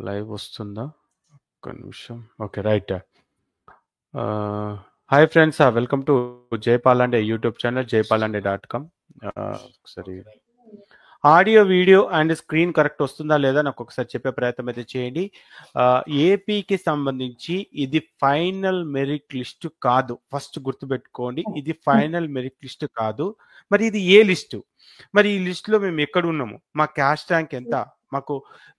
Live వస్తుందా? ఒక్క నిమిషం. Okay, right. Hi friends, welcome to Jaypalande YouTube channel jaypalanడే.com. ఒకసారి audio video and screen correct వస్తుందా లేదా నాకు ఒకసారి చెప్పే ప్రయత్నం అయితే చేయండి. ఏపీకి సంబంధించి ఇది ఫైనల్ మెరిట్ లిస్ట్ కాదు, ఫస్ట్ గుర్తుపెట్టుకోండి. ఇది ఫైనల్ మెరిట్ లిస్ట్ కాదు. మరి ఇది ఏ లిస్టు? మరి ఈ లిస్టులో మేము ఎక్కడ ఉన్నాము, మా క్యాస్ట్ ర్యాంక్ ఎంత, మాకు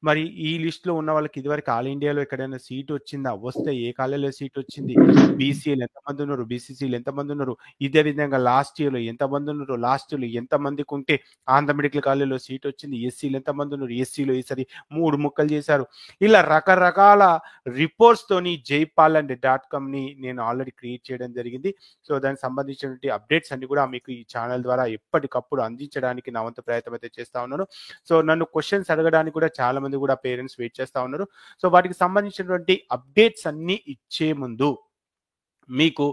మరి ఈ లిస్టులో ఉన్న వాళ్ళకి ఇదివరకు ఆల్ ఇండియాలో ఎక్కడైనా సీట్ వచ్చిందా, వస్తే ఏ కాలేజీలో సీట్ వచ్చింది, బీసీలు ఎంతమంది ఉన్నారు, బీసీసీలు ఎంతమంది ఉన్నారు, ఇదే విధంగా లాస్ట్ ఇయర్లో ఎంతమంది ఉన్నారు, లాస్ట్ ఇయర్లో ఎంతమందికి ఉంటే ఆంధ్ర మెడికల్ కాలేజీలో సీట్ వచ్చింది, ఎస్సీలు ఎంతమంది ఉన్నారు, ఎస్సీలో ఈసారి 3 ముక్కలు చేశారు. ఇలా రకరకాల రిపోర్ట్స్ తోని jaypalanడే.comని నేను ఆల్రెడీ క్రియేట్ చేయడం జరిగింది. సో దానికి సంబంధించినటువంటి అప్డేట్స్ అన్ని కూడా మీకు ఈ ఛానల్ ద్వారా ఎప్పటికప్పుడు అందించడానికి నా వంతు ప్రయత్నం అయితే చేస్తా ఉన్నాను. సో నన్ను క్వశ్చన్స్ అడగడానికి కూడా చాలా మంది కూడా పేరెంట్స్ వెయిట్ చేస్తా ఉన్నారు. సో వాటికి సంబంధించినటువంటి అప్డేట్స్ అన్ని ఇచ్చే ముందు మీకు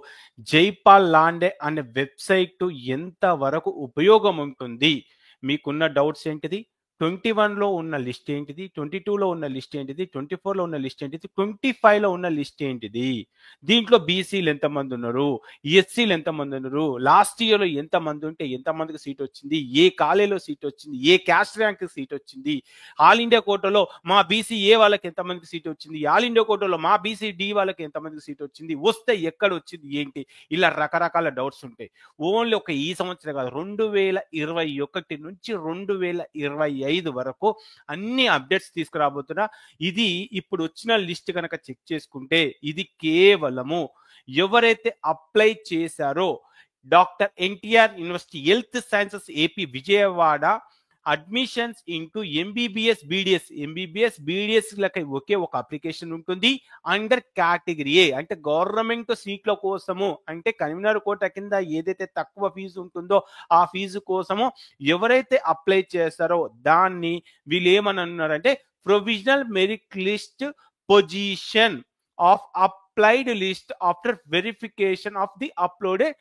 జైపాల్ లాండే అనే వెబ్సైట్ ఎంత వరకు ఉపయోగం ఉంటుంది, మీకున్న డౌట్స్ ఏంటిది, 21లో ఉన్న లిస్ట్ ఏంటిది, 22లో ఉన్న లిస్ట్ ఏంటిది, 24లో ఉన్న లిస్ట్ ఏంటిది, 25లో ఉన్న లిస్ట్ ఏంటిది, దీంట్లో బీసీలు ఎంతమంది ఉన్నారు, ఎస్సీలు ఎంతమంది ఉన్నారు, లాస్ట్ ఇయర్లో ఎంతమంది ఉంటే ఎంతమందికి సీట్ వచ్చింది, ఏ కాలేజీలో సీట్ వచ్చింది, ఏ క్యాస్ట్ ర్యాంక్ సీట్ వచ్చింది, ఆల్ ఇండియా కోటాలో మా బీసీ ఏ వాళ్ళకి ఎంతమందికి సీట్ వచ్చింది, ఆల్ ఇండియా కోటాలో మా బీసీ డి వాళ్ళకి ఎంతమందికి సీట్ వచ్చింది, వస్తే ఎక్కడ వచ్చింది ఏంటి, ఇలా రకరకాల డౌట్స్ ఉంటాయి. ఓన్లీ ఒక ఈ సంవత్సరం కాదు, 2021 నుంచి 2025 వరకు అన్ని అప్డేట్స్ తీసుకురాబోతున్నా. ఇది ఇప్పుడు వచ్చిన లిస్ట్ కనుక చెక్ చేసుకుంటే ఇది కేవలము ఎవరైతే అప్లై చేశారో doctor NTR university health sciences AP Vijayawada admissions into MBBS BDS లకి ఒకే ఒక అప్లికేషన్ ఉంటుంది. అండర్ కేటగిరీ ఏ అంటే గవర్నమెంట్ సీట్ల కోసము, అంటే కన్వీనర్ కోట కింద ఏదైతే తక్కువ ఫీజు ఉంటుందో ఆ ఫీజు కోసము ఎవరైతే అప్లై చేస్తారో దాన్ని వీళ్ళు ఏమని అన్నారంటే provisional merit list position of applied list after verification of the uploaded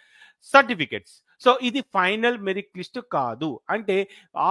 certificates. So ఇది ఫైనల్ మెరిట్ లిస్ట్ కాదు, అంటే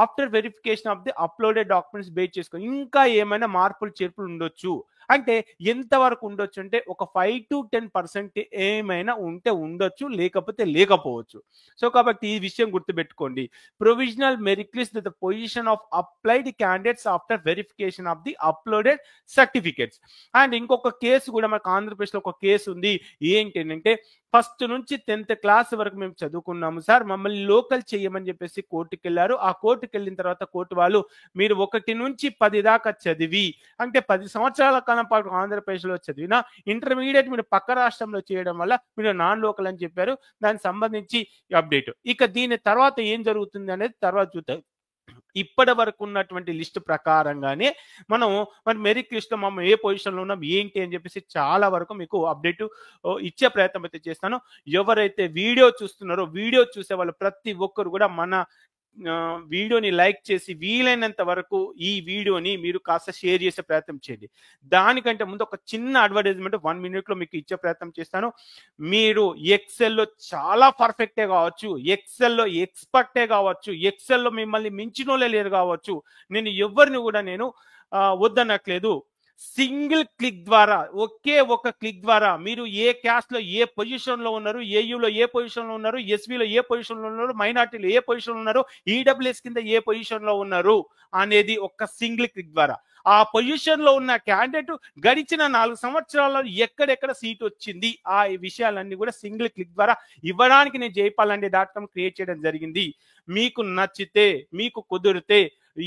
after verification of the uploaded documents base చేసుకొని ఇంకా ఏమైనా మార్పులు చేర్పులు ఉండొచ్చు. అంటే ఎంతవరకు ఉండొచ్చు అంటే ఒక 5 to 10% ఏమైనా ఉంటే ఉండొచ్చు, లేకపోతే లేకపోవచ్చు. సో కాబట్టి ఈ విషయం గుర్తుపెట్టుకోండి. Provisional merit list the position of applied candidates after verification of the uploaded certificates. And ఇంకొక కేసు కూడా మనకు ఆంధ్రప్రదేశ్లో ఒక కేసు ఉంది. ఏంటంటే ఫస్ట్ నుంచి 10th క్లాస్ వరకు మేము చదువుకున్నాము సార్, మమ్మల్ని లోకల్ చేయమని చెప్పేసి కోర్టుకు వెళ్ళారు. ఆ కోర్టుకు వెళ్ళిన తర్వాత కోర్టు వాళ్ళు మీరు 1 నుంచి 10 దాకా చదివి, అంటే 10 సంవత్సరాల కాలం పాటు ఆంధ్రప్రదేశ్లో చదివిన ఇంటర్మీడియట్ మీరు పక్క రాష్ట్రంలో చేయడం వల్ల మీరు నాన్ లోకల్ అని చెప్పారు. దానికి సంబంధించి అప్డేట్. ఇక దీని తర్వాత ఏం జరుగుతుంది అనేది తర్వాత చూద్దాం. ఇప్పటి వరకు ఉన్నటువంటి లిస్ట్ ప్రకారంగానే మనం మరి మెరిట్ లిస్ట్ లో మనం ఏ పొజిషన్ లో ఉన్నాం ఏంటి అని చెప్పేసి చాలా వరకు మీకు అప్డేట్ ఇచ్చే ప్రయత్నం అయితే చేస్తాను. ఎవరైతే వీడియో చూస్తున్నారో వీడియో చూసే వాళ్ళు ప్రతి ఒక్కరు కూడా మన వీడియోని లైక్ చేసి వీలైనంత వరకు ఈ వీడియోని మీరు కాస్త షేర్ చేసే ప్రయత్నం చేయండి. దానికంటే ముందు ఒక చిన్న అడ్వర్టైజ్మెంట్ 1 minute లో మీకు ఇచ్చే ప్రయత్నం చేస్తాను. మీరు ఎక్సెల్లో చాలా పర్ఫెక్టే కావచ్చు, ఎక్సెల్లో ఎక్స్పర్టే కావచ్చు, ఎక్సెల్లో మిమ్మల్ని మించినోళ్ళే లేరు కావచ్చు, నేను ఎవరిని కూడా నేను వద్దనట్లేదు. సింగిల్ క్లిక్ ద్వారా, ఒకే ఒక క్లిక్ ద్వారా మీరు ఏ క్యాస్ట్ లో ఏ పొజిషన్ లో ఉన్నారు, ఏయులో ఏ పొజిషన్ లో ఉన్నారు, ఎస్వీలో ఏ పొజిషన్ లో ఉన్నారు, మైనార్టీలో ఏ పొజిషన్ లో ఉన్నారు, ఈడబ్ల్యూఎస్ కింద ఏ పొజిషన్ లో ఉన్నారు అనేది ఒక సింగిల్ క్లిక్ ద్వారా ఆ పొజిషన్ లో ఉన్న క్యాండిడేట్ గడిచిన 4 సంవత్సరాల్లో ఎక్కడెక్కడ సీట్ వచ్చింది ఆ విషయాలన్నీ కూడా సింగిల్ క్లిక్ ద్వారా ఇవ్వడానికి నేను jaypalanడే.com క్రియేట్ చేయడం జరిగింది. మీకు నచ్చితే, మీకు కుదిరితే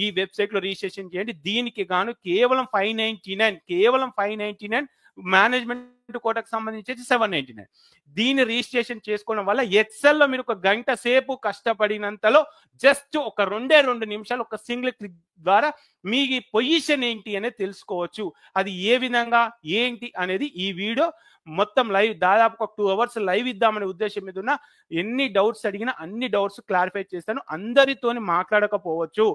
ఈ వెబ్సైట్ లో రిజిస్ట్రేషన్ చేయండి. దీనికి గాను కేవలం 599 మేనేజ్మెంట్ కోటకు సంబంధించి 799. దీన్ని రిజిస్ట్రేషన్ చేసుకోవడం వల్ల ఎక్సెల్ లో మీరు 1 గంట సేపు కష్టపడినంతలో జస్ట్ ఒక 2 నిమిషాలు ఒక సింగిల్ క్లిక్ ద్వారా మీ పొజిషన్ ఏంటి అనేది తెలుసుకోవచ్చు. అది ఏ విధంగా ఏంటి అనేది ఈ వీడియో మొత్తం లైవ్, దాదాపు ఒక 2 hours లైవ్ ఇద్దామనే ఉద్దేశం మీద ఉన్న ఎన్ని డౌట్స్ అడిగినా అన్ని డౌట్స్ క్లారిఫై చేస్తాను. అందరితోని మాట్లాడకపోవచ్చు,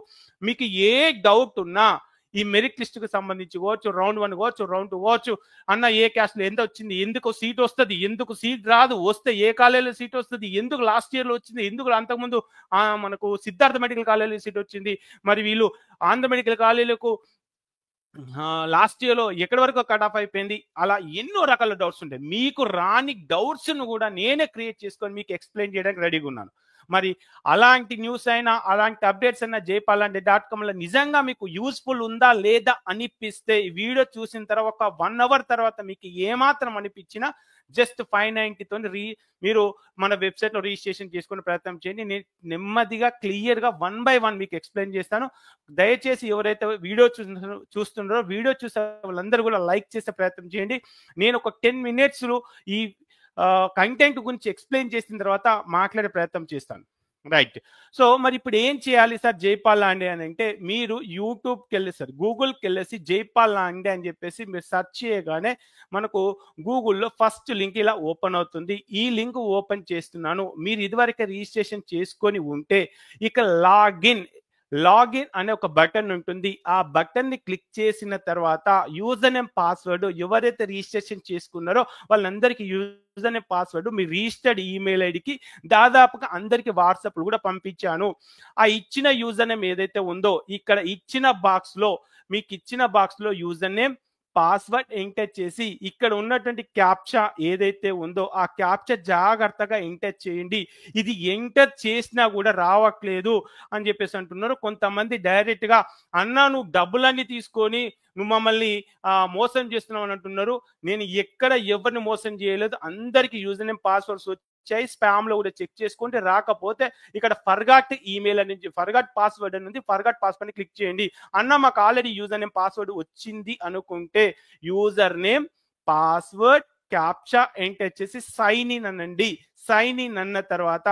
మీకు ఏ డౌట్ ఉన్నా ఈ మెరిట్ లిస్ట్ కు సంబంధించి కావచ్చు, రౌండ్ 1 కావచ్చు, రౌండ్ 2 కావచ్చు, అన్న ఏ క్యాస్ట్ లో ఎంత వచ్చింది, ఎందుకు సీట్ వస్తుంది, ఎందుకు సీట్ రాదు, వస్తే ఏ కాలేజీలో సీట్ వస్తుంది, ఎందుకు లాస్ట్ ఇయర్ లో వచ్చింది, ఎందుకు అంతకుముందు మనకు సిద్ధార్థ మెడికల్ కాలేజీలో సీట్ వచ్చింది, మరి వీళ్ళు ఆంధ్ర మెడికల్ కాలేజీలకు లాస్ట్ ఇయర్ లో ఎక్కడి వరకు కట్ ఆఫ్ అయిపోయింది, అలా ఎన్నో రకాల డౌట్స్ ఉంటాయి. మీకు రాని డౌట్స్ ను కూడా నేనే క్రియేట్ చేసుకొని మీకు ఎక్స్ప్లెయిన్ చేయడానికి రెడీగా ఉన్నాను. మరి అలాంటి న్యూస్ అయినా అలాంటి అప్డేట్స్ అయినా jaypalanade.com లో నిజంగా మీకు యూస్ఫుల్ ఉందా లేదా అనిపిస్తే ఈ వీడియో చూసిన తర్వాత ఒక 1 అవర్ తర్వాత మీకు ఏమాత్రం అనిపించినా జస్ట్ 590తో మీరు మన వెబ్సైట్ లో రిజిస్ట్రేషన్ చేసుకునే ప్రయత్నం చేయండి. నేను నెమ్మదిగా క్లియర్ గా 1 by 1 మీకు ఎక్స్ప్లెయిన్ చేస్తాను. దయచేసి ఎవరైతే వీడియో చూస్తున్నారో వీడియో చూసే వాళ్ళందరూ కూడా లైక్ చేసే ప్రయత్నం చేయండి. నేను ఒక 10 minutes ఈ కంటెంట్ గురించి ఎక్స్ప్లెయిన్ చేసిన తర్వాత మాట్లాడే ప్రయత్నం చేస్తాను. రైట్. సో మరి ఇప్పుడు ఏం చేయాలి సార్ జైపాల్ లాండే అని అంటే, మీరు యూట్యూబ్కి వెళ్ళి సార్ గూగుల్కి వెళ్ళేసి జైపాల్ లాండే అని చెప్పేసి మీరు సెర్చ్ చేయగానే మనకు గూగుల్లో ఫస్ట్ లింక్ ఇలా ఓపెన్ అవుతుంది. ఈ లింక్ ఓపెన్ చేస్తున్నాను. మీరు ఇదివరకే రిజిస్ట్రేషన్ చేసుకొని ఉంటే ఇక లాగిన్ అనే ఒక బటన్ ఉంటుంది. ఆ బటన్ ని క్లిక్ చేసిన తర్వాత యూజర్ నేమ్ పాస్వర్డ్ ఎవరైతే రిజిస్ట్రేషన్ చేసుకున్నారో వాళ్ళందరికీ యూజర్ నేమ్ పాస్వర్డ్ మీ రిజిస్టర్డ్ ఈమెయిల్ ఐడికి దాదాపుగా అందరికి వాట్సాప్ కూడా పంపించాను. ఆ ఇచ్చిన యూజర్ నేమ్ ఏదైతే ఉందో ఇక్కడ ఇచ్చిన బాక్స్ లో మీకు ఇచ్చిన బాక్స్ లో యూజర్ నేమ్ పాస్వర్డ్ ఎంటర్ చేసి ఇక్కడ ఉన్నటువంటి క్యాప్చా ఏదైతే ఉందో ఆ క్యాప్చా జాగ్రత్తగా ఎంటర్ చేయండి. ఇది ఎంటర్ చేసినా కూడా రావట్లేదు అని చెప్పేసి అంటున్నారు. కొంతమంది డైరెక్ట్ గా అన్నా నువ్వు డబ్బులన్నీ తీసుకొని నువ్వు మమ్మల్ని మోసం చేస్తున్నావు అని అంటున్నారు. నేను ఎక్కడ ఎవరిని మోసం చేయలేదు. అందరికి యూజర్ నేమ్ పాస్వర్డ్స్ వచ్చాయి. స్పామ్ లో కూడా చెక్ చేసుకోండి. రాకపోతే ఇక్కడ ఫర్గాట్ ఈమెయిల్ అని ఫర్గాట్ పాస్వర్డ్ అని ఉంది. ఫర్గాట్ పాస్వర్డ్ ని క్లిక్ చేయండి. అన్న మాకు ఆల్రెడీ యూజర్ నేమ్ పాస్వర్డ్ వచ్చింది అనుకుంటే user name password captcha enter చేసి సైన్ ఇన్ అనండి. సైన్ ఇన్ అన్న తర్వాత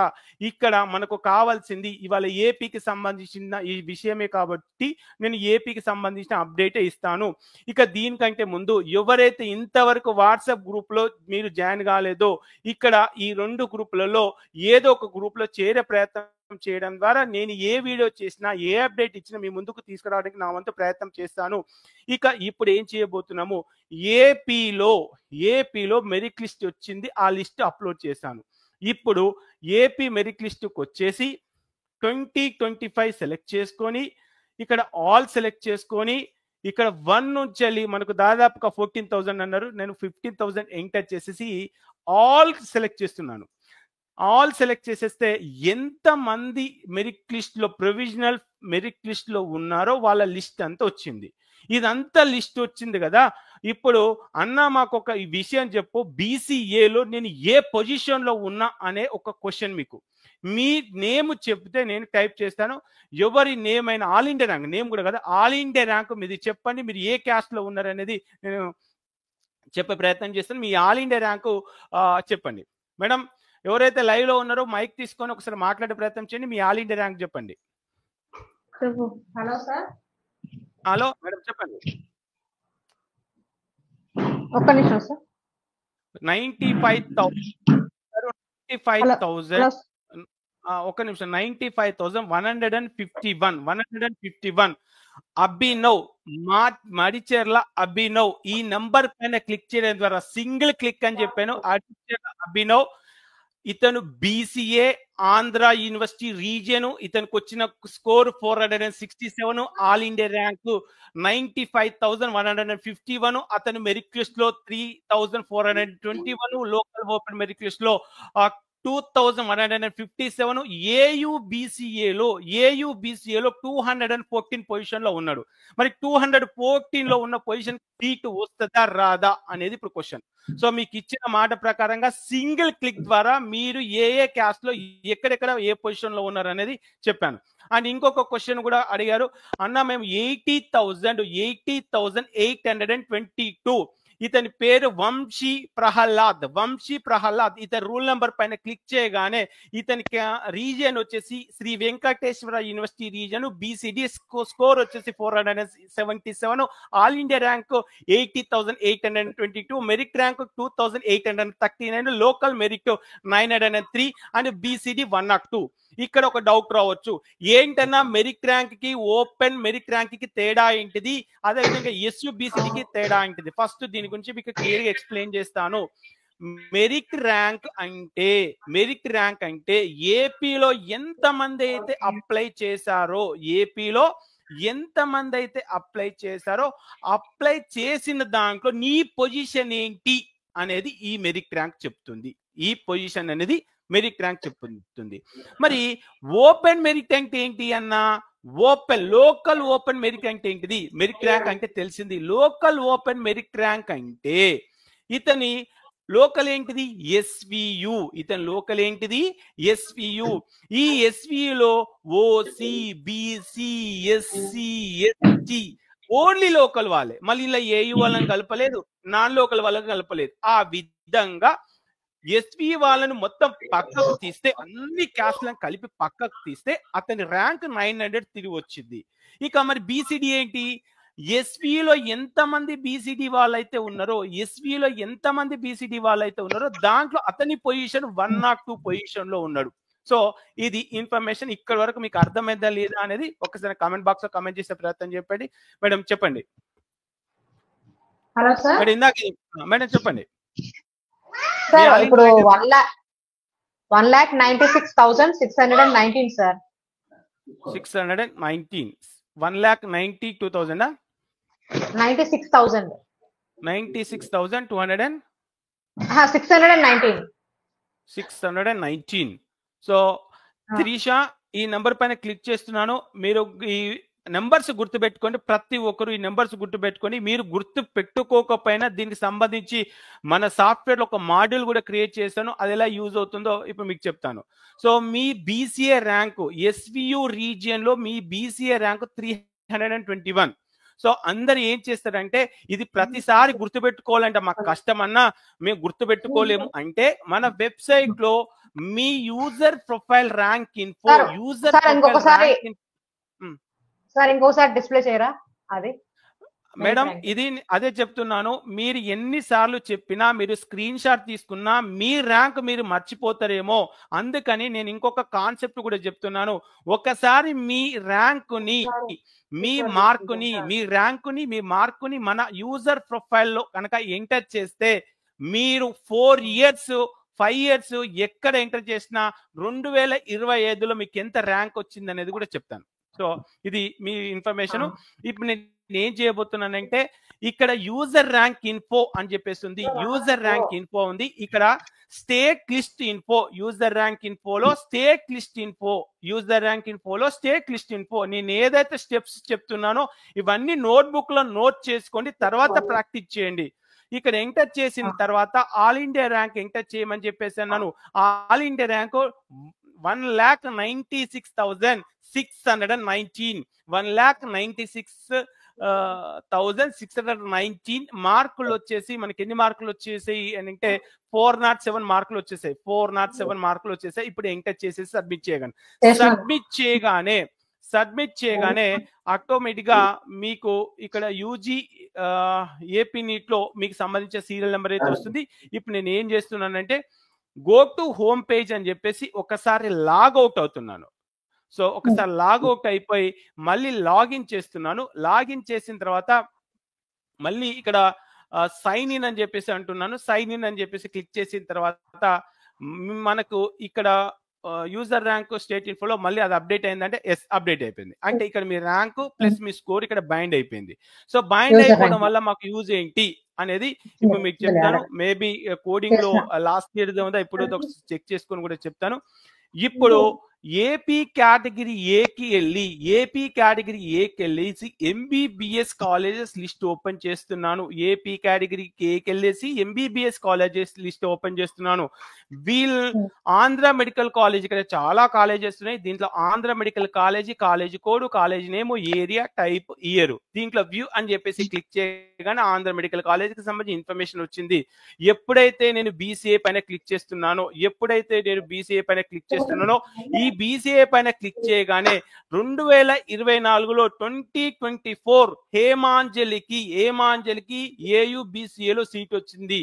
ఇక్కడ మనకు కావాల్సింది ఇవాళ ఏపీకి సంబంధించిన ఈ విషయమే కాబట్టి నేను ఏపీకి సంబంధించిన అప్డేటే ఇస్తాను. ఇక దీనికంటే ముందు ఎవరైతే ఇంతవరకు వాట్సాప్ గ్రూప్ లో మీరు జాయిన్ కాలేదో ఇక్కడ ఈ 2 గ్రూపులలో ఏదో ఒక గ్రూప్ లో చేరే ప్రయత్నం చేయడం ద్వారా నేను ఏ వీడియో చేసినా ఏ అప్డేట్ ఇచ్చినా మీ ముందుకు తీసుకురావడానికి నా వంతు ప్రయత్నం చేస్తాను. ఇక ఇప్పుడు ఏం చేయబోతున్నాము, ఏపీలో మెరిట్ లిస్ట్ వచ్చింది. ఆ లిస్ట్ అప్లోడ్ చేశాను. ఇప్పుడు ఏపీ మెరిట్ లిస్ట్కి వచ్చేసి 2025 సెలెక్ట్ చేసుకొని ఇక్కడ ఆల్ సెలెక్ట్ చేసుకొని ఇక్కడ 1 నుంచి వెళ్ళి మనకు దాదాపుగా 14,000 అన్నారు. నేను 15,000 ఎంటర్ చేసేసి ఆల్ సెలెక్ట్ చేస్తున్నాను. ఆల్ సెలెక్ట్ చేసేస్తే ఎంతమంది మెరిట్ లిస్ట్ లో ప్రొవిజనల్ మెరిట్ లిస్ట్ లో ఉన్నారో వాళ్ళ లిస్ట్ అంతా వచ్చింది. ఇదంతా లిస్ట్ వచ్చింది కదా. ఇప్పుడు అన్న మాకు ఒక ఈ విషయం చెప్పు, బీసీఏలో నేను ఏ పొజిషన్ లో ఉన్నా అనే ఒక క్వశ్చన్ మీకు మీ నేమ్ చెప్తే నేను టైప్ చేస్తాను. ఎవరి నేమ్ అయినా ఆల్ ఇండియా ర్యాంక్ నేమ్ కూడా కదా, ఆల్ ఇండియా ర్యాంక్ మీది చెప్పండి. మీరు ఏ క్యాస్ట్ లో ఉన్నారు అనేది నేను చెప్పే ప్రయత్నం చేస్తాను. మీ ఆల్ ఇండియా ర్యాంకు చెప్పండి. మేడం ఎవరైతే లైవ్ లో ఉన్నారో మైక్ తీసుకొని ఒకసారి మాట్లాడే ప్రయత్నం చేయండి. మీ ఆల్ ఇండియా ర్యాంక్ చెప్పండి. Hello sir. హలో మేడం చెప్పండి. ఒక్క నిమిషం సార్. 95,000 ఒక నిమిషం 95,151 అభినవ్ మడిచెర్ల అభినవ్ ఈ నంబర్ పైన క్లిక్ చేయడం ద్వారా సింగిల్ క్లిక్ అని చెప్పాను. అభినవ్ ఇతను బీసీఏ ఆంధ్ర యూనివర్సిటీ రీజియన్. ఇతనికి వచ్చిన స్కోర్ 467, ఆల్ ఇండియా ర్యాంకు 95,151. అతను మెరిట్ లిస్ట్ లో 3,421, లోకల్ ఓపెన్ మెరిట్ లిస్ట్ లో 2,157. ఏయుబిసిఏలో 214 పొజిషన్ లో ఉన్నాడు. మరి 214 లో ఉన్న పొజిషన్ సీటు వస్తుందా రాదా అనేది ఇప్పుడు క్వశ్చన్. సో మీకు ఇచ్చిన మాట ప్రకారంగా సింగిల్ క్లిక్ ద్వారా మీరు ఏ క్యాస్ట్ లో ఎక్కడెక్కడ ఏ పొజిషన్ లో ఉన్నారు అనేది చెప్పాను. అండ్ ఇంకొక క్వశ్చన్ కూడా అడిగారు, అన్న మేము 80,822. ఇతని పేరు వంశీ ప్రహ్లాద్. ఇతని రూల్ నెంబర్ పైన క్లిక్ చేయగానే ఇతనికి రీజియన్ వచ్చేసి Sri Venkateswara university region, BCD score వచ్చేసి 477, all India rank 80,822, merit rank 2,839, local merit 903 and BCD 102. ఇక్కడ ఒక డౌట్ రావచ్చు, ఏంటన్నా మెరిట్ ర్యాంక్ కి ఓపెన్ మెరిట్ ర్యాంక్ కి తేడా ఏంటిది, అదేవిధంగా ఎస్యుబిసిడికి తేడా ఏంటిది. ఫస్ట్ దీని గురించి మీకు క్లియర్ గా ఎక్స్ప్లెయిన్ చేస్తాను. మెరిట్ ర్యాంక్ అంటే ఏపీలో ఎంతమంది అయితే అప్లై చేశారో, అప్లై చేసిన దాంట్లో నీ పొజిషన్ ఏంటి అనేది ఈ మెరిట్ ర్యాంక్ చెప్తుంది. మరి ఓపెన్ మెరిట్ ర్యాంక్ ఏంటి అన్నా, లోకల్ ఓపెన్ మెరిట్ ర్యాంక్ ఏంటిది? మెరిట్ ర్యాంక్ అంటే తెలిసింది. లోకల్ ఓపెన్ మెరిట్ ర్యాంక్ అంటే ఇతని లోకల్ ఏంటిది? ఎస్వియు. ఈ ఎస్వియులో OC, BC, SC, ST only local వాళ్ళే, మళ్ళీ ఇలా ఏయు వాళ్ళని కలపలేదు, నాన్ లోకల్ వాళ్ళని కలపలేదు. ఆ విధంగా ఎస్వి వాళ్ళను మొత్తం పక్కకు తీస్తే, అన్ని క్యాస్ట్లను కలిపి పక్కకు తీస్తే అతని ర్యాంక్ 900 తిరిగి వచ్చింది. ఇక మరి బీసీడీ ఏంటి? ఎస్విలో ఎంతమంది బీసీడీ వాళ్ళైతే ఉన్నారో దాంట్లో అతని పొజిషన్ 102 పొజిషన్ లో ఉన్నాడు. సో ఇది ఇన్ఫర్మేషన్. ఇక్కడ వరకు మీకు అర్థమైందా లేదా అనేది ఒకసారి కామెంట్ బాక్స్ లో కామెంట్ చేసే ప్రయత్నం చెప్పండి. మేడం చెప్పండి. Hello sir. మేడం చెప్పండి. సార్ ఇప్పుడు 1,96,619 సార్. 619 1,92,000 96,000 96,200 619. సో త్రిష, ఈ నంబర్ పైన క్లిక్ చేస్తున్నాను. మీరు ఈ నెంబర్స్ గుర్తుపెట్టుకోండి. ప్రతి ఒక్కరు ఈ నెంబర్స్ గుర్తుపెట్టుకొని, మీరు గుర్తు పెట్టుకోకపోయినా దీనికి సంబంధించి మన సాఫ్ట్వేర్ లో ఒక మాడ్యూల్ కూడా క్రియేట్ చేశాను. అది ఎలా యూజ్ అవుతుందో ఇప్పుడు మీకు చెప్తాను. సో మీ బీసీఏ ర్యాంకు ఎస్వియు రీజియన్ లో మీ బీసీఏ ర్యాంకు 321. సో అందరు ఏం చేస్తారంటే, ఇది ప్రతిసారి గుర్తుపెట్టుకోవాలంటే మాకు కష్టం అన్నా, మేము గుర్తుపెట్టుకోలేము అంటే మన వెబ్సైట్ లో మీ యూజర్ ప్రొఫైల్ ర్యాంక్ ఇన్ఫో, ఇంకోసారి డిస్ప్లే చేయరా అది? మేడం ఇది అదే చెప్తున్నాను, మీరు ఎన్నిసార్లు చెప్పినా, మీరు స్క్రీన్ షాట్ తీసుకున్నా మీ ర్యాంక్ మీరు మర్చిపోతారేమో, అందుకని నేను ఇంకొక కాన్సెప్ట్ కూడా చెప్తున్నాను. ఒకసారి మీ ర్యాంకుని మీ మార్కుని మన యూజర్ ప్రొఫైల్లో కనుక ఎంటర్ చేస్తే, మీరు 4 ఇయర్స్ 5 ఇయర్స్ ఎక్కడ ఎంటర్ చేసినా 2025లో మీకు ఎంత ర్యాంక్ వచ్చింది అనేది కూడా చెప్తాను. సో ఇది మీ ఇన్ఫర్మేషన్. ఇప్పుడు నేను ఏం చేయబోతున్నానంటే, ఇక్కడ యూజర్ ర్యాంక్ ఇన్ఫో అని చెప్పేసి ఉంది. యూజర్ ర్యాంక్ ఇన్ఫో ఉంది. ఇక్కడ state list info, user rank ఇన్ఫోలో స్టేట్ లిస్ట్ ఇన్ఫో, నేను ఏదైతే స్టెప్స్ చెప్తున్నానో ఇవన్నీ నోట్బుక్ లో నోట్ చేసుకోండి, తర్వాత ప్రాక్టీస్ చేయండి. ఇక్కడ ఎంటర్ చేసిన తర్వాత ఆల్ ఇండియా ర్యాంక్ ఎంటర్ చేయమని చెప్పేసి అన్నాను. ఆల్ ఇండియా ర్యాంక్ 1,96,619 1,96,619 మార్కులు వచ్చేసి మనకి ఎన్ని మార్కులు వచ్చేసాయి అని అంటే 407 మార్కులు వచ్చేసాయి. 407 మార్కులు వచ్చేసాయి. ఇప్పుడు ఎంటర్ చేసేసి సబ్మిట్ చేయగానే ఆటోమేటిక్ గా మీకు ఇక్కడ యూజీ ఏపీ నీట్ లో మీకు సంబంధించిన సీరియల్ నెంబర్ అయితే వస్తుంది. ఇప్పుడు నేను ఏం చేస్తున్నానంటే, గో టు హోమ్ పేజ్ అని చెప్పేసి ఒకసారి లాగౌట్ అవుతున్నాను. సో ఒకసారి లాగౌట్ అయిపోయి మళ్ళీ లాగిన్ చేస్తున్నాను. లాగిన్ చేసిన తర్వాత మళ్ళీ ఇక్కడ సైన్ ఇన్ అని చెప్పేసి అంటున్నాను. సైన్ ఇన్ అని చెప్పేసి క్లిక్ చేసిన తర్వాత మనకు ఇక్కడ యూజర్ ర్యాంక్ స్టేట్ ఇన్ఫోలో మళ్ళీ అది అప్డేట్ అయిందంటే ఎస్ అప్డేట్ అయిపోయింది. అంటే ఇక్కడ మీ ర్యాంక్ ప్లస్ మీ స్కోర్ ఇక్కడ బైండ్ అయిపోయింది. సో బైండ్ అయిపోవడం వల్ల మాకు యూజ్ ఏంటి అనేది ఇప్పుడు మీకు చెప్తాను. మేబీ కోడింగ్ లో లాస్ట్ ఇయర్ ఉందా ఇప్పుడు చెక్ చేసుకొని కూడా చెప్తాను. ఇప్పుడు ఏపీ కేటగిరీ ఏకి వెళ్ళి ఎంబీబీఎస్ కాలేజెస్ లిస్ట్ ఓపెన్ చేస్తున్నాను. ఏపీ కేటగిరీ ఏకి వెళ్ళేసి ఎంబీబీఎస్ కాలేజెస్ లిస్ట్ ఓపెన్ చేస్తున్నాను. ఆంధ్ర మెడికల్ కాలేజ్, ఇక్కడ చాలా కాలేజెస్ ఉన్నాయి. దీంట్లో Andhra medical college, college code, college name, area, type, year. దీంట్లో వ్యూ అని చెప్పేసి క్లిక్ చేయగానే ఆంధ్ర మెడికల్ కాలేజీకి సంబంధించిన ఇన్ఫర్మేషన్ వచ్చింది. ఎప్పుడైతే నేను బీసీఏ పైన క్లిక్ చేస్తున్నానో ఈ బీసీఏ పైన క్లిక్ చేయగానే 2024లో 2024 హేమాంజలికి ఏయు బీసీఏలో సీట్ వచ్చింది.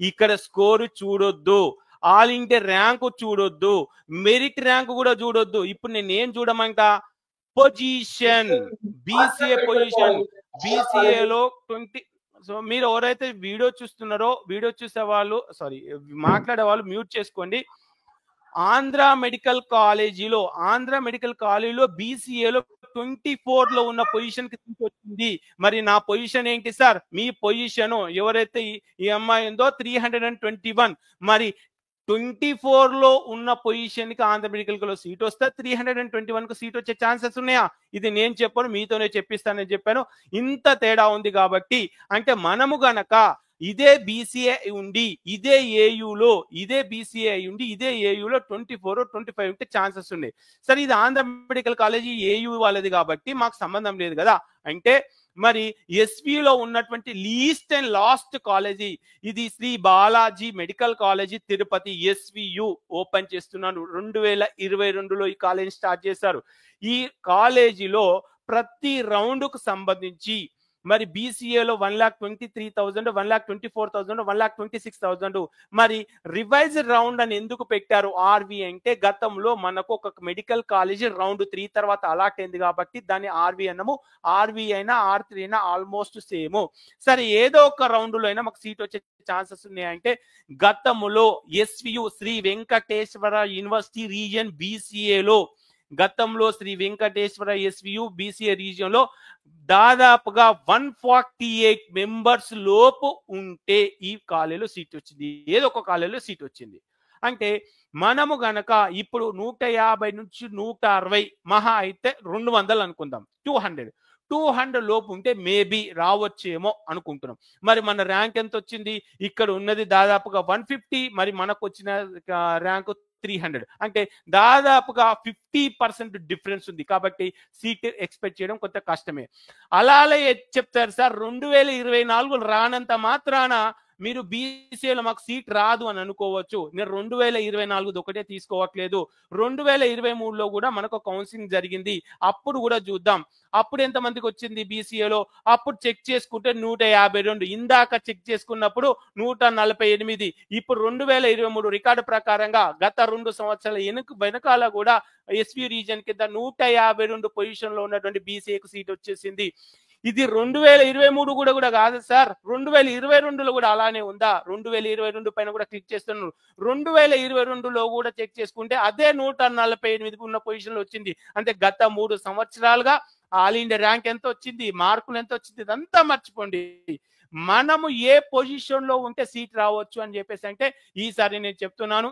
ఇక్కడ స్కోర్ చూడొద్దు. ఆల్ ఇండియా ర్యాంకు చూడొద్దు, మెరిట్ ర్యాంకు కూడా చూడొద్దు. ఇప్పుడు నేను ఏం చూడమంట, పొజిషన్, బీసీఏ పొజిషన్. బీసీఏలో 20. సో మీరు ఎవరైతే వీడియో చూస్తున్నారో, వీడియో చూసే వాళ్ళు మాట్లాడే వాళ్ళు మ్యూట్ చేసుకోండి. ఆంధ్ర మెడికల్ కాలేజీలో బీసీఏలో 24 ఉన్న పొజిషన్ కి వచ్చింది. మరి నా పొజిషన్ ఏంటి సార్? మీ పొజిషన్ ఎవరైతే ఈ అమ్మాయి ఉందో 321, మరి 24 ఉన్న పొజిషన్ కి ఆంధ్ర మెడికల్ లో సీట్ వస్తే 321 కు సీట్ వచ్చే ఛాన్సెస్ ఉన్నాయా? ఇది నేను చెప్పాను, మీతోనే చెప్పిస్తానని చెప్పాను. ఇంత తేడా ఉంది కాబట్టి అంటే మనము గనక ఇదే బీసీఏ ఉండి ఇదే ఏయులో ఇదే బీసీఏ ఉండి ఇదే ఏయులో 24 25 ఉంటే ఛాన్సెస్ ఉన్నాయి. సరే ఇది ఆంధ్ర మెడికల్ కాలేజీ ఏయు వాళ్ళది కాబట్టి మాకు సంబంధం లేదు కదా. అంటే మరి ఎస్విలో ఉన్నటువంటి లీస్ట్ అండ్ లాస్ట్ కాలేజీ ఇది Sri Balaji medical college Tirupati SVU open చేస్తున్నాను. 2022లో ఈ కాలేజీ స్టార్ట్ చేశారు. ఈ కాలేజీలో ప్రతి రౌండ్కు సంబంధించి మరి బీసీఏలో 1,23,000, 1,24,000, 1,26,000. మరి రివైజ్ రౌండ్ అని ఎందుకు పెట్టారు ఆర్వి అంటే గతంలో మనకు ఒక మెడికల్ కాలేజీ రౌండ్ 3 తర్వాత అలాట్ అయింది కాబట్టి దాన్ని ఆర్వి అన్నాము. ఆర్వి అయినా R3 అయినా ఆల్మోస్ట్ సేమ్. సరే ఏదో ఒక రౌండ్ లో అయినా మాకు సీట్ వచ్చే ఛాన్సెస్ ఉన్నాయంటే గతంలో SVU Sri Venkateswara university region బీసీఏలో గతంలో Sri Venkateswara SVU BCA region లో దాదాపుగా 148 మెంబర్స్ లోపు ఉంటే ఈ కాలేజీలో సీట్ వచ్చింది. ఏదో ఒక కాలేజీలో సీట్ వచ్చింది. అంటే మనము గనక ఇప్పుడు 150 నుంచి 160 మహా అయితే 200 అనుకుందాం, 200 లోపు ఉంటే మేబీ రావచ్చేమో అనుకుంటున్నాం. మరి మన ర్యాంక్ ఎంత వచ్చింది? ఇక్కడ ఉన్నది దాదాపుగా 150, మరి మనకు వచ్చిన ర్యాంకు 300. అంటే దాదాపుగా 50% డిఫరెన్స్ ఉంది. కాబట్టి సీట్ ఎక్స్పెక్ట్ చేయడం కొంత కష్టమే. అలాగే చెప్తారు సార్ 2024 రానంత మాత్రాన మీరు బీసీఏలో మాకు సీట్ రాదు అని అనుకోవచ్చు. నేను 2024 ఒకటే తీసుకోవట్లేదు, 2023లో కూడా మనకు కౌన్సిలింగ్ జరిగింది. అప్పుడు కూడా చూద్దాం అప్పుడు ఎంతమందికి వచ్చింది బీసీఏలో. అప్పుడు చెక్ చేసుకుంటే 152, ఇందాక చెక్ చేసుకున్నప్పుడు 148. ఇప్పుడు 2023 రికార్డు ప్రకారంగా గత 2 సంవత్సరాల వెనకాల కూడా ఎస్వి రీజన్ కింద 152 పొజిషన్ లో ఉన్నటువంటి బీసీఏకు సీట్ వచ్చేసింది. ఇది 2023 కూడా కాదు సార్, 2022లో కూడా అలానే ఉందా? 2022 పైన కూడా క్లిక్ చేస్తున్నాను. 2022లో కూడా చెక్ చేసుకుంటే అదే 148 ఉన్న పొజిషన్ లో వచ్చింది. అంటే గత 3 సంవత్సరాలుగా ఆల్ ఇండియా ర్యాంక్ ఎంత వచ్చింది, మార్కులు ఎంత వచ్చింది, ఇదంతా మర్చిపోండి. మనము ఏ పొజిషన్ లో ఉంటే సీట్ రావచ్చు అని చెప్పేసి అంటే ఈసారి నేను చెప్తున్నాను,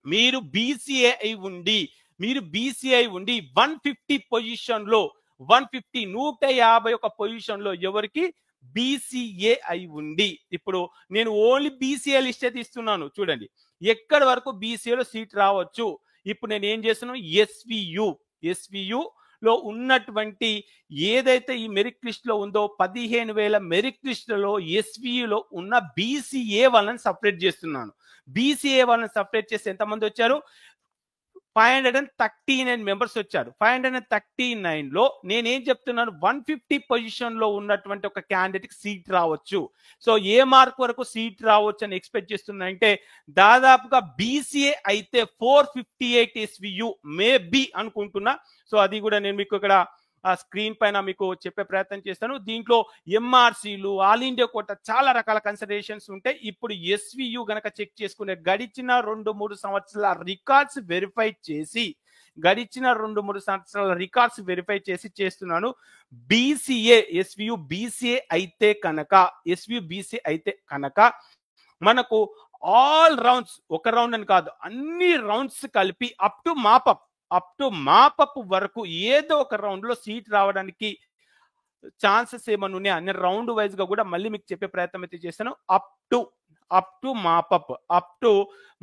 మీరు బీసీఏ ఉండి 150 పొజిషన్ లో 151 పొజిషన్ లో ఎవరికి బీసీఏ అయి ఉండి, ఇప్పుడు నేను ఓన్లీ బీసీఏ లిస్ట్ అయితే ఇస్తున్నాను చూడండి ఎక్కడి వరకు బీసీఏలో సీట్ రావచ్చు. ఇప్పుడు నేను ఏం చేస్తున్నాను, ఎస్వియు లో ఉన్నటువంటి ఏదైతే ఈ మెరిట్ లిస్ట్ లో ఉందో 15,000 మెరిట్ లిస్టులో ఎస్వియులో ఉన్న బీసీఏ వాళ్ళని సపరేట్ చేస్తున్నాను. బీసీఏ వాళ్ళని సపరేట్ చేసి ఎంతమంది వచ్చారు? 539 మెంబర్స్ వచ్చారు. 539లో నేనేం చెప్తున్నాను, 150 పొజిషన్ లో ఉన్నటువంటి ఒక క్యాండిడేట్ కి సీట్ రావచ్చు. సో ఏ మార్క్ వరకు సీట్ రావచ్చు అని ఎక్స్పెక్ట్ చేస్తున్నా అంటే దాదాపుగా బీసీఏ అయితే 458 ఎస్వియు మేబీ అనుకుంటున్నా. సో అది కూడా నేను మీకు ఇక్కడ ఆ స్క్రీన్ పైన మీకు చెప్పే ప్రయత్నం చేస్తాను. దీంట్లో ఎంఆర్సీలు, ఆల్ ఇండియా కోట, చాలా రకాల కన్సిడరేషన్స్ ఉంటాయి. ఇప్పుడు ఎస్వియు గనక చెక్ చేసుకునే గడిచిన 2-3 సంవత్సరాల రికార్డ్స్ వెరిఫై చేసి చేస్తున్నాను. ఎస్వియు బీసీఏ అయితే కనుక మనకు ఆల్ రౌండ్స్, ఒక రౌండ్ అని కాదు అన్ని రౌండ్స్ కలిపి అప్ టు మాపప్ వరకు ఏదో ఒక రౌండ్ లో సీట్ రావడానికి ఛాన్సెస్ ఏమన్నా ఉన్నాయా నేను రౌండ్ వైజ్ గా కూడా మళ్ళీ మీకు చెప్పే ప్రయత్నం అయితే చేస్తాను. అప్ టు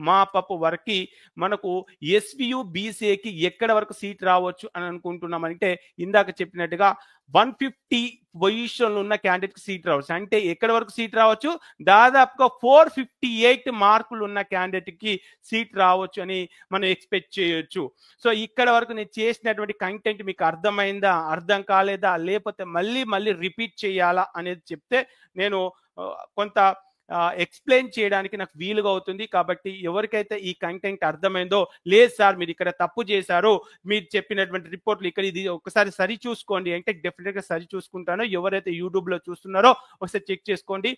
మాపప్ వరకు మనకు ఎస్వియు బీసీఏకి ఎక్కడ వరకు సీట్ రావచ్చు అని అనుకుంటున్నామంటే ఇందాక చెప్పినట్టుగా 150 పొజిషన్లు ఉన్న క్యాండిడేట్ కి సీట్ రావచ్చు. అంటే ఎక్కడ వరకు సీట్ రావచ్చు? దాదాపుగా 458 మార్కులు ఉన్న క్యాండిడేట్ కి సీట్ రావచ్చు అని మనం ఎక్స్పెక్ట్ చేయొచ్చు. సో ఇక్కడ వరకు నేను చేసినటువంటి కంటెంట్ మీకు అర్థమైందా, అర్థం కాలేదా, లేకపోతే మళ్ళీ రిపీట్ చేయాలా అనేది చెప్తే నేను కొంత ఎక్స్ప్లెయిన్ చేయడానికి నాకు వీలుగా అవుతుంది. కాబట్టి ఎవరికైతే ఈ కంటెంట్ అర్థమైందో, లేదు సార్ మీరు ఇక్కడ తప్పు చేశారు, మీరు చెప్పినటువంటి రిపోర్ట్లు ఇక్కడ ఇది ఒకసారి సరి చూసుకోండి అంటే డెఫినెట్గా సరి చూసుకుంటాను. ఎవరైతే యూట్యూబ్లో చూస్తున్నారో ఒకసారి చెక్ చేసుకోండి.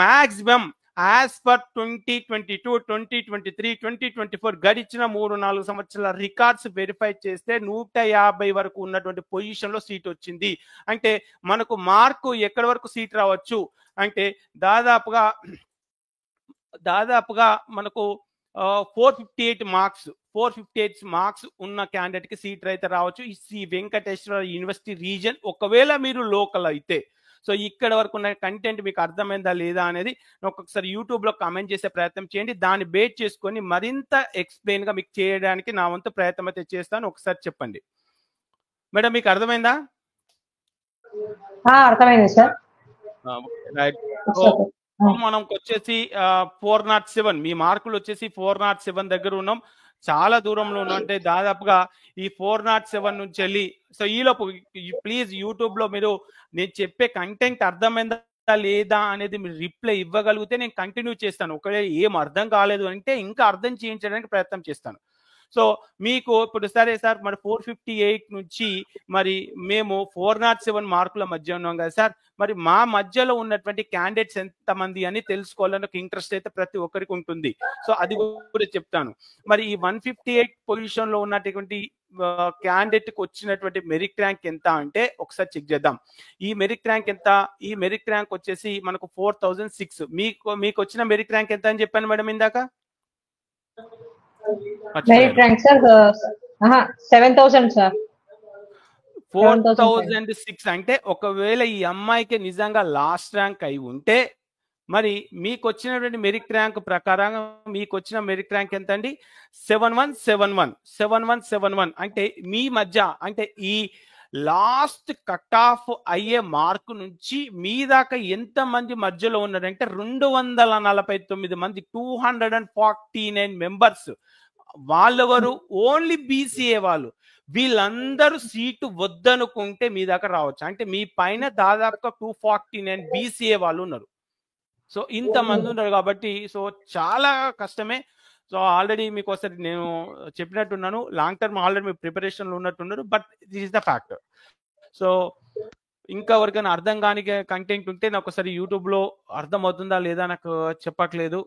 మ్యాక్సిమం యాజ్ పర్ 2022, 2023, 2024 గడిచిన 3-4 సంవత్సరాల రికార్డ్స్ వెరిఫై చేస్తే 150 వరకు ఉన్నటువంటి పొజిషన్లో సీట్ వచ్చింది. అంటే మనకు మార్కు ఎక్కడి వరకు సీట్ రావచ్చు అంటే దాదాపుగా మనకు 458 మార్క్స్ ఉన్న క్యాండిడేట్ కి సీట్ అయితే రావచ్చు. ఈ శ్రీ వెంకటేశ్వర యూనివర్సిటీ రీజన్ ఒకవేళ మీరు లోకల్ అయితే. సో ఇక్కడ వరకు ఉన్న కంటెంట్ మీకు అర్థమైందా లేదా అనేది ఒక్కొక్కసారి యూట్యూబ్లో కామెంట్ చేసే ప్రయత్నం చేయండి. దాన్ని బేస్ చేసుకొని మరింత ఎక్స్ప్లెయిన్గా మీకు చేయడానికి నా వంతు ప్రయత్నం అయితే చేస్తాను. ఒకసారి చెప్పండి మేడం, మీకు అర్థమైందా? అర్థమైంది సార్. రైట్. మనకు వచ్చేసి 407 మీ మార్కులు వచ్చేసి 407 దగ్గర ఉన్నాం. చాలా దూరంలో ఉన్నాం. అంటే దాదాపుగా ఈ 407 నుంచి వెళ్ళి సో ఈలోపు ప్లీజ్ యూట్యూబ్లో మీరు నేను చెప్పే కంటెంట్ అర్థమైందా లేదా అనేది మీరు రిప్లై ఇవ్వగలిగితే నేను కంటిన్యూ చేస్తాను. ఒకవేళ ఏం అర్థం కాలేదు అంటే ఇంకా అర్థం చేయించడానికి ప్రయత్నం చేస్తాను. సో మీకు ఇప్పుడు సరే సార్ మరి 458 నుంచి మరి మేము 407 మార్కుల మధ్య ఉన్నాం కదా సార్, మరి మా మధ్యలో ఉన్నటువంటి క్యాండిడేట్స్ ఎంతమంది అని తెలుసుకోవాలని ఒక ఇంట్రెస్ట్ అయితే ప్రతి ఒక్కరికి ఉంటుంది. సో అది కూడా చెప్తాను. మరి ఈ 158 పొజిషన్ లో ఉన్నటువంటి క్యాండిడేట్ కి వచ్చినటువంటి మెరిట్ ర్యాంక్ ఎంత అంటే ఒకసారి చెక్ చేద్దాం. ఈ మెరిట్ ర్యాంక్ ఎంత? ఈ మెరిట్ ర్యాంక్ వచ్చేసి మనకు 4006. మీకు వచ్చిన మెరిట్ ర్యాంక్ ఎంత అని చెప్పాను మేడం ఇందాక? Merit rank sir 7000 sir. 4006 అంటే ఒకవేళ ఈ అమ్మాయికి నిజంగా లాస్ట్ ర్యాంక్ అయి ఉంటే మరి మీకు వచ్చినటువంటి మెరిట్ ర్యాంక్ ప్రకారం మీకు వచ్చిన మెరిట్ ర్యాంక్ ఎంత అండి? 7171. అంటే మీ మధ్య అంటే ఈ లాస్ట్ కట్ ఆఫ్ అయ్యే మార్కు నుంచి మీ దాకా ఎంత మంది మధ్యలో ఉన్నారంటే 249 మంది, 249 మెంబర్స్. వాళ్ళెవరు? ఓన్లీ బీసీఏ వాళ్ళు. వీళ్ళందరూ సీటు వద్దనుకుంటే మీ దాకా రావచ్చు. అంటే మీ పైన దాదాపుగా 249 బీసీఏ వాళ్ళు ఉన్నారు. సో ఇంతమంది ఉన్నారు కాబట్టి సో చాలా కష్టమే. సో ఆల్రెడీ మీకు ఒకసారి నేను చెప్పినట్టున్నాను, లాంగ్ టర్మ్ ఆల్రెడీ మీ ప్రిపరేషన్లో ఉన్నట్టున్నారు. But this is the fact. So ఇంకా ఎవరికైనా అర్థం కాని కంటెంట్ ఉంటే నాకు ఒకసారి యూట్యూబ్లో అర్థం అవుతుందా లేదా నాకు చెప్పట్లేదు.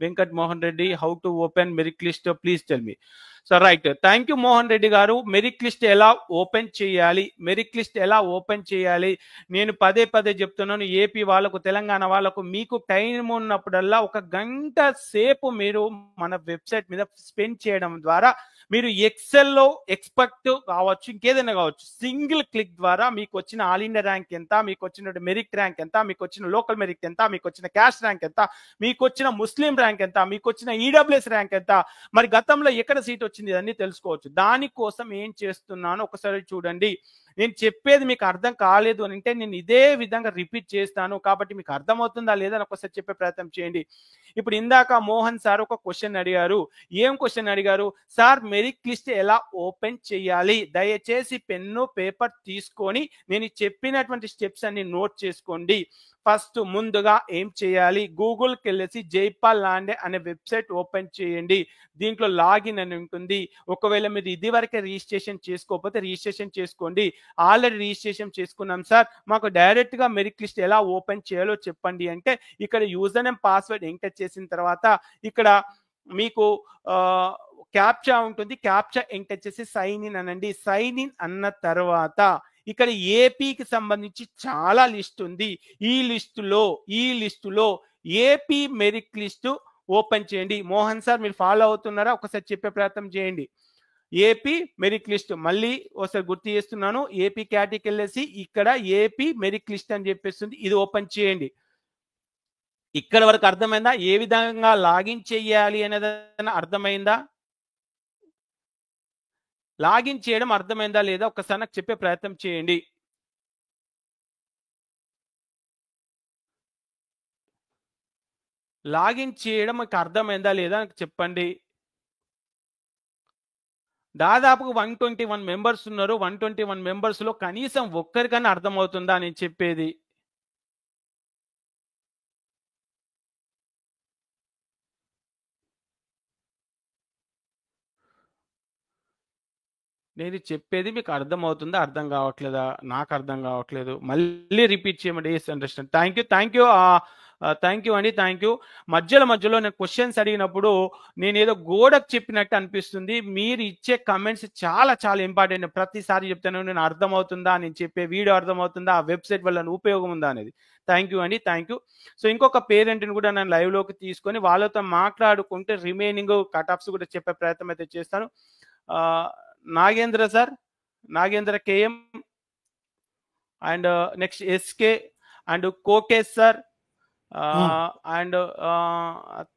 Venkat Mohan Reddy, how to open merit list please tell me. So right, thank you Mohan Reddy గారు. మెరిట్ లిస్ట్ ఎలా ఓపెన్ చేయాలి, మెరిట్ లిస్ట్ ఎలా ఓపెన్ చేయాలి నేను పదే చెప్తున్నాను. ఏపీ వాళ్ళకు, తెలంగాణ వాళ్ళకు మీకు టైం ఉన్నప్పుడల్లా 1 గంట సేపు మీరు మన వెబ్సైట్ మీద స్పెండ్ చేయడం ద్వారా మీరు ఎక్సెల్లో ఎక్స్పర్ట్ కావచ్చు, ఇంకేదైనా కావచ్చు, సింగిల్ క్లిక్ ద్వారా మీకు వచ్చిన ఆల్ ఇండియా ర్యాంక్ ఎంత, మీకు వచ్చిన మెరిట్ ర్యాంక్ ఎంత, మీకు వచ్చిన లోకల్ మెరిట్ ఎంత, మీకు వచ్చిన క్యాస్ట్ ర్యాంక్ ఎంత, మీకు వచ్చిన ముస్లిం ర్యాంక్ ఎంత, మీకు వచ్చిన ఈడబ్ల్యూఎస్ ర్యాంక్ ఎంత, మరి గతంలో ఎక్కడ సీట్ వచ్చింది అన్నీ తెలుసుకోవచ్చు. దానికోసం ఏం చేస్తున్నాను ఒకసారి చూడండి. నేను చెప్పేది మీకు అర్థం కాలేదు అని అంటే నేను ఇదే విధంగా రిపీట్ చేస్తాను. కాబట్టి మీకు అర్థమవుతుందా లేదా అని ఒకసారి చెప్పే ప్రయత్నం చేయండి. ఇప్పుడు ఇందాక మోహన్ సార్ ఒక క్వశ్చన్ అడిగారు. ఏం క్వశ్చన్ అడిగారు? సార్ మెరిట్ లిస్ట్ ఎలా ఓపెన్ చేయాలి? దయచేసి పెన్ను పేపర్ తీసుకొని నేను చెప్పినటువంటి స్టెప్స్ అన్ని నోట్ చేసుకోండి. ఫస్ట్ ముందుగా ఏం చేయాలి? గూగుల్కి వెళ్ళేసి జైపాల్ లాండే అనే వెబ్సైట్ ఓపెన్ చేయండి. దీంట్లో లాగిన్ అని ఉంటుంది. ఒకవేళ మీరు ఇది వరకే రిజిస్ట్రేషన్ చేసుకోకపోతే రిజిస్ట్రేషన్ చేసుకోండి. ఆల్రెడీ రిజిస్ట్రేషన్ చేసుకున్నాం సార్, మాకు డైరెక్ట్గా మెరిట్ లిస్ట్ ఎలా ఓపెన్ చేయాలో చెప్పండి అంటే ఇక్కడ యూజర్ నేమ్ పాస్వర్డ్ ఎంటర్ చేసిన తర్వాత ఇక్కడ మీకు క్యాప్చా ఉంటుంది. క్యాప్చా ఎంటర్ చేసి సైన్ ఇన్ అనండి. సైన్ ఇన్ అన్న తర్వాత ఇక్కడ ఏపీకి సంబంధించి చాలా లిస్ట్ ఉంది. ఈ లిస్టులో ఏపీ మెరిట్ లిస్టు ఓపెన్ చేయండి. మోహన్ సార్ మీరు ఫాలో అవుతున్నారా? ఒకసారి చెప్పే ప్రయత్నం చేయండి. ఏపీ మెరిట్ లిస్ట్ మళ్ళీ ఒకసారి గుర్తు చేస్తున్నాను. ఏపీ క్యాటగిరీకి వెళ్ళేసి ఇక్కడ ఏపీ మెరిట్ లిస్ట్ అని చెప్పేస్తుంది, ఇది ఓపెన్ చేయండి. ఇక్కడ వరకు అర్థమైందా? ఏ విధంగా లాగిన్ చేయాలి అనేది అర్థమైందా? లాగిన్ చేయడం అర్థమైందా లేదా ఒకసారి నాకు చెప్పే ప్రయత్నం చేయండి. లాగిన్ చేయడం మీకు అర్థమైందా లేదా నాకు చెప్పండి. దాదాపుగా 121 మెంబర్స్ ఉన్నారు. 121 మెంబర్స్లో కనీసం ఒక్కరికన్నా అర్థమవుతుందా నేను చెప్పేది? నేను చెప్పేది మీకు అర్థమవుతుందా? అర్థం కావట్లేదా? నాకు అర్థం కావట్లేదు. మళ్ళీ రిపీట్ చేయమండి. Yes understand. Thank you. Thank you. Thank you అండి. Thank you. మధ్యలో నేను క్వెషన్స్ అడిగినప్పుడు నేనేదో గోడకు చెప్పినట్టు అనిపిస్తుంది. మీరు ఇచ్చే కామెంట్స్ చాలా చాలా ఇంపార్టెంట్. ప్రతిసారి చెప్తాను నేను అర్థమవుతుందా? నేను చెప్పే వీడియో అర్థమవుతుందా? ఆ వెబ్‌సైట్ వల్ల ఉపయోగం ఉందా అనేది. థాంక్ యూ అండి. Thank you. సో ఇంకొక పేరెంట్‌ని కూడా నేను లైవ్‌లోకి తీసుకొని వాళ్ళతో మాట్లాడుకుంటే రిమైనింగ్ కట్ ఆఫ్స్ కూడా చెప్పే ప్రయత్నం అయితే చేస్తాను. Nagendra sir, Nagendra KM and next SK and Kokesh sir and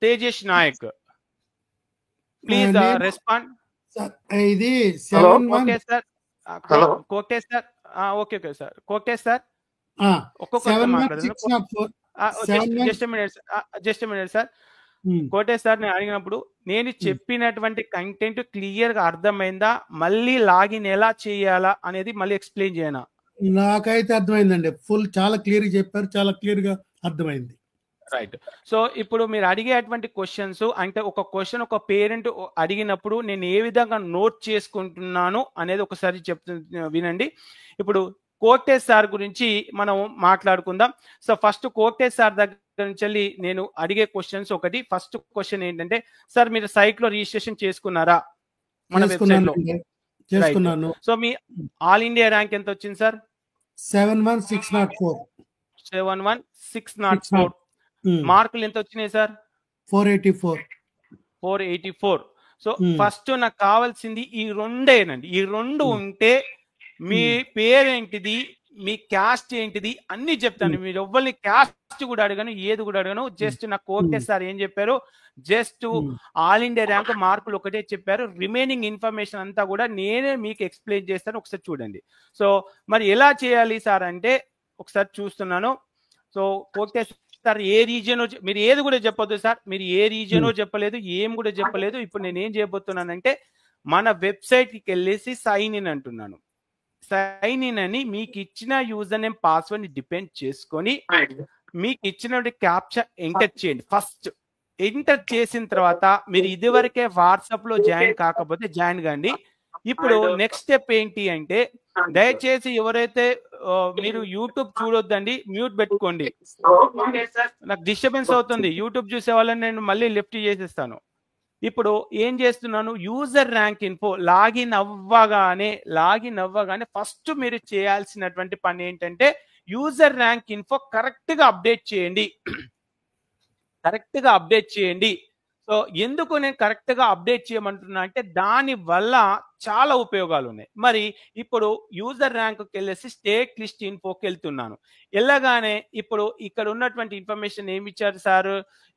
Tejesh Naik. Please respond. ఇది okay sir. Kokesh sir. Okay sir. Kokesh sir ఒక్కొక్కరితో మాట్లాడదు. Just minute sir. Kotesh sir నేను అడిగినప్పుడు నేను చెప్పినటువంటి కంటెంట్ క్లియర్ గా అర్థమైందా? మళ్ళీ లాగిన్ ఎలా చేయాలా అనేది మళ్ళీ ఎక్స్ప్లెయిన్ చేయనా? నాకైతే అర్థమైందండి. చాలా క్లియర్ గా చెప్పారు. చాలా క్లియర్ గా అర్థమైంది. రైట్. సో ఇప్పుడు మీరు అడిగేటువంటి క్వశ్చన్స్ అంటే ఒక క్వశ్చన్ ఒక పేరెంట్ అడిగినప్పుడు నేను ఏ విధంగా నోట్ చేసుకుంటున్నాను అనేది ఒకసారి వినండి. ఇప్పుడు కోటేష్ సార్ గురించి మనం మాట్లాడుకుందాం. సో ఫస్ట్ కోటేష్ సార్ దగ్గర నుంచి నేను అడిగే క్వశ్చన్స్ ఒకటి. ఫస్ట్ క్వశ్చన్ ఏంటంటే, సార్ మీరు సైట్ లో రిజిస్ట్రేషన్ చేసుకున్నారా? మన వెబ్సైట్ లో చేసుకున్నాను. So me all India rank ఎంత వచ్చింది సార్? 71604. 71604. మార్కులు ఎంత వచ్చినాయి సార్? 484. సో ఫస్ట్ నాకు కావాల్సింది ఈ రెండేనండి. ఈ రెండు ఉంటే మీ పేరేంటిది, మీ క్యాస్ట్ ఏంటిది అన్ని చెప్తాను. మీరు ఎవ్వరిని క్యాస్ట్ కూడా అడగను, ఏది కూడా అడగను. జస్ట్ నాకు కోటే సార్ ఏం చెప్పారు, జస్ట్ ఆల్ ఇండియా ర్యాంక్ మార్కులు ఒకటే చెప్పారు. రిమైనింగ్ ఇన్ఫర్మేషన్ అంతా కూడా నేనే మీకు ఎక్స్ప్లెయిన్ చేస్తాను. ఒకసారి చూడండి. సో మరి ఎలా చేయాలి సార్ అంటే ఒకసారి చూస్తున్నాను. సో కోటే సార్ ఏ రీజియన్, మీరు ఏది కూడా చెప్పొద్దు సార్. మీరు ఏ రీజియనో చెప్పలేదు, ఏం కూడా చెప్పలేదు. ఇప్పుడు నేను ఏం చేయబోతున్నానంటే మన వెబ్సైట్కి వెళ్ళేసి సైన్ ఇన్ అంటున్నాను. సైన్ ఇన్ అని మీకు ఇచ్చిన యూజర్ నేమ్ పాస్వర్డ్ ని డిపెండ్ చేసుకొని మీకు ఇచ్చినటువంటి క్యాప్చా ఎంటర్ చేయండి. ఫస్ట్ ఎంటర్ చేసిన తర్వాత మీరు ఇదివరకే వాట్సాప్ లో జాయిన్ కాకపోతే జాయిన్ కండి. ఇప్పుడు నెక్స్ట్ స్టెప్ ఏంటి అంటే దయచేసి ఎవరైతే మీరు యూట్యూబ్ చూడొద్దండి, మ్యూట్ పెట్టుకోండి. నాకు డిస్టర్బెన్స్ అవుతుంది. యూట్యూబ్ చూసే వాళ్ళని నేను మళ్ళీ లెఫ్ట్ చేసేస్తాను. ఇప్పుడు ఏం చేస్తున్నాను, యూజర్ ర్యాంక్ ఇన్ఫో లాగిన్ అవ్వగానే ఫస్ట్ మీరు చేయాల్సినటువంటి పని ఏంటంటే యూజర్ ర్యాంక్ ఇన్ఫో కరెక్ట్ గా అప్డేట్ చేయండి. సో ఎందుకు నేను కరెక్ట్ గా అప్డేట్ చేయమంటున్నా అంటే దాని వల్ల చాలా ఉపయోగాలు ఉన్నాయి. మరి ఇప్పుడు యూజర్ ర్యాంక్కి వెళ్ళేసి స్టేట్ లిస్ట్ ఇన్ఫోకి వెళ్తున్నాను. వెళ్ళగానే ఇప్పుడు ఇక్కడ ఉన్నటువంటి ఇన్ఫర్మేషన్ ఏమి ఇచ్చారు సార్?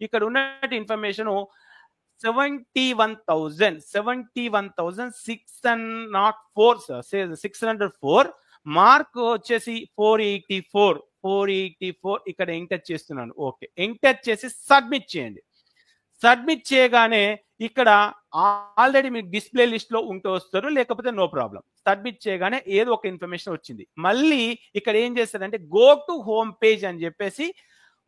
ఇక్కడ ఉన్నటువంటి ఇన్ఫర్మేషన్ 71,604 మార్క్ వచ్చేసి 484 ఇక్కడ ఎంటర్ చేస్తున్నాను. ఓకే, ఎంటర్ చేసి సబ్మిట్ చేయండి. సబ్మిట్ చేయగానే ఇక్కడ ఆల్రెడీ మీకు డిస్ప్లే లిస్ట్ లో ఉంటూ వస్తారు, లేకపోతే నో ప్రాబ్లం. సబ్మిట్ చేయగానే ఏదో ఒక ఇన్ఫర్మేషన్ వచ్చింది. మళ్ళీ ఇక్కడ ఏం చేస్తారంటే గో టు హోమ్ పేజ్ అని చెప్పేసి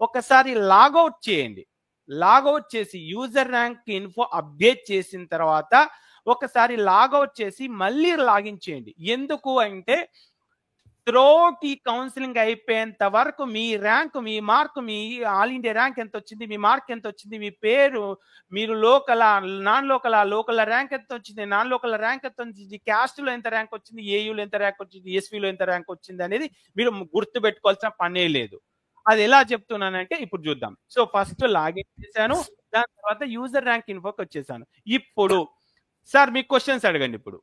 ఒకసారి లాగౌట్ చేయండి. లాగౌట్ చేసి యూజర్ ర్యాంక్ ఇన్ఫో అప్డేట్ చేసిన తర్వాత ఒకసారి లాగౌట్ చేసి మళ్ళీ లాగిన్ చేయండి. ఎందుకు అంటే త్రోట్ ఈ కౌన్సిలింగ్ అయిపోయేంత వరకు మీ ర్యాంక్, మీ mark, me all India rank ఎంత వచ్చింది, మీ మార్క్ ఎంత వచ్చింది, మీ పేరు, మీరు లోకల్ నాన్ లోకల్ ర్యాంక్ ఎంత వచ్చింది, నాన్ లోకల్ ర్యాంక్ ఎంత వచ్చింది, క్యాస్ట్ లో ఎంత ర్యాంక్ వచ్చింది, ఏయూలో ఎంత ర్యాంక్ వచ్చింది, ఎస్వీలో ఎంత ర్యాంక్ వచ్చింది అనేది మీరు గుర్తు పెట్టుకోవాల్సిన పనే లేదు. అది ఎలా చెప్తున్నానంటే ఇప్పుడు చూద్దాం. సో ఫస్ట్ లాగిన్ చేశాను, దాని తర్వాత యూజర్ ర్యాంక్ ఇన్ఫోకి వచ్చేసాను. ఇప్పుడు సార్ మీ క్వశ్చన్స్ అడగండి. ఇప్పుడు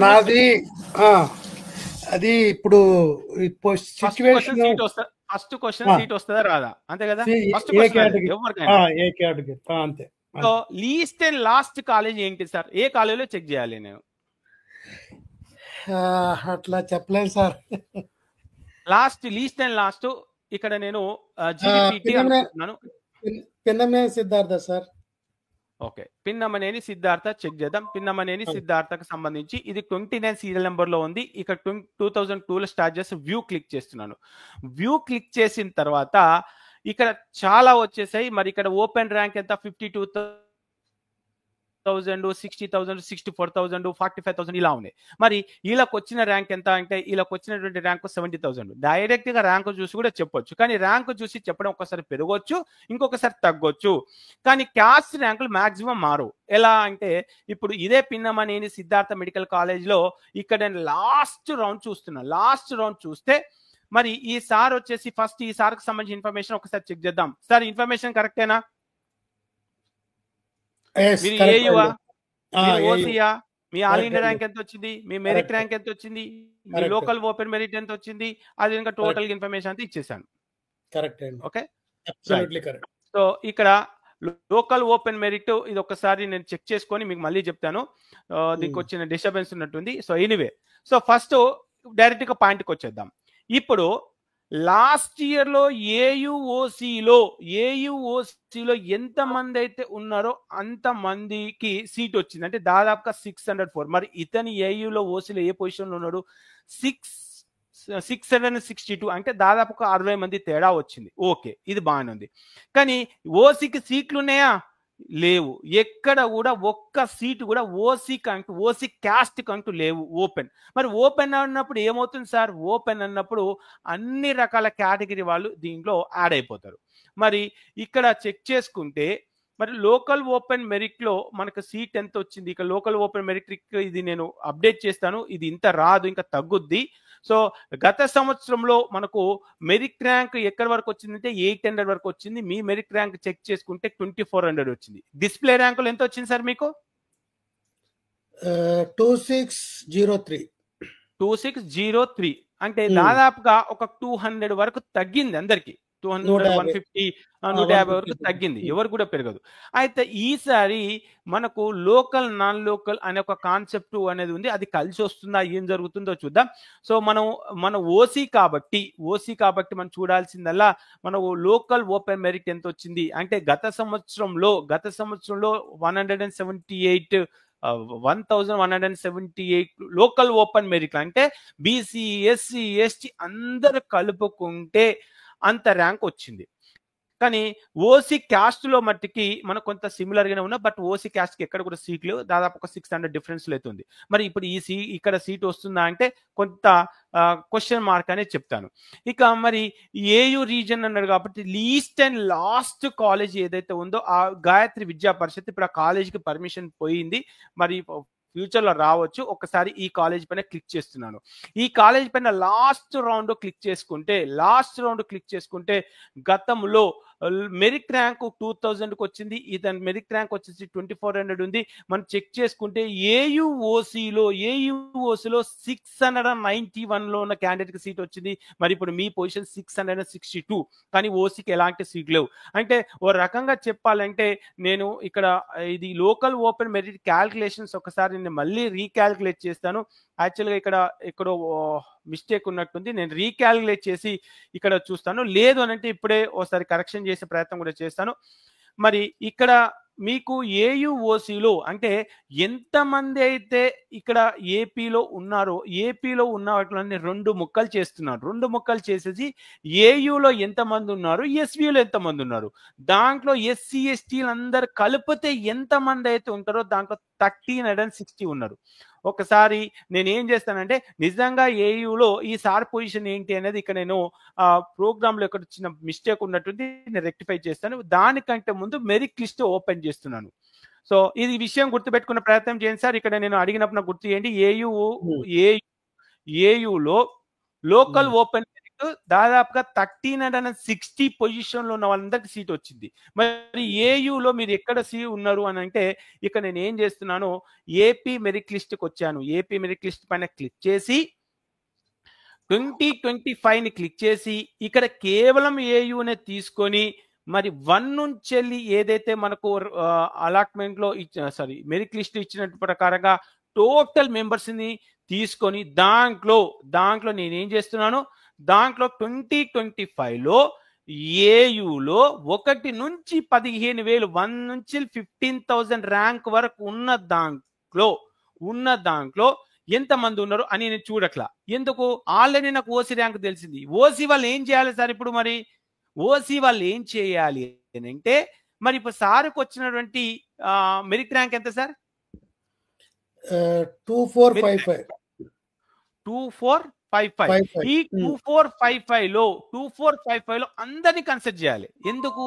నాది అది ఇప్పుడు ఫస్ట్ క్వశ్చన్ సీట్ వస్తుందా రాదా, అంతే కదా? ఫస్ట్ అంతే. So least and last college ఏంటి సార్? ఏ కాలేజీలో చెక్ చేయాలి నేను? అట్లా చెప్పలేను సార్. లీస్ట్ అండ్ లాస్ట్ ఇక్కడ నేను జీపీటీ అనుకుంటున్నాను. Pinnamaneni Siddhartha sir. Okay, Pinnamaneni Siddhartha check చేద్దాం. పిన్నమనేని సిద్ధార్థకు సంబంధించి ఇది 29 సీరియల్ నెంబర్ లో ఉంది. ఇక్కడ 2002 లో స్టార్ట్ చేసి వ్యూ క్లిక్ చేస్తున్నాను. వ్యూ క్లిక్ చేసిన తర్వాత ఇక్కడ చాలా వచ్చేసాయి. మరి ఇక్కడ ఓపెన్ ర్యాంక్ ఎంత? 52,000 60,000, 64,000, 45,000 ఇలా ఉన్నాయి. మరి వీళ్ళకి వచ్చిన ర్యాంక్ ఎంత అంటే వీళ్ళకి వచ్చినటువంటి ర్యాంక్ 70,000. డైరెక్ట్ గా ర్యాంక్ చూసి కూడా చెప్పొచ్చు, కానీ ర్యాంక్ చూసి చెప్పడం ఒకసారి పెరగొచ్చు, ఇంకొకసారి తగ్గొచ్చు. కానీ క్యాస్ట్ ర్యాంకులు మాక్సిమం మారు. ఎలా అంటే ఇప్పుడు ఇదే పిన్నమనేని సిద్ధార్థ మెడికల్ కాలేజ్ లో ఇక్కడ నేను లాస్ట్ రౌండ్ చూస్తున్నా. లాస్ట్ రౌండ్ చూస్తే మరి ఈ సార్ వచ్చేసి ఫస్ట్ ఈ సార్కి సంబంధించిన ఇన్ఫర్మేషన్ ఒకసారి చెక్ చేద్దాం. సార్ ఇన్ఫర్మేషన్ కరెక్టేనా? మీరు ఏయువా, మీరు ఓసీయా, మీ ఆల్ ఇండియా ర్యాంక్ ఎంత వచ్చింది, మీ మెరిట్ ర్యాంక్ ఎంత వచ్చింది, మీ లోకల్ ఓపెన్ మెరిట్ ఎంత వచ్చింది, అది ఇంకా టోటల్ ఇన్ఫర్మేషన్ అంతా ఇచ్చేసాను. Correct. Okay, absolutely correct. So ఇక్కడ లోకల్ ఓపెన్ మెరిట్ ఇది ఒకసారి నేను చెక్ చేసుకొని మీకు మళ్ళీ చెప్తాను. దీనికి వచ్చిన డిస్టర్బెన్స్ ఉన్నట్టుంది. So anyway, so first direct గా పాయింట్కి వచ్చేద్దాం. ఇప్పుడు లాస్ట్ ఇయర్ లో ఏయుఓసిలో ఎంత మంది అయితే ఉన్నారో అంత మందికి సీట్ వచ్చింది, అంటే దాదాపుగా 604. మరి ఇతని ఏయులో ఓసీలో ఏ పొజిషన్ లో ఉన్నాడు? 662, అంటే దాదాపుగా 60 మంది తేడా వచ్చింది. ఓకే, ఇది బాగానే ఉంది. కానీ ఓసీకి సీట్లు ఉన్నాయా? లేవు. ఎక్కడ కూడా ఒక్క సీటు కూడా ఓసీ క్యాస్ట్ కంటూ లేవు ఓపెన్. మరి ఓపెన్ అన్నప్పుడు ఏమవుతుంది సార్? ఓపెన్ అన్నప్పుడు అన్ని రకాల కేటగిరీ వాళ్ళు దీంట్లో యాడ్ అయిపోతారు. మరి ఇక్కడ చెక్ చేసుకుంటే మరి లోకల్ ఓపెన్ మెరిట్ లో మనకు సీట్ ఎంత వచ్చింది? ఇక లోకల్ ఓపెన్ మెరిట్ ఇది నేను అప్డేట్ చేస్తాను. ఇది ఇంత రాదు, ఇంకా తగ్గుద్ది. సో గత సంవత్సరంలో మనకు మెరిట్ ర్యాంక్ ఎక్కడి వరకు వచ్చిందంటే 800 వరకు వచ్చింది. మీ మెరిట్ ర్యాంక్ చెక్ చేసుకుంటే 2400 వచ్చింది. డిస్ప్లే ర్యాంకులు ఎంత వచ్చింది సార్ మీకు? 2603. అంటే దాదాపుగా ఒక 200 వరకు తగ్గింది అందరికి. 200, 150, 150 వరకు తగ్గింది. ఎవరు కూడా పెరగదు. అయితే ఈసారి మనకు లోకల్ నాన్ లోకల్ అనే ఒక కాన్సెప్ట్ అనేది ఉంది. అది కలిసి వస్తుందా, ఏం జరుగుతుందో చూద్దాం. సో మన ఓసీ కాబట్టి మనం చూడాల్సిందల్లా మనకు లోకల్ ఓపెన్ మెరిట్ ఎంత వచ్చింది అంటే గత సంవత్సరంలో 1178 లోకల్ ఓపెన్ మెరిట్, అంటే బీసీ, ఎస్సీ, ఎస్టీ అందరు కలుపుకుంటే అంత ర్యాంక్ వచ్చింది. కానీ ఓసీ క్యాస్ట్ లో మట్టికి మనకు కొంత సిమిలర్ గానే ఉన్నా, బట్ ఓసీ క్యాస్ట్ కి ఎక్కడ కూడా సీట్ లేవు. దాదాపు ఒక 600 డిఫరెన్స్ అవుతుంది. మరి ఇప్పుడు ఇక్కడ సీట్ వస్తుందా అంటే కొంత క్వశ్చన్ మార్క్ అనేది చెప్తాను. ఇక మరి ఏయు రీజన్ అన్నాడు కాబట్టి లీస్ట్ అండ్ లాస్ట్ కాలేజ్ ఏదైతే ఉందో ఆ గాయత్రి విద్యా పరిషత్, ఇప్పుడు ఆ కాలేజీకి పర్మిషన్ పోయింది. మరి ఫ్యూచర్ లో రావచ్చు. ఒకసారి ఈ కాలేజ్ పైన క్లిక్ చేస్తున్నాను. ఈ కాలేజ్ పైన లాస్ట్ రౌండ్ క్లిక్ చేసుకుంటే గతంలో మెరిట్ ర్యాంక్ 2000కి వచ్చింది. ఇతని మెరిట్ ర్యాంక్ వచ్చేసి 2400 ఉంది. మనం చెక్ చేసుకుంటే ఏయుఓసిలో 691 లో ఉన్న క్యాండిడేట్ కి సీట్ వచ్చింది. మరి ఇప్పుడు మీ పొజిషన్ 662, కానీ ఓసీకి ఎలాంటి సీట్ లేవు. అంటే ఓ రకంగా చెప్పాలంటే నేను ఇక్కడ ఇది లోకల్ ఓపెన్ మెరిట్ క్యాల్కులేషన్స్ ఒకసారి నేను మళ్ళీ రీక్యాల్కులేట్ చేస్తాను. యాక్చువల్గా ఎక్కడో మిస్టేక్ ఉన్నట్టుంది. నేను రీక్యాల్కులేట్ చేసి ఇక్కడ చూస్తాను. లేదు అని అంటే ఇప్పుడే ఒకసారి కరెక్షన్ చేసే ప్రయత్నం కూడా చేస్తాను. మరి ఇక్కడ మీకు ఏయుఓసిలో అంటే ఎంతమంది అయితే ఇక్కడ ఏపీలో ఉన్నారో ఏపీలో ఉన్న వాటిని 2 ముక్కలు చేస్తున్నారు. 2 ముక్కలు చేసేసి ఏయులో ఎంతమంది ఉన్నారు, ఎస్విలో ఎంతమంది ఉన్నారు, దాంట్లో ఎస్సీ ఎస్టీలు అందరు కలిపితే ఎంతమంది అయితే ఉంటారో దాంట్లో 1360 ఉన్నారు. ఒకసారి నేను ఏం చేస్తానంటే నిజంగా ఏయులో ఈ సార్ పొజిషన్ ఏంటి అనేది ఇక్కడ నేను ప్రోగ్రామ్ లో ఎక్కడ చిన్న మిస్టేక్ ఉన్నట్టుంది, నేను రెక్టిఫై చేస్తాను. దానికంటే ముందు మెరిట్ లిస్ట్ ఓపెన్ చేస్తున్నాను. సో ఇది విషయం గుర్తుపెట్టుకునే ప్రయత్నం చేయండి సార్. ఇక్కడ నేను అడిగినప్పుడు గుర్తు చేయండి. ఏయులో లోకల్ ఓపెన్ మెరిట్ దాదాపుగా 1360 పొజిషన్ లో ఉన్న వాళ్ళందరికి సీట్ వచ్చింది. మరి ఏయులో మీరు ఎక్కడ ఉన్నారు అని అంటే ఇక్కడ నేను ఏం చేస్తున్నాను, ఏపీ మెరిట్ లిస్ట్ కి వచ్చాను. ఏపీ మెరిట్ లిస్ట్ పైన క్లిక్ చేసి 2025 ని క్లిక్ చేసి ఇక్కడ కేవలం ఏయునే తీసుకొని మరి 1 నుంచి వెళ్ళి ఏదైతే మనకు అలాట్మెంట్ లో మెరిట్ లిస్ట్ ఇచ్చినట్టు ప్రకారంగా టోటల్ మెంబర్స్ ని తీసుకొని దాంట్లో నేనేం చేస్తున్నాను, దాంట్లో 2025లో ఏయులో 1 నుంచి 15,000 1 నుంచి 15,000 ర్యాంక్ వరకు ఉన్న దాంట్లో ఎంతమంది ఉన్నారు అని నేను చూడట్లా. ఎందుకు? ఆల్రెడీ నాకు ఓసీ ర్యాంక్ తెలిసింది. ఓసీ వాళ్ళు ఏం చేయాలి సార్? ఇప్పుడు మరి ఓసీ వాళ్ళు ఏం చేయాలి అంటే మరి ఇప్పుడు సార్కి వచ్చినటువంటి మెరిట్ ర్యాంక్ ఎంత సార్? 2455. 2455. ఈ 2455 లో అందరినీ కన్సిడర్ చేయాలి. ఎందుకు?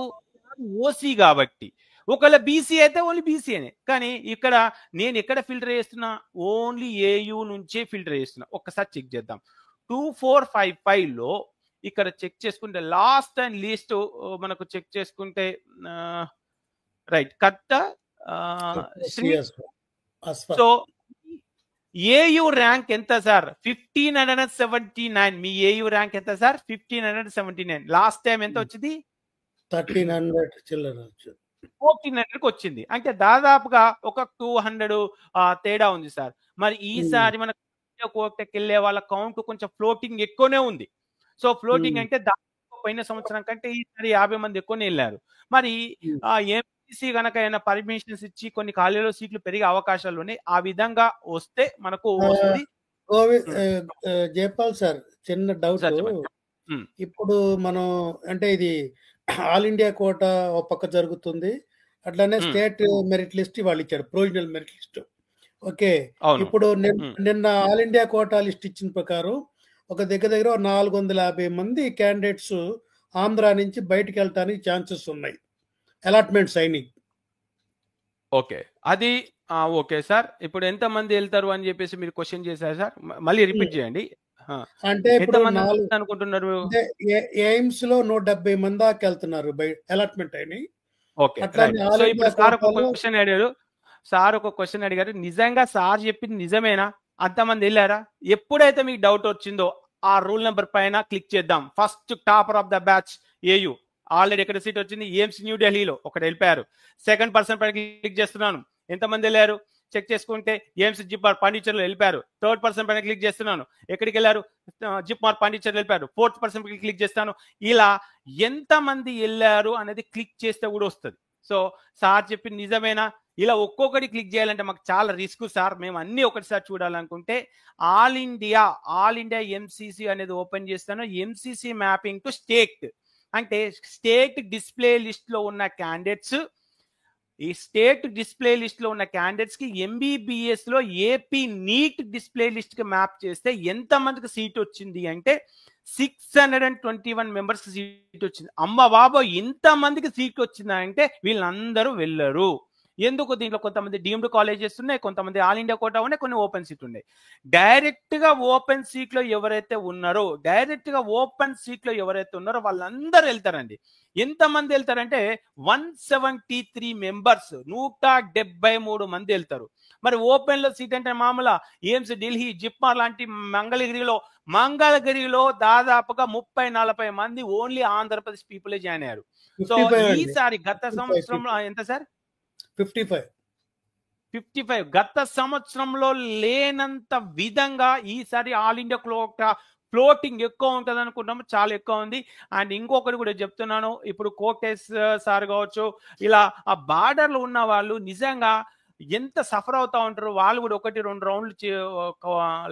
ఓసీ కాబట్టి. ఒకవేళ బీసీ అయితే ఓన్లీ బీసీనే. కానీ ఇక్కడ నేను ఎక్కడ ఫిల్టర్ చేస్తున్నా? ఓన్లీ ఏయూ నుంచే ఫిల్టర్ చేస్తున్నా. ఒక్కసారి చెక్ చేద్దాం. 2455 లో ఇక్కడ చెక్ చేసుకుంటే లాస్ట్ అండ్ లీస్ట్ మనకు చెక్ చేసుకుంటే రైట్ కట్ట శ్రీ. సో ఏయూ ర్యాంక్ ఎంత సార్? 1579. మీ ఏయూ ర్యాంక్ ఎంత సార్? 1579. లాస్ట్ టైం ఎంత వచ్చింది? 1300 చిల్లర 1400కి వచ్చింది. అంటే దాదాపుగా ఒక 200 తేడా ఉంది సార్. మరి ఈసారి మన కోటకి వెళ్ళే వాళ్ళ కౌంట్ కొంచెం ఫ్లోటింగ్ ఎక్కువనే ఉంది. సో ఫ్లోటింగ్ అంటే పోయిన సంవత్సరం కంటే ఈసారి 50 మంది ఎక్కువనే వెళ్ళారు. మరి ఎంపీసీ కనుక ఏమైనా పర్మిషన్స్ ఇచ్చి కొన్ని ఖాళీలో సీట్లు పెరిగే అవకాశాలు ఉన్నాయి. ఆ విధంగా వస్తే మనకు వస్తుంది. జయపాల్ సార్, చిన్న డౌట్. ఇప్పుడు మనం అంటే ఇది ఆల్ ఇండియా కోటా ఒక పక్క జరుగుతుంది, అట్లానే స్టేట్ మెరిట్ లిస్ట్ వాళ్ళు ఇచ్చారు, ప్రొవిజనల్ మెరిట్ లిస్ట్. ఓకే, ఇప్పుడు నిన్న ఆల్ ఇండియా కోటా లిస్ట్ ఇచ్చిన ప్రకారం ఒక దగ్గర 450 మంది క్యాండిడేట్స్ ఆంధ్ర నుంచి బయటకు వెళ్ళటానికి ఛాన్సెస్ ఉన్నాయి, అలాట్మెంట్స్ అయినాయి. ఓకే, అది ఓకే సార్. ఇప్పుడు ఎంత మంది వెళ్తారు అని చెప్పేసి మీరు క్వశ్చన్ చేశారు సార్, మళ్ళీ రిపీట్ చేయండి. అంటే ఇప్పుడు అనుకుంటున్నారు ఎయిమ్స్ లో 170 మంది దాకా వెళ్తున్నారు, అలాట్మెంట్ అయినాయి. ఓకే, సో ఇప్పుడు సార్ ఒక క్వశ్చన్ అడిగారు. సార్ ఒక క్వశ్చన్ అడిగారు, నిజంగా సార్ చెప్పింది నిజమేనా? అంతమంది వెళ్ళారా? ఎప్పుడైతే మీకు డౌట్ వచ్చిందో ఆ రూల్ నెంబర్ పైన క్లిక్ చేద్దాం. First topper of the batch AU already ఎక్కడ సీట్ వచ్చింది? ఎయిమ్స్ న్యూ ఢిల్లీలో ఒకటి వెళ్ళిపోయారు. సెకండ్ పర్సన్ పైన క్లిక్ చేస్తున్నాను, ఎంతమంది వెళ్ళారు చెక్ చేసుకుంటే ఎయిమ్స్ జిప్మార్ పాండిచేరిలో వెళ్ళిపోయారు. థర్డ్ పర్సన్ పైన క్లిక్ చేస్తున్నాను, ఎక్కడికి వెళ్ళారు? జిప్మార్ పాండిచేరిలో వెళ్ళిపోయారు. ఫోర్త్ పర్సన్ పైన క్లిక్ చేస్తాను. ఇలా ఎంతమంది వెళ్ళారు అనేది క్లిక్ చేస్తే కూడా వస్తుంది. సో సార్ చెప్పింది నిజమేనా? ఇలా ఒక్కొక్కటి క్లిక్ చేయాలంటే మాకు చాలా రిస్క్ సార్. మేము అన్ని ఒకటిసారి చూడాలనుకుంటే ఆల్ ఇండియా ఎంసీసీ అనేది ఓపెన్ చేస్తాను. ఎంసీసీ మ్యాపింగ్ టు స్టేట్ అంటే స్టేట్ డిస్ప్లే లిస్ట్ లో ఉన్న క్యాండిడేట్స్, ఈ స్టేట్ డిస్ప్లే లిస్ట్ లో ఉన్న క్యాండిడేట్స్ కి ఎంబీబీఎస్ లో ఏపీ నీట్ డిస్ప్లే లిస్ట్ కి మ్యాప్ చేస్తే ఎంత మందికి సీట్ వచ్చింది అంటే 621 మెంబర్స్ సీట్ వచ్చింది. అమ్మ బాబా, ఇంత మందికి సీట్ వచ్చిందా అంటే వీళ్ళందరూ వెళ్ళరు. ఎందుకు? దీంట్లో కొంతమంది డీమ్డ్ కాలేజెస్ ఉన్నాయి, కొంతమంది ఆల్ ఇండియా కోటా ఉన్నాయి, కొన్ని ఓపెన్ సీట్ ఉన్నాయి. డైరెక్ట్ గా ఓపెన్ సీట్ లో ఎవరైతే ఉన్నారో వాళ్ళందరూ వెళ్తారండి. ఎంతమంది వెళ్తారంటే 173 మెంబర్స్, 173 మంది వెళ్తారు. మరి ఓపెన్ లో సీట్ అంటే మామూలు ఎయిమ్స్ ఢిల్లీ, జిప్మార్ లాంటి మంగళగిరిలో దాదాపుగా 30-40 మంది ఓన్లీ ఆంధ్రప్రదేశ్ పీపులే జాయిన్ అయ్యారు. సో ఈసారి గత సంవత్సరంలో ఎంత సార్? 55. గత సంవత్సరంలో లేనంత విధంగా ఈసారి ఆల్ ఇండియా కోటా ఫ్లోటింగ్ ఎక్కువ ఉంటుంది అనుకుంటాము, చాలా ఎక్కువ ఉంది. అండ్ ఇంకొకటి కూడా చెప్తున్నాను, ఇప్పుడు కోటేష్ సార్ కావచ్చు, ఇలా ఆ బార్డర్లో ఉన్న వాళ్ళు నిజంగా ఎంత సఫర్ అవుతా ఉంటారు. వాళ్ళు కూడా 1-2 రౌండ్లు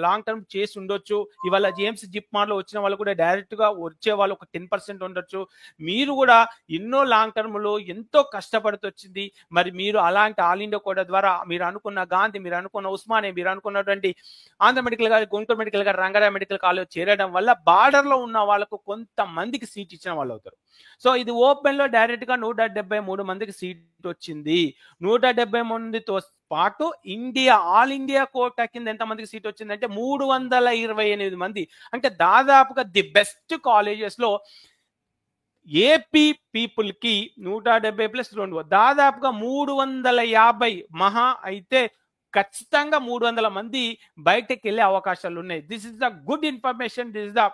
లాంగ్ టర్మ్ చేసి ఉండొచ్చు. ఇవాళ జేమ్స్ జిప్మార్ లో వచ్చిన వాళ్ళు కూడా డైరెక్ట్ గా వచ్చే వాళ్ళు ఒక 10% ఉండొచ్చు. మీరు కూడా ఎన్నో లాంగ్ టర్మ్ లో ఎంతో కష్టపడుతూ వచ్చింది. మరి మీరు అలాంటి ఆల్ ఇండియా కోటా ద్వారా మీరు అనుకున్న గాంధీ, మీరు అనుకున్న ఉస్మానియా, మీరు అనుకున్నటువంటి Andhra medical college, Guntur medical college, Rangarao medical college చేరడం వల్ల బార్డర్ లో ఉన్న వాళ్ళకు కొంతమందికి సీట్ ఇచ్చిన వాళ్ళు అవుతారు. సో ఇది ఓపెన్ లో డైరెక్ట్ గా 173 మందికి సీట్ వచ్చింది. 170 మందితో పాటు ఆల్ ఇండియా కోటా కింద ఎంత మందికి సీట్ వచ్చిందంటే 328 మంది. అంటే దాదాపుగా ది బెస్ట్ కాలేజెస్ లో ఏపీ పీపుల్ కి 170+2 దాదాపుగా 350 మహా అయితే ఖచ్చితంగా 300 మంది బయటకు వెళ్ళే అవకాశాలు ఉన్నాయి. This is the good information. This is the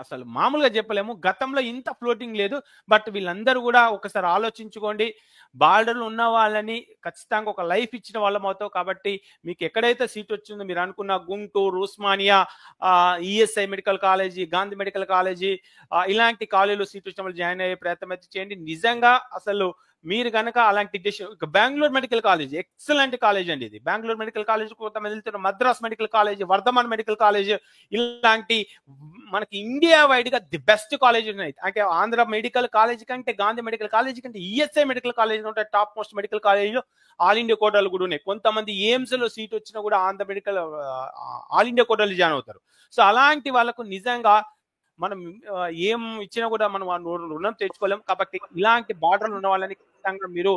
అసలు మామూలుగా చెప్పలేము, గతంలో ఇంత ఫ్లోటింగ్ లేదు. బట్ వీళ్ళందరూ కూడా ఒకసారి ఆలోచించుకోండి. బార్డర్లు ఉన్న వాళ్ళని ఖచ్చితంగా ఒక లైఫ్ ఇచ్చిన వాళ్ళం అవుతావు. కాబట్టి మీకు ఎక్కడైతే సీట్ వచ్చిందో మీరు అనుకున్న Guntur, Osmania, ESI medical college, Gandhi medical college, ఇలాంటి కాలేజీలో సీట్ వచ్చిన వాళ్ళు జాయిన్ అయ్యే ప్రయత్నం అయితే చేయండి. నిజంగా అసలు మీరు కనుక అలాంటి Bengaluru medical college excellent college అండి. ఇది బెంగళూరు మెడికల్ కాలేజ్, కొంతమంది వెళ్తున్న Madras medical college, Vardhman medical college, ఇలాంటి మనకి ఇండియా వైడ్ గా ది బెస్ట్ కాలేజ్ ఉన్నాయి. అంటే ఆంధ్ర మెడికల్ కాలేజ్ కంటే, గాంధీ మెడికల్ కాలేజ్ కంటే, ఈఎస్ఐ మెడికల్ కాలేజ్ ఉంటాయి. Top most medical college all India కోటాలు కూడా ఉన్నాయి. కొంతమంది ఎయిమ్స్ లో సీట్ వచ్చినా కూడా ఆంధ్ర మెడికల్ ఆల్ ఇండియా కోటాలు జాయిన్ అవుతారు. సో అలాంటి వాళ్ళకు నిజంగా మనం ఏం ఇచ్చినా కూడా మనం రుణం తెచ్చుకోలేం. కాబట్టి ఇలాంటి బార్డర్లు ఉన్న వాళ్ళని ఖచ్చితంగా మీరు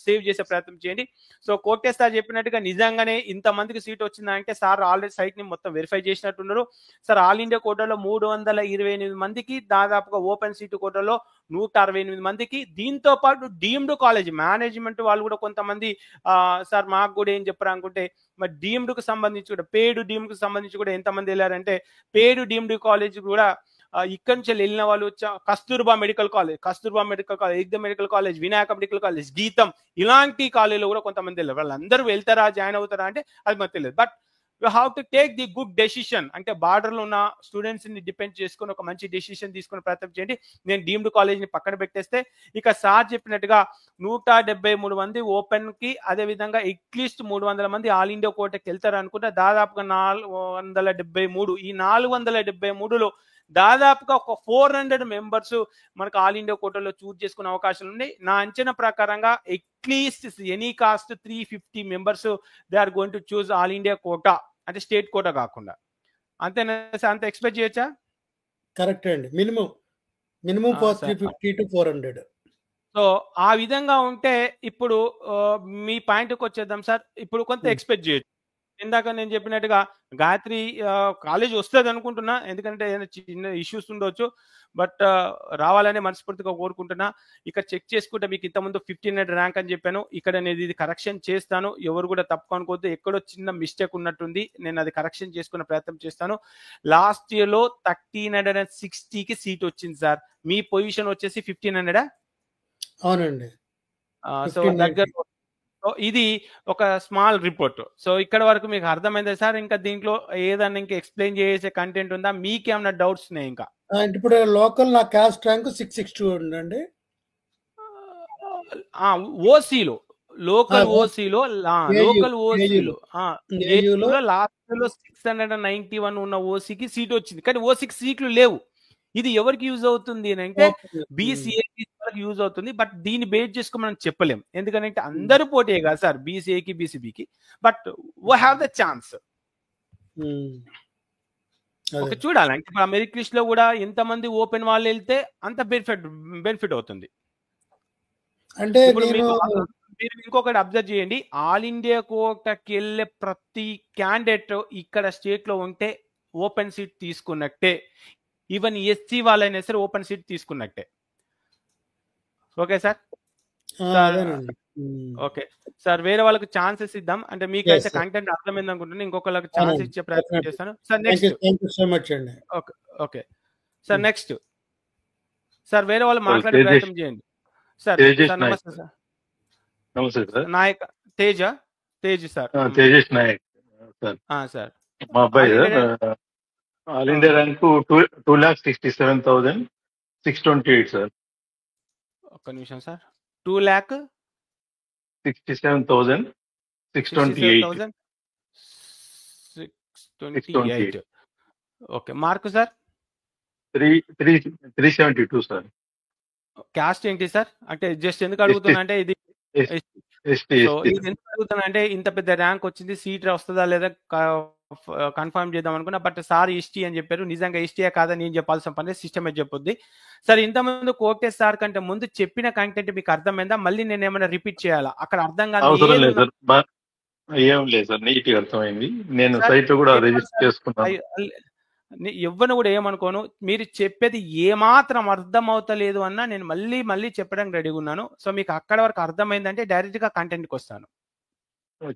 సేవ్ చేసే ప్రయత్నం చేయండి. సో కోటే సార్ చెప్పినట్టుగా నిజంగానే ఇంతమందికి సీట్ వచ్చిందంటే సార్ ఆల్రెడీ సైట్ ని మొత్తం వెరిఫై చేసినట్టున్నారు. సార్ ఆల్ ఇండియా కోటాలో 328 మందికి, దాదాపుగా ఓపెన్ సీటు కోటాలో 168 మందికి, దీంతో పాటు డీమ్డ్ కాలేజ్ మేనేజ్మెంట్ వాళ్ళు కూడా కొంతమంది సార్ మాకు కూడా ఏం చెప్పారు అనుకుంటే, మరి డీమ్డ్ కు సంబంధించి కూడా, పేడ్ డీమ్డ్ కు సంబంధించి కూడా ఎంతమంది వెళ్ళారంటే, పేడ్ డీమ్డ్ కాలేజ్ కూడా ఇక్కడ నుంచి వెళ్ళిన వాళ్ళు Kasturba medical college, exam medical college, Vinayaka medical college, గీతం, ఇలాంటి కాలేజీలో కూడా కొంతమంది వెళ్ళారు. వాళ్ళందరూ వెళ్తారా, జాయిన్ అవుతారా అంటే అది మాకు తెలియదు. But you have to take the good decision. అంటే బార్డర్ లో ఉన్న స్టూడెంట్స్ ని డిపెండ్ చేసుకుని ఒక మంచి డెసిషన్ తీసుకునే ప్రయత్నం చేయండి. నేను డీమ్డ్ కాలేజ్ ని పక్కన పెట్టేస్తే, ఇక సార్ చెప్పినట్టుగా 173 మంది ఓపెన్ కి, అదే విధంగా అట్లీస్ట్ 300 మంది ఆల్ ఇండియా కోటాకి వెళ్తారు అనుకుంటే, దాదాపుగా 473. ఈ 473లో దాదాపుగా ఒక 400 మెంబర్స్ మనకు ఆల్ ఇండియా కోటాలో చూస్ చేసుకునే అవకాశాలు ఉన్నాయి. నా అంచనా ప్రకారంగా at least any cost 350 members they are going to choose all India quota, అంటే స్టేట్ కోటా కాకుండా. అంతేనా? అంత ఎక్స్పెక్ట్ చేయొచ్చా? కరెక్ట్ అండి. Minimum 350 to 400. సో ఆ విధంగా ఉంటే ఇప్పుడు మీ పాయింట్కి వచ్చేద్దాం సార్. ఇప్పుడు కొంత ఎక్స్పెక్ట్ చేయొచ్చు. ఇందాక నేను చెప్పినట్టుగా గాయత్రి కాలేజ్ వస్తుంది అనుకుంటున్నా, ఎందుకంటే ఏదైనా చిన్న ఇష్యూస్ ఉండొచ్చు. బట్ రావాలని మనస్ఫూర్తిగా కోరుకుంటున్నా. ఇక్కడ చెక్ చేసుకుంటే మీకు ఇంతకుముందు 1500 ర్యాంక్ అని చెప్పాను. ఇక్కడ నేను ఇది కరెక్షన్ చేస్తాను. ఎవరు కూడా తప్పు అనుకోవద్దు. ఎక్కడో చిన్న మిస్టేక్ ఉన్నట్టుంది, నేను అది కరెక్షన్ చేసుకునే ప్రయత్నం చేస్తాను. లాస్ట్ ఇయర్ లో 1360కి సీట్ వచ్చింది సార్. మీ పొజిషన్ వచ్చేసి 1500. అవునండి. సో దగ్గర. సో ఇది ఒక స్మాల్ రిపోర్ట్. సో ఇక్కడ వరకు మీకు అర్థమైందా సార్? ఇంకా దీంట్లో ఏదన్నా ఇంకా ఎక్స్ప్లెయిన్ చేసే కంటెంట్ ఉందా? మీకేమన్నా డౌట్స్ ఉన్నాయి ఇంకా? ఇప్పుడు లోకల్ నా క్యాస్ట్ ర్యాంక్ 662 ఉందండి. ఓసీలో లోకల్ ఓసీలో లాస్ట్ లో 691 ఉన్న ఓసీకి సీట్ వచ్చింది. కానీ ఓసీకి సీట్లు లేవు. ఇది ఎవరికి యూజ్ అవుతుంది అని అంటే బీసీఏ యూజ్ అవుతుంది. బట్ దీన్ని బేస్ చేసుకుని మనం చెప్పలేం, ఎందుకంటే అందరూ పోటీ కాదు సార్ బీసీఏకి బీసీబీకి. But we have the chance. Okay, చూడాలి. ఇప్పుడు మెరిట్ లిస్ట్ లో కూడా ఎంతమంది ఓపెన్ వాళ్ళు వెళ్తే అంత బెనిఫిట్ అవుతుంది. అంటే మీరు ఇంకొకటి అబ్జర్వ్ చేయండి, ఆల్ ఇండియా కోటాకి వెళ్ళే ప్రతి క్యాండిడేట్ ఇక్కడ స్టేట్ లో ఉంటే ఓపెన్ సీట్ తీసుకున్నట్టే. ఈవెన్ ఎస్సీ వాళ్ళైనా సరే ఓపెన్ సీట్ తీసుకున్నట్టే. Okay sir. ఓకే సార్, వేరే వాళ్ళకి ఛాన్సెస్ ఇద్దాం. అంటే మీకు అయితే కంటెంట్ అర్థమైంది అనుకుంటున్నాను. ఇంకొకరికి ఛాన్స్ ఇచ్చే ప్రయత్నం చేస్తాను sir. Next okay sir, next sir వేరే వాళ్ళు మాట్లాడే ప్రయత్నం చేయండి సార్. నమస్తే సార్. నమస్తే sir. Nayak Tej sir. Tejas Nayak sir. మా అబ్బాయి ఆల్ ఇండియా ర్యాంక్ 2,67,628 సార్. ఒక్క నిమిషం sir. 2,67,628. Okay, mark sir 372 sir. Caste ఏంటి సార్? అంటే జస్ట్ ఎందుకు అడుగుతున్నా అంటే ఇది ఎందుకు అడుగుతున్నా అంటే ఇంత పెద్ద ర్యాంక్ వచ్చింది, సీట్ వస్తుందా లేదా కన్ఫర్మ్ చేద్దాం అనుకున్నా. బట్ సార్ ఎస్టీ అని చెప్పారు. నిజంగా ఎస్టీయే కాదని నేను చెప్పాల్సిన పని సిస్టమే చెప్పుద్ది. సార్ ఇంతకుముందు కోటే సార్ కంటే ముందు చెప్పిన కంటెంట్ మీకు అర్థమైందా? మళ్ళీ నేను ఏమైనా రిపీట్ చేయాలా? అక్కడ అర్థం కాదు. ఏం లేదు సార్, నీట్ గా అర్థమైంది. నేను సైట్ కూడా రిజిస్టర్ చేసుకున్నాను. ఎవ్వను కూడా ఏమనుకోను. మీరు చెప్పేది ఏమాత్రం అర్థం అవుతలేదు అన్నా నేను మళ్ళీ చెప్పడానికి రెడీగా ఉన్నాను. సో మీకు అక్కడ వరకు అర్థమైందంటే డైరెక్ట్ గా కంటెంట్కి వస్తాను.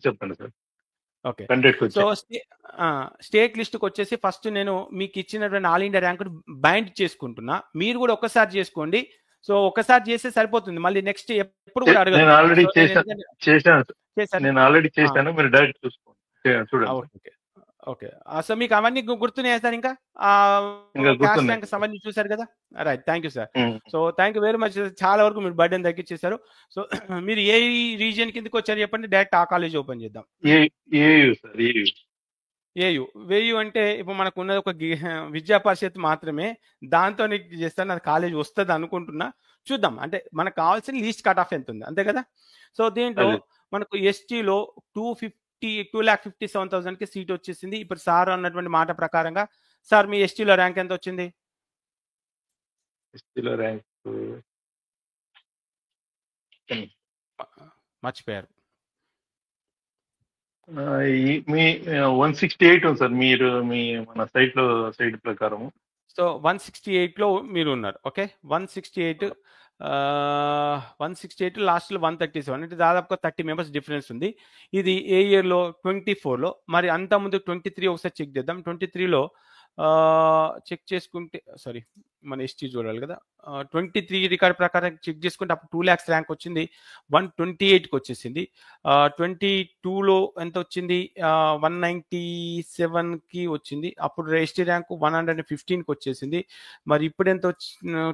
చెప్పండి సార్. ఓకే, సో స్టేట్ లిస్ట్కి వచ్చేసి ఫస్ట్ నేను మీకు ఇచ్చినటువంటి ఆల్ ఇండియా ర్యాంక్ బైండ్ చేసుకుంటున్నా. మీరు కూడా ఒక్కసారి చేసుకోండి. సో ఒకసారి చేస్తే సరిపోతుంది. మళ్ళీ నెక్స్ట్ ఎప్పుడు కూడా అడగండి. నేను ఆల్రెడీ చేశాను. మీరు డైరెక్ట్ చూసుకోండి, చూడండి. ఓకే. సో మీకు అవన్నీ గుర్తున్నాయా సార్ ఇంకా? ఇంకా క్యాష్ గుర్తున్నాయి. ర్యాంక్స్ అవన్నీ చూసారు కదా? Right. Thank you sir. Um. So thank you very much. చాలా వరకు మీరు బర్డెన్ తగ్గించేశారు. సో మీరు ఏ రీజియన్ కిందకి వచ్చారు చెప్పండి, డైరెక్ట్ ఆ కాలేజ్ ఓపెన్ చేద్దాం. AU sir, AU. ఏయు వేయు అంటే ఇప్పుడు మనకు ఉన్నది ఒక విద్యా పరిషత్ మాత్రమే, దాంతో చేస్తాను, అది కాలేజ్ వస్తుంది అనుకుంటున్నా. చూద్దాం, అంటే మనకు కావాల్సిన లీస్ట్ కట్ ఆఫ్ ఎంత ఉంది, అంతే కదా. సో దీంట్లో అదే. మనకు ఎస్టీలో 2,57,000కి సీట్ వచ్చేసింది. ఇప్పుడు సార్ అన్నటువంటి మాట ప్రకారంగా సార్ మీ ఎస్టీలో ర్యాంక్ ఎంత వచ్చింది? ఎస్టీలో ర్యాంక్ మర్చిపోయారు. మీ 168 ఉంది సార్, మీరు మీ మన సైట్ ప్రకారం. సో 168లో మీరు ఉన్నారు. ఓకే, 168 లాస్ట్లో 137, అంటే దాదాపుగా 30 మెంబర్స్ డిఫరెన్స్ ఉంది. ఇది ఏ ఇయర్లో? 24లో. మరి అంత ముందు 23 ఒకసారి చెక్ చేద్దాం. 23లో చెక్ చేసుకుంటే, సారీ మన ఎస్టీ చూడాలి కదా, 23 రికార్డ్ ప్రకారం చెక్ చేసుకుంటే అప్పుడు 2 lakhs ర్యాంక్ వచ్చింది, 128కి వచ్చేసింది. 22లో ఎంత వచ్చింది? 197కి వచ్చింది. అప్పుడు ఎస్టీ ర్యాంకు 115కి వచ్చేసింది. మరి ఇప్పుడు ఎంత వచ్చి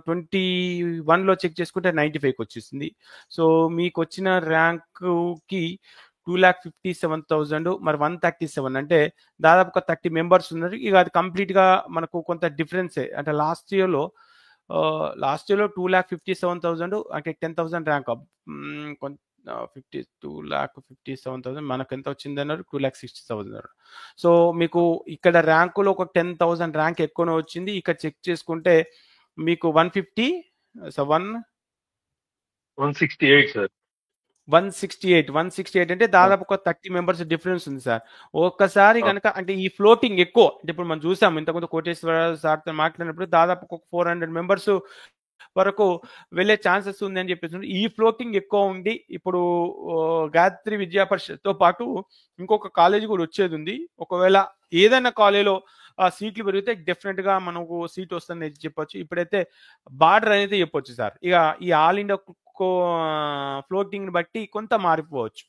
21లో చెక్ చేసుకుంటే 95కి వచ్చేసింది. సో మీకు వచ్చిన ర్యాంకుకి 2,57,000, మరి 137 అంటే దాదాపుగా 30 మెంబర్స్ ఉన్నారు. ఇక అది కంప్లీట్గా మనకు కొంత డిఫరెన్సే. అంటే లాస్ట్ ఇయర్లో 2,57,000 అంటే 10,000 ర్యాంక్ అప్. 2,57,000 మనకు ఎంత వచ్చింది అన్నారు? 2,60,000. సో మీకు ఇక్కడ ర్యాంకులో ఒక 10,000 ర్యాంక్ ఎక్కువనే వచ్చింది. ఇక్కడ చెక్ చేసుకుంటే మీకు 168 సార్. 168 అంటే దాదాపు ఒక 30 మెంబర్స్ డిఫరెన్స్ ఉంది సార్. ఒక్కసారి కనుక అంటే ఈ ఫ్లోటింగ్ ఎక్కువ, అంటే ఇప్పుడు మనం చూసాం ఇంతకుముందు కోటేశ్వర సార్తో మాట్లాడినప్పుడు దాదాపు ఒక 400 మెంబర్స్ వరకు వెళ్ళే ఛాన్సెస్ ఉంది అని చెప్పేసి, ఈ ఫ్లోటింగ్ ఎక్కువ ఉండి ఇప్పుడు గాయత్రి విద్యా పరిషత్తో పాటు ఇంకొక కాలేజీ కూడా వచ్చేది ఉంది. ఒకవేళ ఏదైనా కాలేజీలో సీట్లు పెరిగితే డెఫినెట్ గా మనకు సీట్ వస్తుందని చెప్పొచ్చు. ఇప్పుడైతే బార్డర్ అనేది చెప్పొచ్చు సార్. ఇక ఈ ఆల్ ఇండియా ఫ్లోటింగ్ బట్టి కొంత మారిపోవచ్చు.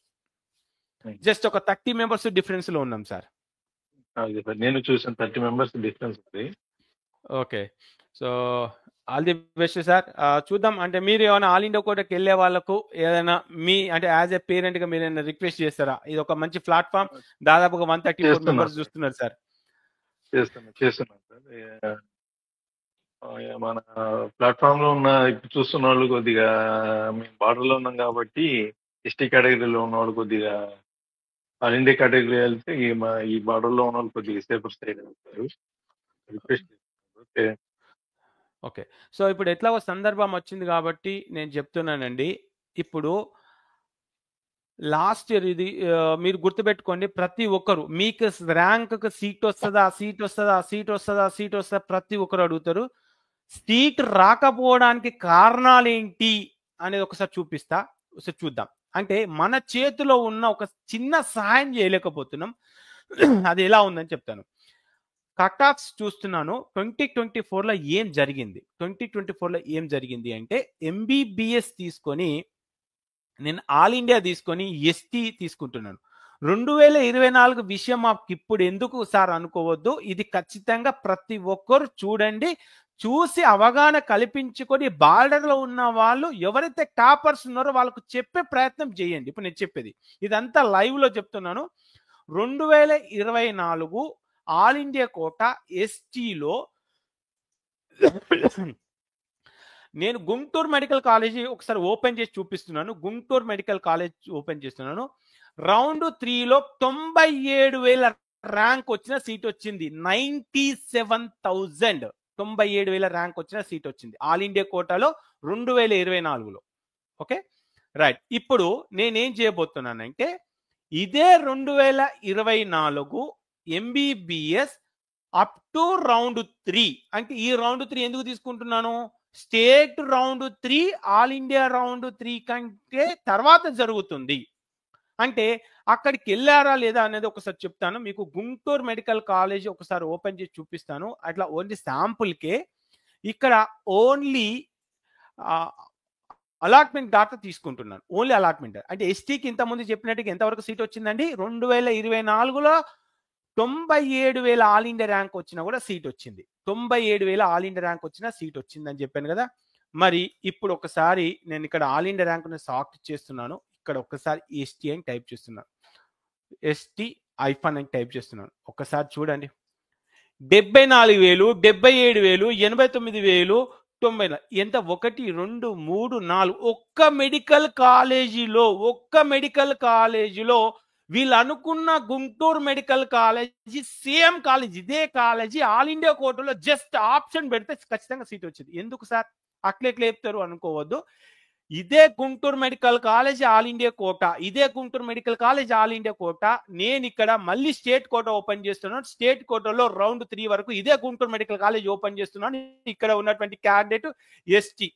జస్ట్ ఒక 30 మెంబర్స్ డిఫరెన్స్ లో ఉన్నాం సార్. నేను చూసాను 30 మెంబర్స్ డిఫరెన్స్ ఉంది. Okay, so all the best sir. చూద్దాం, అంటే మీరు ఏమైనా ఆల్ ఇండియా కోటాకి వెళ్ళే వాళ్ళకు ఏదైనా మీ అంటే యాజ్ ఎ పేరెంట్ గా మీరు ఏమైనా రిక్వెస్ట్ చేస్తారా? ఇది ఒక మంచి ప్లాట్ఫామ్, దాదాపుగా 134 మెంబర్స్ చూస్తున్నారు సార్. చేస్తున్నాను సార్. మన ప్లాట్ఫామ్ లో ఉన్న ఇప్పుడు చూస్తున్న వాళ్ళు కొద్దిగా మేము బార్డర్ లో ఉన్నాం కాబట్టి ఎస్టీ కేటగిరీలో ఉన్న వాళ్ళు కొద్దిగా ఆల్ ఇండియా కేటగిరీ వెళ్తే ఈ బార్డర్ లో ఉన్న వాళ్ళు కొద్దిగా సేఫర్ సైడ్ అవుతారు. రిక్వెస్ట్ చేస్తున్నాను. ఓకే, సో ఇప్పుడు ఎట్లా ఒక సందర్భం వచ్చింది కాబట్టి నేను చెప్తున్నానండి. ఇప్పుడు లాస్ట్ ఇయర్ ఇది మీరు గుర్తుపెట్టుకోండి, ప్రతి ఒక్కరు మీకు ర్యాంక్ సీట్ వస్తుందా, సీట్ వస్తుందా, సీట్ వస్తుందా, సీట్ వస్తుందా ప్రతి ఒక్కరు అడుగుతారు. సీట్ రాకపోవడానికి కారణాలు ఏంటి అనేది ఒకసారి చూపిస్తా, ఒకసారి చూద్దాం. అంటే మన చేతిలో ఉన్న ఒక చిన్న సహాయం చేయలేకపోతున్నాం. అది ఎలా ఉందని చెప్తాను. కట్ ఆఫ్స్ చూస్తున్నాను. 2024లో ఏం జరిగింది? 2024లో ఏం జరిగింది అంటే ఎంబీబీఎస్ తీసుకొని నేను ఆల్ ఇండియా తీసుకొని ఎస్టీ తీసుకుంటున్నాను. 2024 విషయం ఇప్పుడు ఎందుకు సార్ అనుకోవద్దు, ఇది ఖచ్చితంగా ప్రతి ఒక్కరు చూడండి, చూసి అవగాహన కల్పించుకొని బార్డర్లో ఉన్న వాళ్ళు ఎవరైతే టాపర్స్ ఉన్నారో వాళ్ళకు చెప్పే ప్రయత్నం చేయండి. ఇప్పుడు నేను చెప్పేది ఇదంతా లైవ్లో చెప్తున్నాను. 2024 ఆల్ ఇండియా కోటా ఎస్టీలో నేను గుంటూరు మెడికల్ కాలేజీ ఒకసారి ఓపెన్ చేసి చూపిస్తున్నాను. గుంటూరు మెడికల్ కాలేజ్ ఓపెన్ చేస్తున్నాను. రౌండ్ 3లో 97,000 ర్యాంక్ వచ్చిన సీట్ వచ్చింది. 97,000 97,000 ర్యాంక్ వచ్చిన సీట్ వచ్చింది ఆల్ ఇండియా కోటాలో 2024లో. Okay right. ఇప్పుడు నేనేం చేయబోతున్నానంటే ఇదే 2024 ఎంబీబీఎస్ అప్ టు రౌండ్ 3, అంటే ఈ రౌండ్ 3 ఎందుకు తీసుకుంటున్నాను? State round 3 all India round 3 కంటే తర్వాత జరుగుతుంది. అంటే అక్కడికి వెళ్ళారా లేదా అనేది ఒకసారి చెప్తాను మీకు. గుంటూరు మెడికల్ కాలేజ్ ఒకసారి ఓపెన్ చేసి చూపిస్తాను. అట్లా ఓన్లీ శాంపుల్కే ఇక్కడ ఓన్లీ అలాట్మెంట్ డాటా తీసుకుంటున్నాను. ఓన్లీ అలాట్మెంట్ అంటే ఎస్టీకి ఇంతకుముందు చెప్పినట్టుగా ఎంతవరకు సీట్ వచ్చిందండి? 2024లో 97,000 ఆల్ ఇండియా ర్యాంక్ వచ్చినా కూడా సీట్ వచ్చింది. 97,000 ఆల్ ఇండియా ర్యాంక్ వచ్చినా సీట్ వచ్చిందని చెప్పాను కదా. మరి ఇప్పుడు ఒకసారి నేను ఇక్కడ ఆల్ ఇండియా ర్యాంక్ సార్ట్ చేస్తున్నాను. ఇక్కడ ఒకసారి ఎస్టీ అని టైప్ చేస్తున్నాను, ఎస్టీ ఐఫాన్ అని టైప్ చేస్తున్నాను. ఒకసారి చూడండి, 74,000, 77,000, 89,000, 90 ఎంత? 1, 2, 3, 4 ఒక్క మెడికల్ కాలేజీలో వీళ్ళు అనుకున్న Guntur medical college same college, ఇదే కాలేజీ ఆల్ ఇండియా కోటాలో జస్ట్ ఆప్షన్ పెడితే ఖచ్చితంగా సీట్ వచ్చింది. ఎందుకు సార్ అట్లే చెప్తారు అనుకోవద్దు. ఇదే Guntur medical college all India quota, ఇదే Guntur medical college all India quota. నేను ఇక్కడ మళ్ళీ స్టేట్ కోటా ఓపెన్ చేస్తున్నాను. స్టేట్ కోటాలో రౌండ్ 3 వరకు ఇదే గుంటూరు మెడికల్ కాలేజ్ ఓపెన్ చేస్తున్నాను. ఇక్కడ ఉన్నటువంటి క్యాండిడేట్ ఎస్టీ.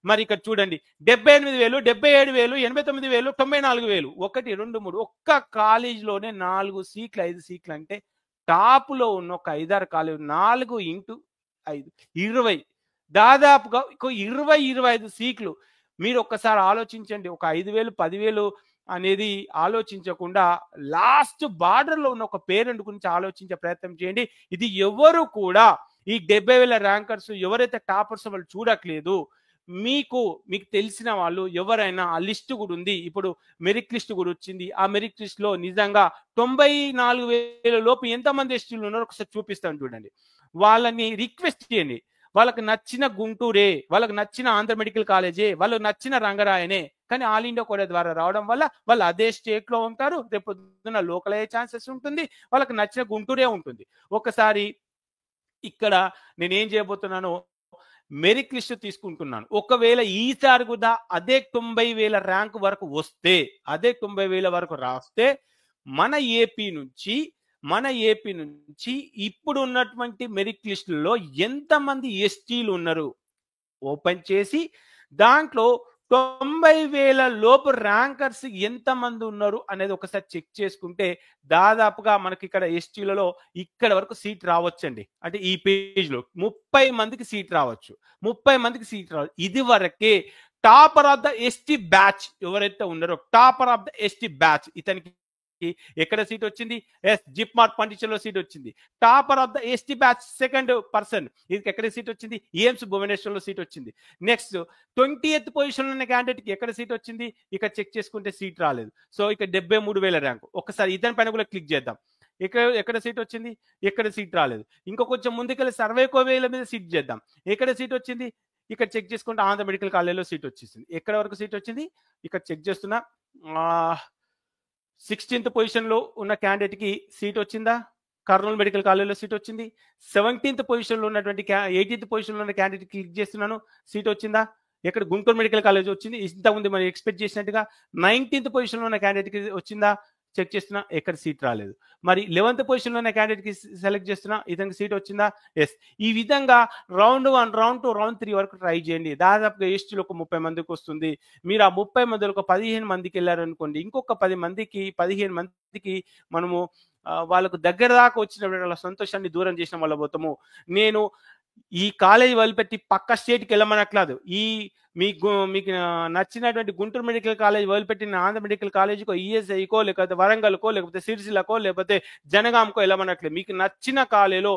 మరి ఇక్కడ చూడండి, 78,000, 77,000, 89,000, 94,000, 1, 2, 3 ఒక్క కాలేజీలోనే 4 సీట్లు 5 సీట్లు అంటే టాప్లో ఉన్న ఒక 5-6 కాలేజ్ 4 × 5 20, దాదాపుగా 20-25 సీట్లు. మీరు ఒక్కసారి ఆలోచించండి. ఒక 5,000, 10,000 అనేది ఆలోచించకుండా లాస్ట్ బార్డర్లో ఉన్న ఒక పేరెంట్ గురించి ఆలోచించే ప్రయత్నం చేయండి. ఇది ఎవరు కూడా ఈ 70,000 ర్యాంకర్స్ ఎవరైతే టాపర్స్ వాళ్ళు చూడట్లేదు. మీకు తెలిసిన వాళ్ళు ఎవరైనా ఆ లిస్ట్ కూడా ఉంది. ఇప్పుడు మెరిట్ లిస్ట్ కూడా వచ్చింది. ఆ మెరిట్ లిస్ట్ లో నిజంగా 94,000 లోపు ఎంతమంది ఎస్టీలు ఉన్నారో ఒకసారి చూపిస్తాను చూడండి. వాళ్ళని రిక్వెస్ట్ చేయండి, వాళ్ళకి నచ్చిన గుంటూరే, వాళ్ళకి నచ్చిన ఆంధ్ర మెడికల్ కాలేజే, వాళ్ళకి నచ్చిన రంగరాయనే, కానీ ఆల్ ఇండియా కోటా ద్వారా రావడం వల్ల వాళ్ళు అదే స్టేట్ లో ఉంటారు. రేపు పొద్దున్న లోకల్ అయ్యే ఛాన్సెస్ ఉంటుంది. వాళ్ళకి నచ్చిన గుంటూరే ఉంటుంది. ఒకసారి ఇక్కడ నేనేం చేయబోతున్నాను, మెరిట్ లిస్ట్ తీసుకుంటున్నాను. ఒకవేళ ఈసారి కూడా అదే 90,000 ర్యాంక్ వరకు వస్తే, అదే 90,000 వరకు రాస్తే మన ఏపీ నుంచి ఇప్పుడు ఉన్నటువంటి మెరిట్ లిస్టులో ఎంతమంది ఎస్టీలు ఉన్నారు ఓపెన్ చేసి దాంట్లో 90,000 లోపు ర్యాంకర్స్ ఎంతమంది ఉన్నారు అనేది ఒకసారి చెక్ చేసుకుంటే దాదాపుగా మనకి ఇక్కడ ఎస్టీలలో ఇక్కడ వరకు సీట్ రావచ్చండి. అంటే ఈ పేజ్ లో 30 మందికి సీట్ రావచ్చు. 30 మందికి సీట్ రావచ్చు. ఇది వరకే topper of the ST batch ఎవరైతే ఉన్నారో, topper of the ST batch, ఇతనికి ఎక్కడ సీట్ వచ్చింది? ఎస్, జిప్మార్ట్ పండిచర్లో సీట్ వచ్చింది. Topper of the ST batch second person, ఇది ఎక్కడ సీట్ వచ్చింది? ఎయిమ్స్ భువనేశ్వర్లో సీట్ వచ్చింది. నెక్స్ట్ 20th పొజిషన్ ఉన్న క్యాండిడేట్ కి ఎక్కడ సీట్ వచ్చింది? ఇక్కడ చెక్ చేసుకుంటే సీట్ రాలేదు. సో ఇక్కడ 73,000 ర్యాంకు. ఒకసారి ఇతని పైన కూడా క్లిక్ చేద్దాం. ఎక్కడ సీట్ వచ్చింది? ఎక్కడ సీట్ రాలేదు. ఇంకా కొంచెం ముందుకెళ్ళి 60,000 మీద సీట్ చేద్దాం. ఎక్కడ సీట్ వచ్చింది? ఇక్కడ చెక్ చేసుకుంటే ఆంధ్ర మెడికల్ కాలేజ్లో సీట్ వచ్చేసింది. ఎక్కడ వరకు సీట్ వచ్చింది? ఇక్కడ చెక్ చేస్తున్నా. 16th పొజిషన్ లో ఉన్న క్యాండిడేట్ కి సీట్ వచ్చిందా? కర్నూలు మెడికల్ కాలేజ్లో సీట్ వచ్చింది. 17th పొజిషన్ లో ఉన్నటువంటి 18th పొజిషన్ లో ఉన్న క్యాండిడేట్ క్లిక్ చేస్తున్నాను, సీట్ వచ్చిందా? ఎక్కడ? గుంటూరు మెడికల్ కాలేజ్ వచ్చింది. ఇంతకుముందు మనం ఎక్స్పెక్ట్ చేసినట్టుగా. 19th పొజిషన్ లో ఉన్న క్యాండిడేట్ కి వచ్చిందా? చెక్ చేస్తున్నా, ఎక్కడ సీట్ రాలేదు. మరి 11th పొజిషన్ లో ఉన్న క్యాండిడేట్ కి సెలెక్ట్ చేస్తున్నా, ఇతనికి సీట్ వచ్చిందా? ఎస్. ఈ విధంగా రౌండ్ 1, రౌండ్ 2, రౌండ్ 3 వరకు ట్రై చేయండి. దాదాపుగా ఎస్టీలో ఒక 30 మందికి వస్తుంది. మీరు ఆ 30 మందిలో ఒక 15 మందికి వెళ్ళారనుకోండి, ఇంకొక 15 మందికి మనము వాళ్ళకు దగ్గర దాకా వచ్చినప్పుడు వాళ్ళ సంతోషాన్ని దూరం చేసిన వాళ్ళ పోతాము. నేను ఈ కాలేజీ వదిలిపెట్టి పక్క స్టేట్కి వెళ్ళమనట్లేదు. మీకు నచ్చినటువంటి గుంటూరు మెడికల్ కాలేజ్ వదిలిపెట్టిన ఆంధ్ర మెడికల్ కాలేజీకో, ఈఎస్ఐకో, లేకపోతే వరంగల్కో, లేకపోతే సిరిసిల్లకో, లేకపోతే జనగాంకో వెళ్ళమనట్లేదు. మీకు నచ్చిన కాలేజీలో,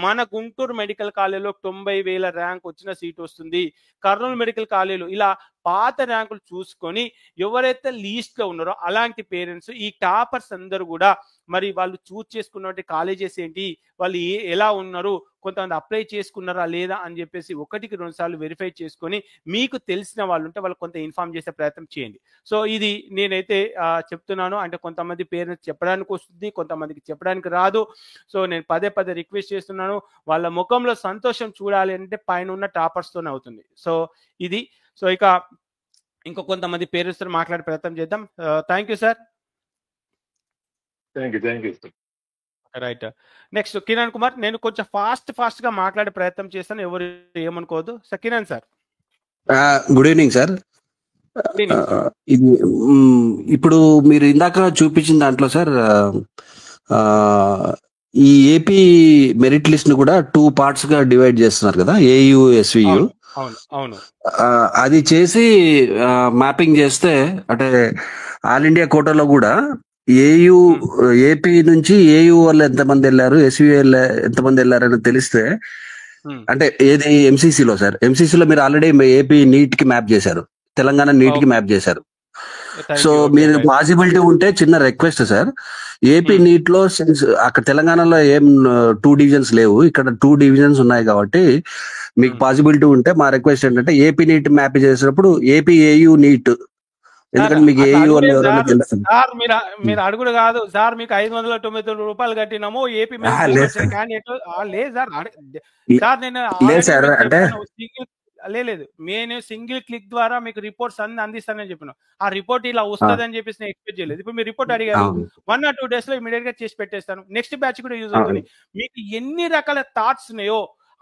మన గుంటూరు మెడికల్ కాలేజీలో 90,000 ర్యాంక్ వచ్చిన సీట్ వస్తుంది. కర్నూలు మెడికల్ కాలేజీలో ఇలా పాత ర్యాంకులు చూసుకొని ఎవరైతే లీస్ట్ లో ఉన్నారో అలాంటి పేరెంట్స్, ఈ టాపర్స్ అందరూ కూడా మరి వాళ్ళు చూస్ చేసుకున్నటువంటి కాలేజెస్ ఏంటి, వాళ్ళు ఎలా ఉన్నారు, కొంతమంది అప్లై చేసుకున్నారా లేదా అని చెప్పేసి 1-2 సార్లు వెరిఫై చేసుకొని మీకు తెలిసిన వాళ్ళు ఉంటే వాళ్ళు కొంత ఇన్ఫార్మ్ చేసే ప్రయత్నం చేయండి. సో ఇది నేనైతే చెప్తున్నాను. అంటే కొంతమంది పేరెంట్స్ చెప్పడానికి వస్తుంది, కొంతమందికి చెప్పడానికి రాదు. సో నేను పదే రిక్వెస్ట్ చేస్తున్నాను, వాళ్ళ ముఖంలో సంతోషం చూడాలి అంటే పైన ఉన్న టాపర్స్ తోనే అవుతుంది. సో ఇది. సో ఇక ఇంకో కొంతమంది పేరెంట్స్ తో మాట్లాడే ప్రయత్నం చేద్దాం. Thank you sir. Thank you sir. Right. Next Kiran Kumar. నేను కొంచెం ఫాస్ట్ గా మాట్లాడే ప్రయత్నం చేస్తాను, ఎవరు ఏమనుకోవద్దు. Sir Kiran sir. Good evening sir. ఇది ఇప్పుడు మీరు ఇందాక చూపించిన దాంట్లో సార్, ఈ ఏపీ మెరిట్ లిస్ట్ ను కూడా 2 parts గా డివైడ్ చేస్తున్నారు కదా, ఏయు, ఎస్వియు. అవును. అది చేసి మ్యాపింగ్ చేస్తే అంటే ఆల్ ఇండియా కోటాలో కూడా ఏయూ ఏపీ నుంచి ఏయూ వాళ్ళు ఎంతమంది వెళ్ళారు, ఎస్యూ ఎంతమంది వెళ్ళారని తెలిస్తే, అంటే ఏది ఎంసీసీలో సార్, ఎంసీసీలో మీరు ఆల్రెడీ ఏపీ నీట్ కి మ్యాప్ చేశారు, తెలంగాణ నీట్ కి మ్యాప్ చేశారు. సో మీరు పాసిబిలిటీ ఉంటే చిన్న రిక్వెస్ట్ సార్, ఏపీ నీట్ లో అక్కడ తెలంగాణలో ఏం 2 డివిజన్స్ లేవు, ఇక్కడ 2 డివిజన్స్ ఉన్నాయి కాబట్టి మీకు పాసిబిలిటీ ఉంటే మా రిక్వెస్ట్ ఏంటంటే ఏపీ నీట్ మ్యాప్ చేసినప్పుడు ఏపీ ఏయూ నీట్, ఎందుకంటే మీకు ఏయూ వాళ్ళు ఎవరైనా తెలుస్తుంది సార్. మీరు అడుగుడు కాదు సార్, మీకు 599 రూపాయలు కట్టినాము ఏపీ క్యాండిడేట్ లేదు సార్. సార్ నేను లేదు సార్, అంటే లేదు, నేను సింగిల్ క్లిక్ ద్వారా మీకు రిపోర్ట్స్ అన్ని అందిస్తానని చెప్పిన. ఆ రిపోర్ట్ ఇలా వస్తుంది అని చెప్పేసి నేను ఎక్స్పెక్ట్ చేయలేదు. ఇప్పుడు మీరు రిపోర్ట్ అడిగారు, 1 or 2 days లో ఇమీడియట్ గా చేసి పెట్టేస్తాను. నెక్స్ట్ బ్యాచ్ కూడా యూజ్ అవుతుంది. మీకు ఎన్ని రకాల థాట్స్ ఉన్నాయో,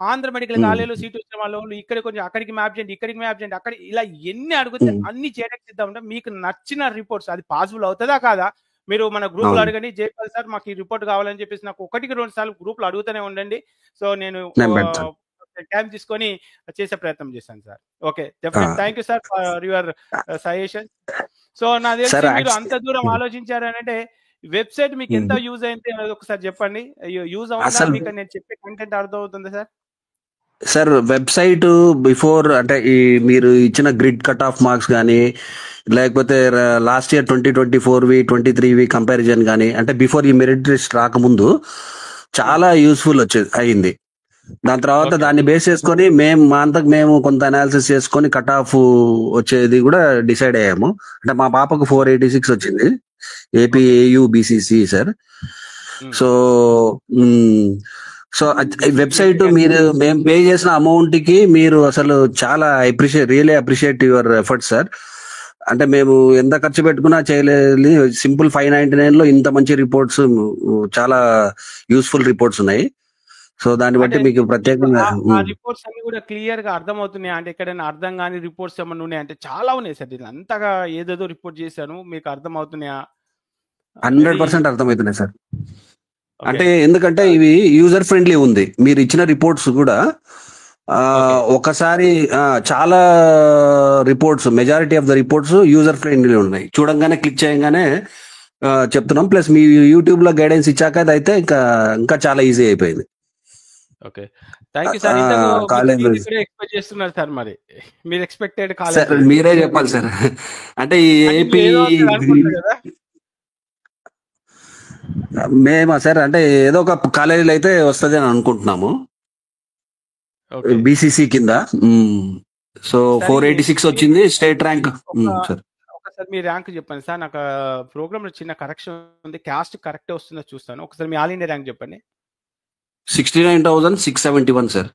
ఆంధ్ర మెడికల్ కాలేజీలో సీట్ వచ్చిన వాళ్ళు ఇక్కడ కొంచెం అక్కడికి మ్యాప్ చేయండి, ఇక్కడికి మ్యాప్ చేయండి, అక్కడ ఇలా ఎన్ని అడిగితే అన్ని చేయడానికి సిద్ధం. మీకు నచ్చిన రిపోర్ట్స్ అది పాసిబుల్ అవుతుందా కాదా మీరు మన గ్రూప్ లో అడగండి. జైపాల్ సార్ మాకు ఈ రిపోర్ట్ కావాలని చెప్పేసి నాకు 1-2 సార్లు గ్రూప్ లో అడుగుతూనే ఉండండి. సో నేను టైం తీసుకొని చేసే ప్రయత్నం చేశాను sir. Okay, definite thank you sir for your suggestion. So నా తెలిసి మీరు అంత దూరం ఆలోచించారనంటే వెబ్సైట్ మీకు ఎంత యూజ్ అయింది అనేది ఒకసారి చెప్పండి. యూజ్ అవుతుందా మీకు నేను చెప్పే కంటెంట్ అర్థం అవుతుందా సార్? సార్ వెబ్సైట్ బిఫోర్ అంటే ఈ మీరు ఇచ్చిన గ్రిడ్ కట్ ఆఫ్ మార్క్స్ కానీ, లేకపోతే లాస్ట్ ఇయర్ 2024వి 23వి కంపారిజన్ కానీ, అంటే బిఫోర్ ఈ మెరిట్ లిస్ట్ రాకముందు చాలా యూస్ఫుల్ అయింది. దాని తర్వాత దాన్ని బేస్ చేసుకొని మా అంతకు మేము కొంత అనాలిసిస్ చేసుకొని కట్ ఆఫ్ వచ్చేది కూడా డిసైడ్ అయ్యాము. అంటే మా పాపకు 486 వచ్చింది AP AU BCC sir. So website మీరు మేము పే చేసిన అమౌంట్ కి మీరు అసలు చాలా really appreciate your effort sir. అంటే మేము ఎంత ఖర్చు పెట్టుకున్నా చేయలేదు, సింపుల్ 599 లో ఇంత మంచి రిపోర్ట్స్, చాలా యూస్ఫుల్ రిపోర్ట్స్ ఉన్నాయి. సో దాన్ని బట్టి మీకు ప్రత్యేకంగా రిపోర్ట్స్ అన్ని కూడా క్లియర్ గా అర్థం అవుతున్నాయి. అంటే ఎక్కడైనా అర్థం కాని రిపోర్ట్స్ ఏమన్నా ఉన్నాయి అంటే చాలా ఉన్నాయి సార్. ఇది అంతగా ఏదేదో రిపోర్ట్ చేశాను, మీకు అర్థం అవుతున్నాయా? 100% అర్థమవుతున్నాయి సార్. అంటే ఎందుకంటే ఇవి యూజర్ ఫ్రెండ్లీ ఉంది. మీరు ఇచ్చిన రిపోర్ట్స్ కూడా ఒకసారి చాలా reports, majority of the reports user friendly ఉన్నాయి. చూడంగానే క్లిక్ చేయగానే చెప్తున్నాం. ప్లస్ మీ యూట్యూబ్ లో గైడెన్స్ ఇచ్చాక అయితే ఇంకా చాలా ఈజీ అయిపోయింది. Okay, thank you sir. Expect చేస్తున్నారు సార్, మరి మీరు ఎక్స్పెక్టెడ్ కాలేజ్ మీరే చెప్పాలి సార్. అంటే ఈ ఏపీ మేమా సార్, అంటే ఏదో ఒక కాలేజీలో అయితే వస్తుంది అని అనుకుంటున్నాము బీసీసీ కింద. సో 486 వచ్చింది స్టేట్ ర్యాంక్. ఒకసారి మీ ర్యాంక్ చెప్పండి సార్. నాకు ప్రోగ్రామ్ లో చిన్న కరెక్షన్ ఉంది, క్యాస్ట్ కరెక్ట్ వస్తుందో చూస్తాను. ఒకసారి మీ ఆల్ ఇండియా ర్యాంక్ చెప్పండి. 69,671 సార్.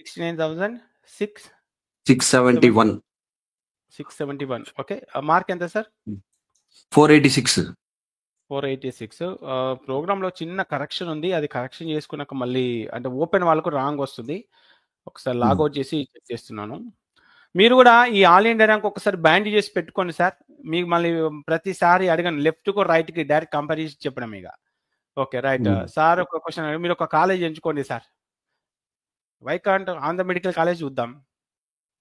69,671. ఓకే, మార్క్ ఎంత సార్? 486. ప్రోగ్రామ్ లో చిన్న కరెక్షన్ ఉంది, అది కరెక్షన్ చేసుకున్నాక మళ్ళీ అంటే ఓపెన్ వాళ్ళకు రాంగ్ వస్తుంది. ఒకసారి లాగౌట్ చేసి చెక్ చేస్తున్నాను. మీరు కూడా ఈ ఆల్ ఇండియా ర్యాంక్ ఒకసారి బ్యాండ్ చేసి పెట్టుకోండి సార్. మీకు మళ్ళీ ప్రతిసారి అడగండి లెఫ్ట్ కు రైట్ కి డైరెక్ట్ కంపారిజన్ చెప్పడం ఇక. ఓకే రైట్ సార్, ఒక క్వశ్చన్, మీరు ఒక కాలేజ్ ఎంచుకోండి sir. Why can't Andhra medical college చూద్దాం.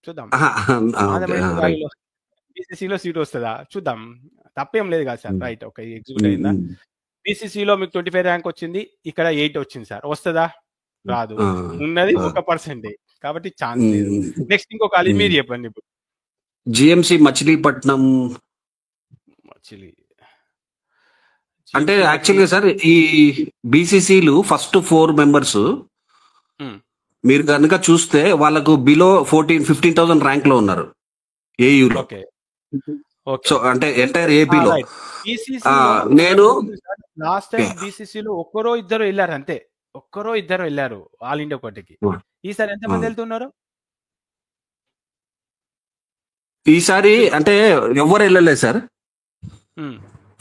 ఆంధ్ర మెడికల్ కాలేజ్ బీసీసీలో సీట్ వస్తుందా చూద్దాం, తప్పేం లేదు కదా సార్. రైట్, ఓకే, ఎగ్జిక్యూట్ అయిందా? బీసీసీలో మీకు 25 ర్యాంక్ వచ్చింది, ఇక్కడ 8 వచ్చింది సార్. వస్తుందా? రాదు, ఉన్నది 1%, కాబట్టి ఛాన్స్ లేదు. నెక్స్ట్ ఇంకో కాలేజ్ మీరు చెప్పండి. ఇప్పుడు జిఎంసి మచిలీపట్నం. అంటే యాక్చువల్గా సార్ ఈ బీసీసీలు ఫస్ట్ 4 మెంబర్స్ మీరు కనుక చూస్తే వాళ్ళకు బిలో 15,000 ర్యాంక్ లో ఉన్నారు ఏయూలో. సో అంటే ఎంటైర్ ఏపీలో. నేను లాస్ట్ టైం బీసీసీలో ఒక్కరో ఇద్దరు వెళ్ళారు, అంతే, ఒక్కరో ఇద్దరు వెళ్ళారు ఆల్ ఇండియా కోటకి. ఈసారి ఎంతమంది వెళ్తున్నారు? ఈసారి అంటే ఎవరు వెళ్ళలేదు సార్.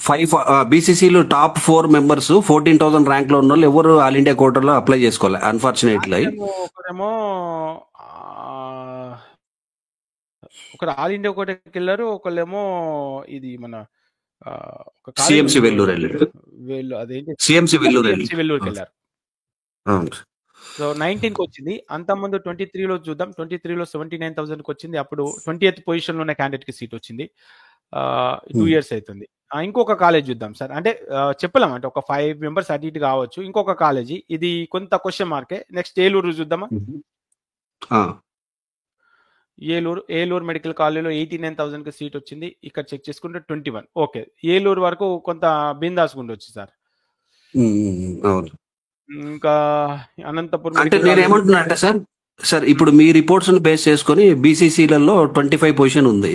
5 బీసీసీలు టాప్ 4 మెంబర్స్ 14,000 ర్యాంక్ లో ఉన్న వాళ్ళు ఎవరు ఆల్ ఇండియా కోటాలో అప్లై చేసుకోవాలి అన్ఫార్చునేట్లీ. ఒకరు ఆల్ ఇండియా కోటకి వెళ్ళారు, ఒకళ్ళేమో ఇది మన సిఎంసి వెల్లూరు వెళ్ళారు. సిఎంసి వెల్లూరుకి వెళ్ళారు. సో 19కి వచ్చింది. అంతకుముందు 23లో చూద్దాం. 23లో 79,000కి వచ్చింది. అప్పుడు 20th పొజిషన్ లో ఉన్న క్యాండిడేట్ కి సీట్ వచ్చింది. 2 ఇయర్స్ అవుతుంది. ఇంకొక కాలేజ్ చూద్దాం సార్. అంటే చెప్పలేం, అంటే ఒక 5 మెంబర్స్ అటు ఇటు కావచ్చు. ఇంకొక కాలేజీ, ఇది కొంత క్వశ్చన్ మార్కే. నెక్స్ట్ ఏలూరు చూద్దామా. ఏలూరు మెడికల్ కాలేజీలో 89,000కి సీట్ వచ్చింది. ఇక్కడ చెక్ చేసుకుంటే 21. ఓకే, ఏలూరు వరకు కొంత బిందాస్ ఉండొచ్చు సార్. ఇంకా అనంతపురం అంటే నేను ఏమంటున్నా అంటే సార్ ఇప్పుడు మీ రిపోర్ట్స్ బేస్ చేసుకొని బీసీసీలలో 25 పొజిషన్ ఉంది.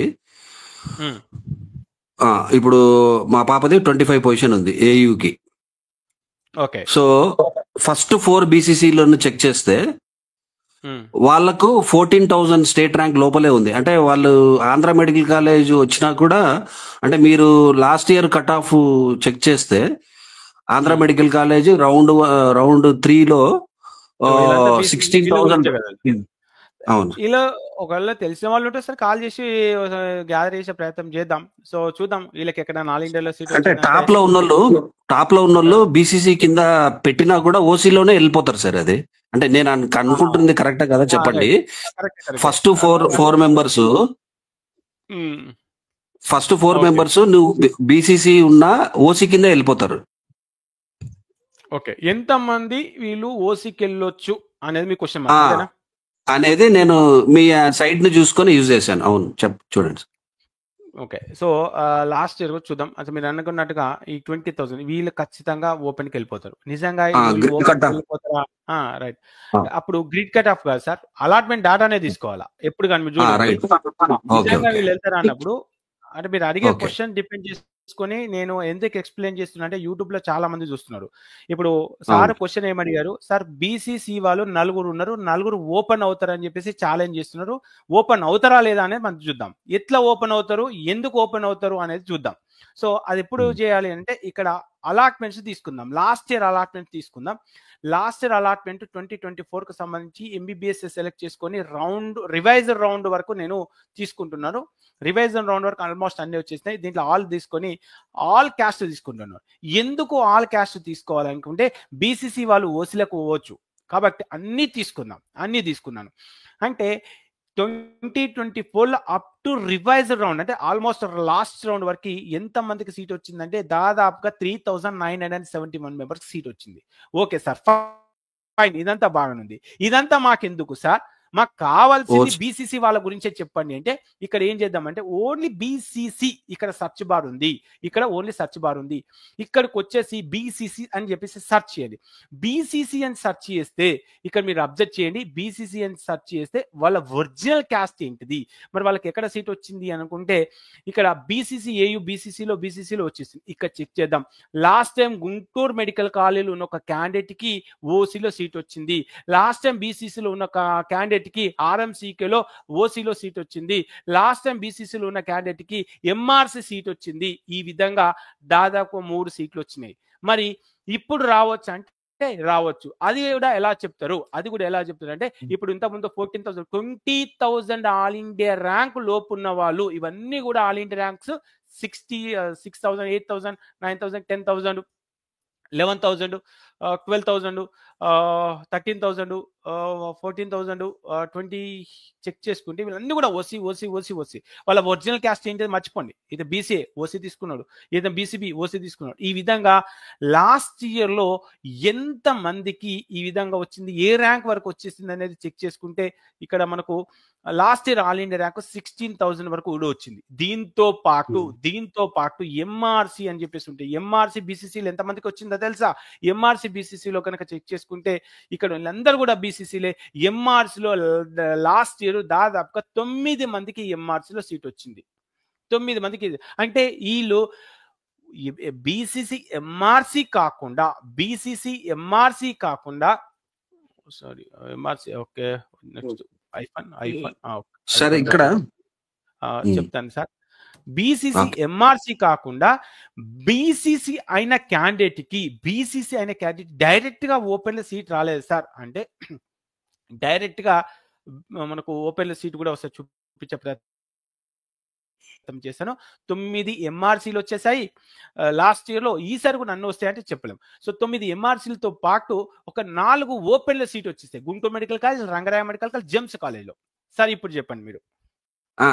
ఇప్పుడు మా పాపది 25 పొజిషన్ ఉంది ఏయుకి. ఓకే, సో ఫస్ట్ 4 బీసీసీలను చెక్ చేస్తే వాళ్ళకు 14,000 స్టేట్ ర్యాంక్ లోపలే ఉంది. అంటే వాళ్ళు ఆంధ్ర మెడికల్ కాలేజ్ వచ్చినా కూడా, అంటే మీరు last year cut off check చేస్తే ఆంధ్ర మెడికల్ కాలేజ్ రౌండ్ 3లో 16,000. అవును, ఇలా ఒకవేళ తెలిసిన వాళ్ళు ఉంటే సార్ కాల్ చేసి గ్యాదర్ చేసే ప్రయత్నం చేద్దాం. సో చూద్దాం వీళ్ళకి ఎక్కడ ఆల్ ఇండియాలో సీట్. అంటే టాప్ లో ఉన్నోళ్ళు బీసీసీ కింద పెట్టినా కూడా ఓసీలోనే వెళ్ళిపోతారు సార్. అది అంటే నేను అనుకుంటుంది కరెక్టే కదా, చెప్పండి. ఫస్ట్ ఫోర్ మెంబర్స్ నువ్వు బీసీసీ ఉన్న ఓసీ కింద వెళ్ళిపోతారు. ఓకే, ఎంత మంది వీళ్ళు ఓసీకి వెళ్ళొచ్చు అనేది మీ క్వశ్చన్ మార్క్ అనేది నేను మీ సైడ్ ని చూసుకొని యూజ్ చేశాను. అవును, చూడండి. ఓకే, సో లాస్ట్ ఇయర్ చూద్దాం. అసలు మీరు అనుకున్నట్టుగా ఈ 20,000 వీళ్ళు ఖచ్చితంగా ఓపెన్ కి వెళ్ళిపోతారు. నిజంగా వెళ్ళిపోతారా? రైట్. అప్పుడు గ్రిడ్ కట్ ఆఫ్ కాదు సార్, అలాట్మెంట్ డాటానే తీసుకోవాలా ఎప్పుడు కానీ మీరు చూడండి. నిజంగా వీళ్ళు వెళ్తారా అన్నప్పుడు, అంటే మీరు అడిగే క్వశ్చన్ డిపెండ్ చేసుకొని నేను ఎందుకు ఎక్స్ప్లెయిన్ చేస్తున్నా అంటే యూట్యూబ్ లో చాలా మంది చూస్తున్నారు. ఇప్పుడు సార్ క్వశ్చన్ ఏమడిగారు, సార్ బీసీసీ వాళ్ళు 4 ఉన్నారు, 4 ఓపెన్ అవుతారని చెప్పేసి ఛాలెంజ్ చేస్తున్నారు. ఓపెన్ అవుతారా లేదా అనేది మనం చూద్దాం. ఎట్లా ఓపెన్ అవుతారు, ఎందుకు ఓపెన్ అవుతారు అనేది చూద్దాం. సో అది ఎప్పుడు చేయాలి అంటే ఇక్కడ అలాట్మెంట్స్ తీసుకుందాం. లాస్ట్ ఇయర్ అలాట్మెంట్ తీసుకుందాం. లాస్ట్ ఇయర్ అలాట్మెంట్ 2024కు సంబంధించి ఎంబీబీఎస్ సెలెక్ట్ చేసుకొని రివైజర్ రౌండ్ వరకు నేను తీసుకుంటున్నాను. రివైజర్ రౌండ్ వరకు ఆల్మోస్ట్ అన్ని వచ్చేసినాయి. దీంట్లో ఆల్ తీసుకొని ఆల్ క్యాస్ట్ తీసుకుంటున్నాను. ఎందుకు ఆల్ క్యాస్ట్ తీసుకోవాలనుకుంటే బీసీసీ వాళ్ళు ఓసీలకు పోవచ్చు కాబట్టి అన్ని తీసుకున్నాను. అంటే 2024లో అప్ టు రివైజర్ రౌండ్, అంటే ఆల్మోస్ట్ లాస్ట్ రౌండ్ వరకు ఎంత మందికి సీట్ వచ్చిందంటే దాదాపుగా 3,971 మెంబర్స్ సీట్ వచ్చింది. ఓకే సార్, ఫైన్, ఇదంతా బాగానుంది. ఇదంతా మాకెందుకు సార్, మాకు కావాల్సింది బీసీసీ వాళ్ళ గురించే చెప్పండి అంటే ఇక్కడ ఏం చేద్దామంటే ఓన్లీ బీసీసీ, ఇక్కడ సర్చ్ బార్ ఉంది, ఇక్కడ ఓన్లీ సర్చ్ బార్ ఉంది. ఇక్కడికి వచ్చేసి బీసీసీ అని చెప్పేసి సర్చ్ చేయండి. బీసీసీ అని సర్చ్ చేస్తే ఇక్కడ మీరు అబ్జర్వ్ చేయండి, బీసీసీ అని సర్చ్ చేస్తే వాళ్ళ ఒరిజినల్ క్యాస్ట్ ఏంటిది, మరి వాళ్ళకి ఎక్కడ సీట్ వచ్చింది అనుకుంటే ఇక్కడ బీసీసీ ఏయు బీసీసీలో వచ్చేసింది. ఇక్కడ చెక్ చేద్దాం. లాస్ట్ టైం గుంటూరు మెడికల్ కాలేజీలో ఉన్న ఒక క్యాండిడేట్ కి ఓసీలో సీట్ వచ్చింది. లాస్ట్ టైం బీసీసీలో ఉన్న క్యాండిడేట్ కి ఆర్ఎంసీకేలో ఓసీలో సీట్ వచ్చింది. లాస్ట్ టైం బీసీసీలో ఉన్న క్యాండిడేట్ కి ఎంఆర్సీ సీట్ వచ్చింది. ఈ విధంగా దాదాపు 3 సీట్లు వచ్చినాయి. మరి ఇప్పుడు రావచ్చు అంటే రావచ్చు. అది కూడా ఎలా చెప్తారు అంటే ఇప్పుడు ఇంతకుముందు 14,000 20,000 ఆల్ ఇండియా ర్యాంక్ లోపు ఉన్న వాళ్ళు, ఇవన్నీ కూడా ఆల్ ఇండియా ర్యాంక్స్ 6,000 8,000 9,000 10,000 11,000 12,000 13,000 14,000 20 చెక్ చేసుకుంటే వీళ్ళన్నీ కూడా ఓసీ. వాళ్ళ ఒరిజినల్ క్యాస్ట్ ఏంటి మర్చిపోండి. ఇది బీసీఏ ఓసీ తీసుకున్నాడు, ఇది బీసీబీ ఓసీ తీసుకున్నాడు. ఈ విధంగా లాస్ట్ ఇయర్ లో ఎంత మందికి ఈ విధంగా వచ్చింది, ఏ ర్యాంక్ వరకు వచ్చేసింది అనేది చెక్ చేసుకుంటే ఇక్కడ మనకు last year all India rank 16,000 వరకు కూడా వచ్చింది. దీంతో పాటు ఎంఆర్సీ అని చెప్పేసి ఉంటే ఎంఆర్సీ బీసీసీలో ఎంత మందికి వచ్చిందో తెలుసా? ఎంఆర్సీ బీసీసీలో కనుక చెక్ చేసుకుంటే ఇక్కడ వీళ్ళందరూ కూడా బీసీసీలే. ఎంఆర్సీలో లాస్ట్ ఇయర్ దాదాపుగా 9 మందికి ఎంఆర్సీలో సీట్ వచ్చింది. 9 మందికి. అంటే వీళ్ళు బీసీసీ ఎంఆర్సీ కాకుండా sorry MRC. Okay, next iPhone sir ఇక్కడ చెప్తాను సార్. బీసీసీ ఎంఆర్సీ కాకుండా బీసీసీ అయిన క్యాండిడేట్ డైరెక్ట్ గా ఓపెన్ లో సీట్ రాలేదు సార్. అంటే డైరెక్ట్ గా మనకు ఓపెన్ లో సీట్ కూడా వస్తాయి, చూపించే ప్రయత్నం చేశాను. 9 ఎంఆర్సీలు వచ్చేసాయి లాస్ట్ ఇయర్ లో. ఈసారి కూడా నన్ను వస్తాయంటే చెప్పలేము. సో 9 ఎంఆర్సీలతో పాటు ఒక 4 ఓపెన్ లో సీట్ వచ్చేస్తాయి. Guntur medical college, Rangaraya medical college, GEMS college లో. సార్ ఇప్పుడు చెప్పండి మీరు.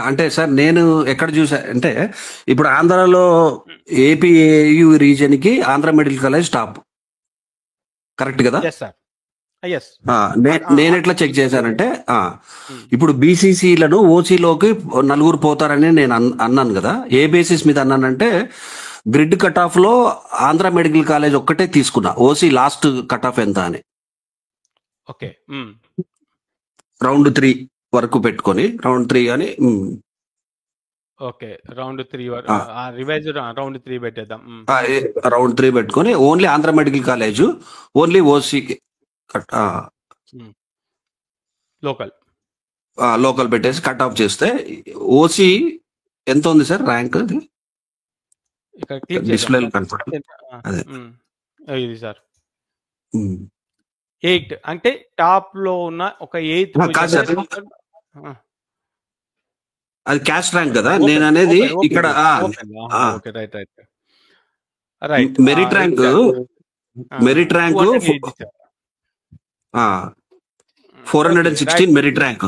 అంటే సార్ నేను ఎక్కడ చూసా అంటే ఇప్పుడు ఆంధ్రాలో ఏపీ ఏయు రీజియన్ కి Andhra medical college top, correct కదా? Yes sir, yes. నేను ఎట్లా చెక్ చేశానంటే ఇప్పుడు బీసీసీలను ఓసీలోకి నలుగురు పోతారని నేను అన్నాను కదా. ఏ బేసిస్ మీద అన్నానంటే గ్రిడ్ కట్ ఆఫ్ లో ఆంధ్ర మెడికల్ కాలేజ్ ఒక్కటే తీసుకున్నా, ఓసీ లాస్ట్ కట్ ఆఫ్ ఎంత అని. ఓకే, రౌండ్ 3 వరకు పెట్టుకొని రౌండ్ 3 అని. ఓకే, రౌండ్ 3 రివైజ్ రౌండ్ 3 పెట్టేద్దాం. రౌండ్ 3 పెట్టుకొని only Andhra medical college, only OC local పెట్టేసి కట్ ఆఫ్ చేస్తే ఓసీ ఎంత ఉంది సార్ ర్యాంక్? అది డిస్ప్లే కనపడుతుంది. అదే ఇది సార్ 8 అంటే టాప్ లో ఉన్న ఒక 8. అది క్యాస్ట్ ర్యాంక్ కదా నేను అనేది. ఇక్కడ మెరిట్ ర్యాంక్ 416 మెరిట్ ర్యాంక్.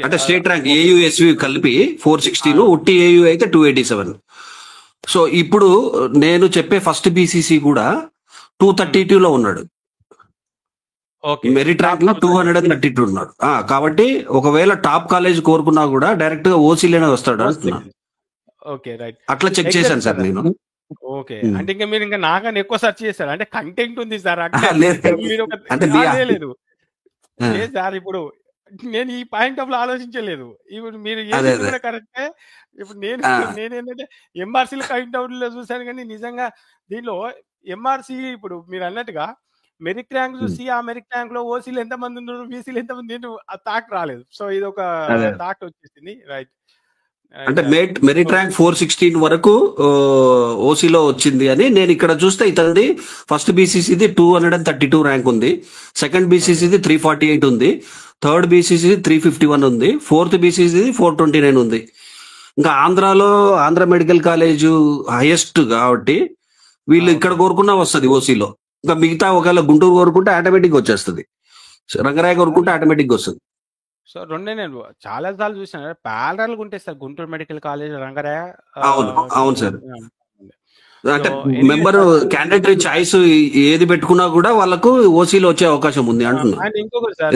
అంటే స్టేట్ ర్యాంక్ ఏయుఎస్వి కలిపి 416, ఉట్టి ఏయు అయితే 287. సో ఇప్పుడు నేను చెప్పే ఫస్ట్ బీసీసీ కూడా 232 లో ఉన్నాడు, మెరిట్ ర్యాంక్ లో 232 ఉన్నాడు. కాబట్టి ఒకవేళ టాప్ కాలేజ్ కోరుకున్నా కూడా డైరెక్ట్ గా ఓసీలోనే వస్తాడు అంటున్నాను. అట్లా చెక్ చేశాను సార్ నేను. ఓకే, అంటే ఇంకా మీరు ఇంకా నాకన్నా ఎక్కువ సెర్చ్ చేశారు అంటే కంటెంట్ ఉంది సార్. లేదు సార్, ఇప్పుడు నేను ఈ పాయింట్ ఆఫ్ లో ఆలోచించలేదు. ఇప్పుడు మీరు కూడా కరెక్టే. ఇప్పుడు నేనేంటంటే ఎంఆర్సీలు కౌంట్ అవుట్ లో చూసాను, కానీ నిజంగా దీనిలో ఎంఆర్సీ ఇప్పుడు మీరు అన్నట్టుగా మెరిట్ ర్యాంక్ చూసి ఆ మెరిట్ ర్యాంక్ లో ఓసీలు ఎంతమంది ఉన్నారు, బీసీలు ఎంతమంది ఆ తాక్ రాలేదు. సో ఇది ఒక తాక్ వచ్చేసింది. రైట్, అంటే మెరిట్ ర్యాంక్ 416 వరకు ఓసీలో వచ్చింది అని నేను ఇక్కడ చూస్తే ఇతనిది ఫస్ట్ బీసీసీది 232 ర్యాంక్ ఉంది, సెకండ్ బీసీసీది 348 ఉంది, థర్డ్ బీసీసీ 351 ఉంది, ఫోర్త్ బీసీసీ 429 ఉంది. ఇంకా ఆంధ్రాలో ఆంధ్ర మెడికల్ కాలేజ్ హైయెస్ట్ కాబట్టి వీళ్ళు ఇక్కడ కోరుకున్నా వస్తుంది ఓసీలో. ఇంకా మిగతా ఒకవేళ గుంటూరు కోరుకుంటే ఆటోమేటిక్ వచ్చేస్తుంది, రంగరాయ కోరుకుంటే ఆటోమేటిక్ వస్తుంది. సో రెండే నేను చాలా సార్లు చూసాను, ప్యారల్ ఉంటే sir Guntur medical college, Rangaraya. అవును సార్, అంటే మెంబర్ క్యాండిడేట్ చాయిస్ ఏది పెట్టుకున్నా కూడా వాళ్ళకు ఓసీలో వచ్చే అవకాశం ఉంది అంటున్నా. అండ్ ఇంకొకటి సార్,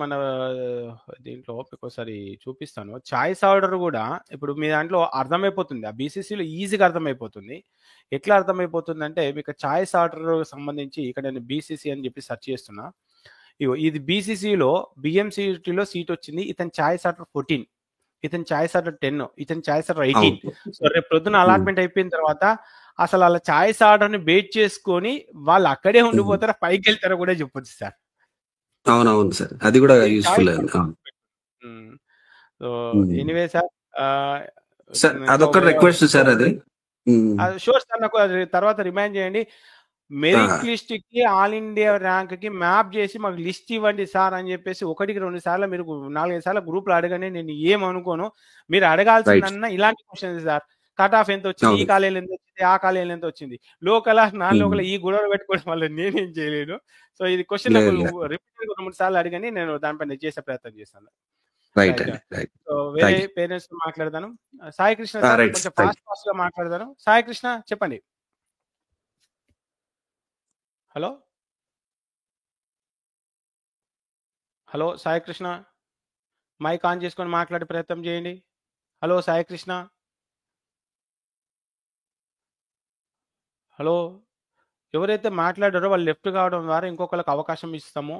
మన దీంట్లో ఒకసారి చూపిస్తాను. చాయిస్ ఆర్డర్ కూడా ఇప్పుడు మీ దాంట్లో అర్థమైపోతుంది, ఆ బీసీసీలో ఈజీగా అర్థమైపోతుంది. ఎట్లా అర్థమైపోతుంది అంటే మీకు చాయిస్ ఆర్డర్ సంబంధించి ఇక్కడ నేను బీసీసీ అని చెప్పి సెర్చ్ చేస్తున్నా. ఇది బీసీసీలో బిఎంసీలో సీట్ వచ్చింది, ఇతని చాయిస్ ఆర్డర్ 14, ఇతని చాయిస్ ఆర్డర్ 10, ఇతని చాయిస్ ఆర్డర్ 18. సో రేపు పొద్దున అలాట్మెంట్ అయిపోయిన తర్వాత అసలు వాళ్ళ చాయిస్ ఆర్డర్ ని బేట్ చేసుకొని వాళ్ళు అక్కడే ఉండిపోతారా పైకి వెళ్తారా కూడా చెప్పొచ్చు సార్. అవునవును సార్, అది కూడా యూస్ఫుల్. సో ఎనీవే సార్, అదొక రిక్వెస్ట్ సార్. అది షూర్ సార్, నాకు తర్వాత రిమైండ్ చేయండి. మెరిట్ లిస్ట్ కి ఆల్ ఇండియా ర్యాంక్ కి మ్యాప్ చేసి మాకు లిస్ట్ ఇవ్వండి సార్ అని చెప్పేసి 1-2 సార్లు మీరు 4-5 సార్లు గ్రూప్ లో అడగండి. నేను ఏమనుకోను, మీరు అడగాల్సిందన్నా ఇలాంటి క్వశ్చన్స్ సార్. కట్ ఆఫ్ ఎంత వచ్చింది, ఈ కాలేజీలో ఎంత వచ్చింది, ఆ కాలేజీలో ఎంత వచ్చింది, లోకల్ నాన్ లోకల్, ఈ గొడవలు పెట్టుకోవడం వల్ల నేనేం చేయలేను. సో ఇది క్వశ్చన్ రిపీట్ 2-3 సార్లు అడిగని నేను దానిపైన చేసే ప్రయత్నం చేస్తాను. సో వేరే పేరెంట్స్ మాట్లాడతాను. సాయి కృష్ణ సార్, కొంచెం ఫాస్ట్ గా మాట్లాడతాను. సాయి కృష్ణ చెప్పండి. Hello hello Sai Krishna, mic on చేసుకొని మాట్లాడే ప్రయత్నం చేయండి. Hello Sai Krishna, hello. ఎవరైతే మాట్లాడారో వాళ్ళు లెఫ్ట్ కావడం ద్వారా ఇంకొకరికి అవకాశం ఇస్తాము.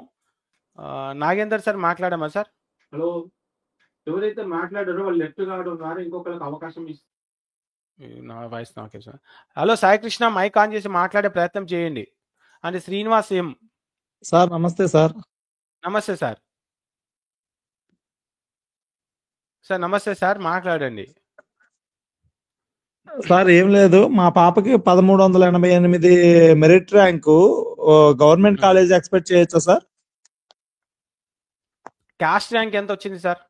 నాగేందర్ సార్ మాట్లాడామా సార్? హలో, ఎవరైతే మాట్లాడారో వాళ్ళు లెఫ్ట్ కావడం ద్వారా ఇంకొకరికి అవకాశం ఇస్తాం. నా వాయిస్ నాకే sir. Hello Sai Krishna, mic on చేసి మాట్లాడే ప్రయత్నం చేయండి. అంటే శ్రీనివాస్ ఎం సార్. నమస్తే సార్. నమస్తే సార్. సార్ నమస్తే సార్, మాట్లాడండి సార్. ఏం లేదు, మా పాపకి 1388 merit rank government college expect చేయొచ్చా సార్? క్యాస్ట్ ర్యాంక్ ఎంత వచ్చింది sir?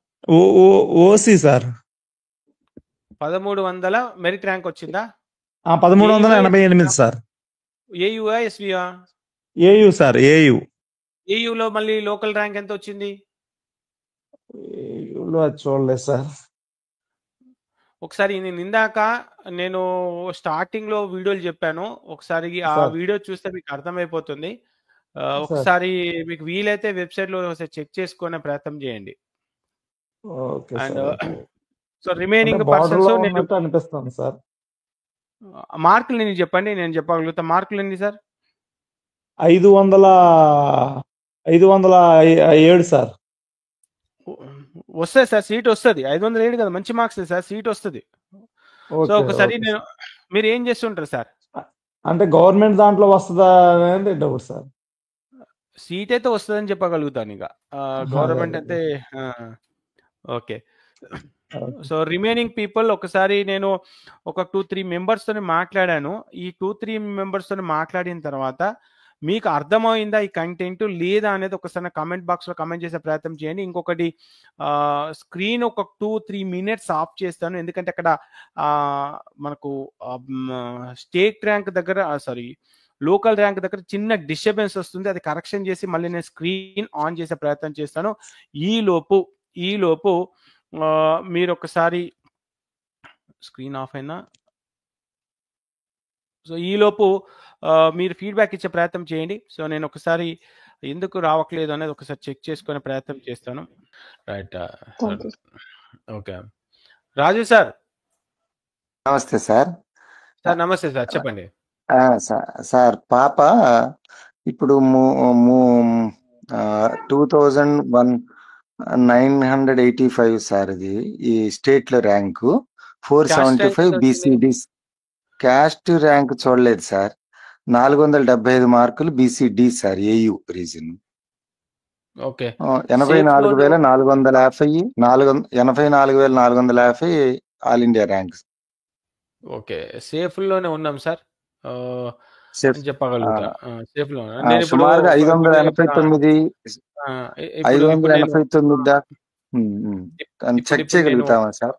OC sir. 1300 merit rank వచ్చిందా? 1388 సార్. ఏయుఆ ఎస్వియా? AU sir, AU. ఏయులో మళ్ళీ లోకల్ ర్యాంక్ ఎంత వచ్చింది? అది చూడలేదు సార్. ఒకసారి నేను స్టార్టింగ్ లో వీడియోలు చెప్పాను. ఒకసారి ఆ సార్ వీడియో చూస్తే మీకు అర్థమైపోతుంది. సార్ ఒకసారి మీకు వీలైతే వెబ్సైట్ లో ఒకసారి చెక్ చేసుకునే ప్రయత్నం చేయండి. Okay and sir. Okay. So అంటే రిమైనింగ్ బార్డర్ పర్సన్స్ లో నేను ఉన్నట్టు అనిపిస్తుంది సార్. మార్కులు ఎన్ని చెప్పండి, నేను చెప్పగలుగుతా. మార్కులు ఎన్ని సార్? 507 సార్. వస్తుంది సార్, సీట్ వస్తుంది. 507 కదా, మంచి మార్క్స్ సార్, సీట్ వస్తుంది. సో ఓకే ఒకసారి ఓకే నేను, సార్. మీరు ఏం చేస్తుంటారు సార్? అంటే గవర్నమెంట్ దాంట్లో వస్తుందా అనేది డౌట్ సార్. సీట్ అయితే వస్తుందని చెప్పగలుగుతాను. ఇక అదే గవర్నమెంట్ అదే. అయితే okay. Okay. So remaining people ఒకసారి నేను ఒక 2-3 మెంబర్స్ తోని మాట్లాడాను. ఈ 2-3 మెంబర్స్ తోని మాట్లాడిన తర్వాత మీకు అర్థమైందా ఈ కంటెంట్ లేదా అనేది ఒకసారి కామెంట్ బాక్స్ లో కామెంట్ చేసే ప్రయత్నం చేయండి. ఇంకొకటి, స్క్రీన్ ఒక 2-3 మినిట్స్ ఆఫ్ చేస్తాను, ఎందుకంటే అక్కడ మనకు స్టేట్ ర్యాంక్ దగ్గర, లోకల్ ర్యాంక్ దగ్గర చిన్న డిస్టర్బెన్స్ వస్తుంది. అది కరెక్షన్ చేసి మళ్ళీ నేను స్క్రీన్ ఆన్ చేసే ప్రయత్నం చేస్తాను. ఈ లోపు మీరు ఒకసారి స్క్రీన్ ఆఫ్ అయినా, సో ఈలోపు మీరు ఫీడ్బ్యాక్ ఇచ్చే ప్రయత్నం చేయండి. సో నేను ఒకసారి ఎందుకు రావట్లేదు అనేది ఒకసారి చెక్ చేసుకునే ప్రయత్నం చేస్తాను. రైట్. Okay, Raju sir. నమస్తే సార్. సార్ నమస్తే సార్, చెప్పండి. సార్ పాప ఇప్పుడు 21,985 సార్, ఇది ఈ స్టేట్ లో ర్యాంకు 475 బీసీడీ. క్యాస్ట్ ర్యాంక్ చూడలేదు సార్. 475 మార్కులు BCD sir, AU region. Okay. 84,450 84,450 all India rank. Okay, safe లోనే ఉన్నాం సార్ చెప్పగలుగుతా. సేఫ్ లో సుమారుగా 589 చెక్ చేయగలుగుతామా సార్?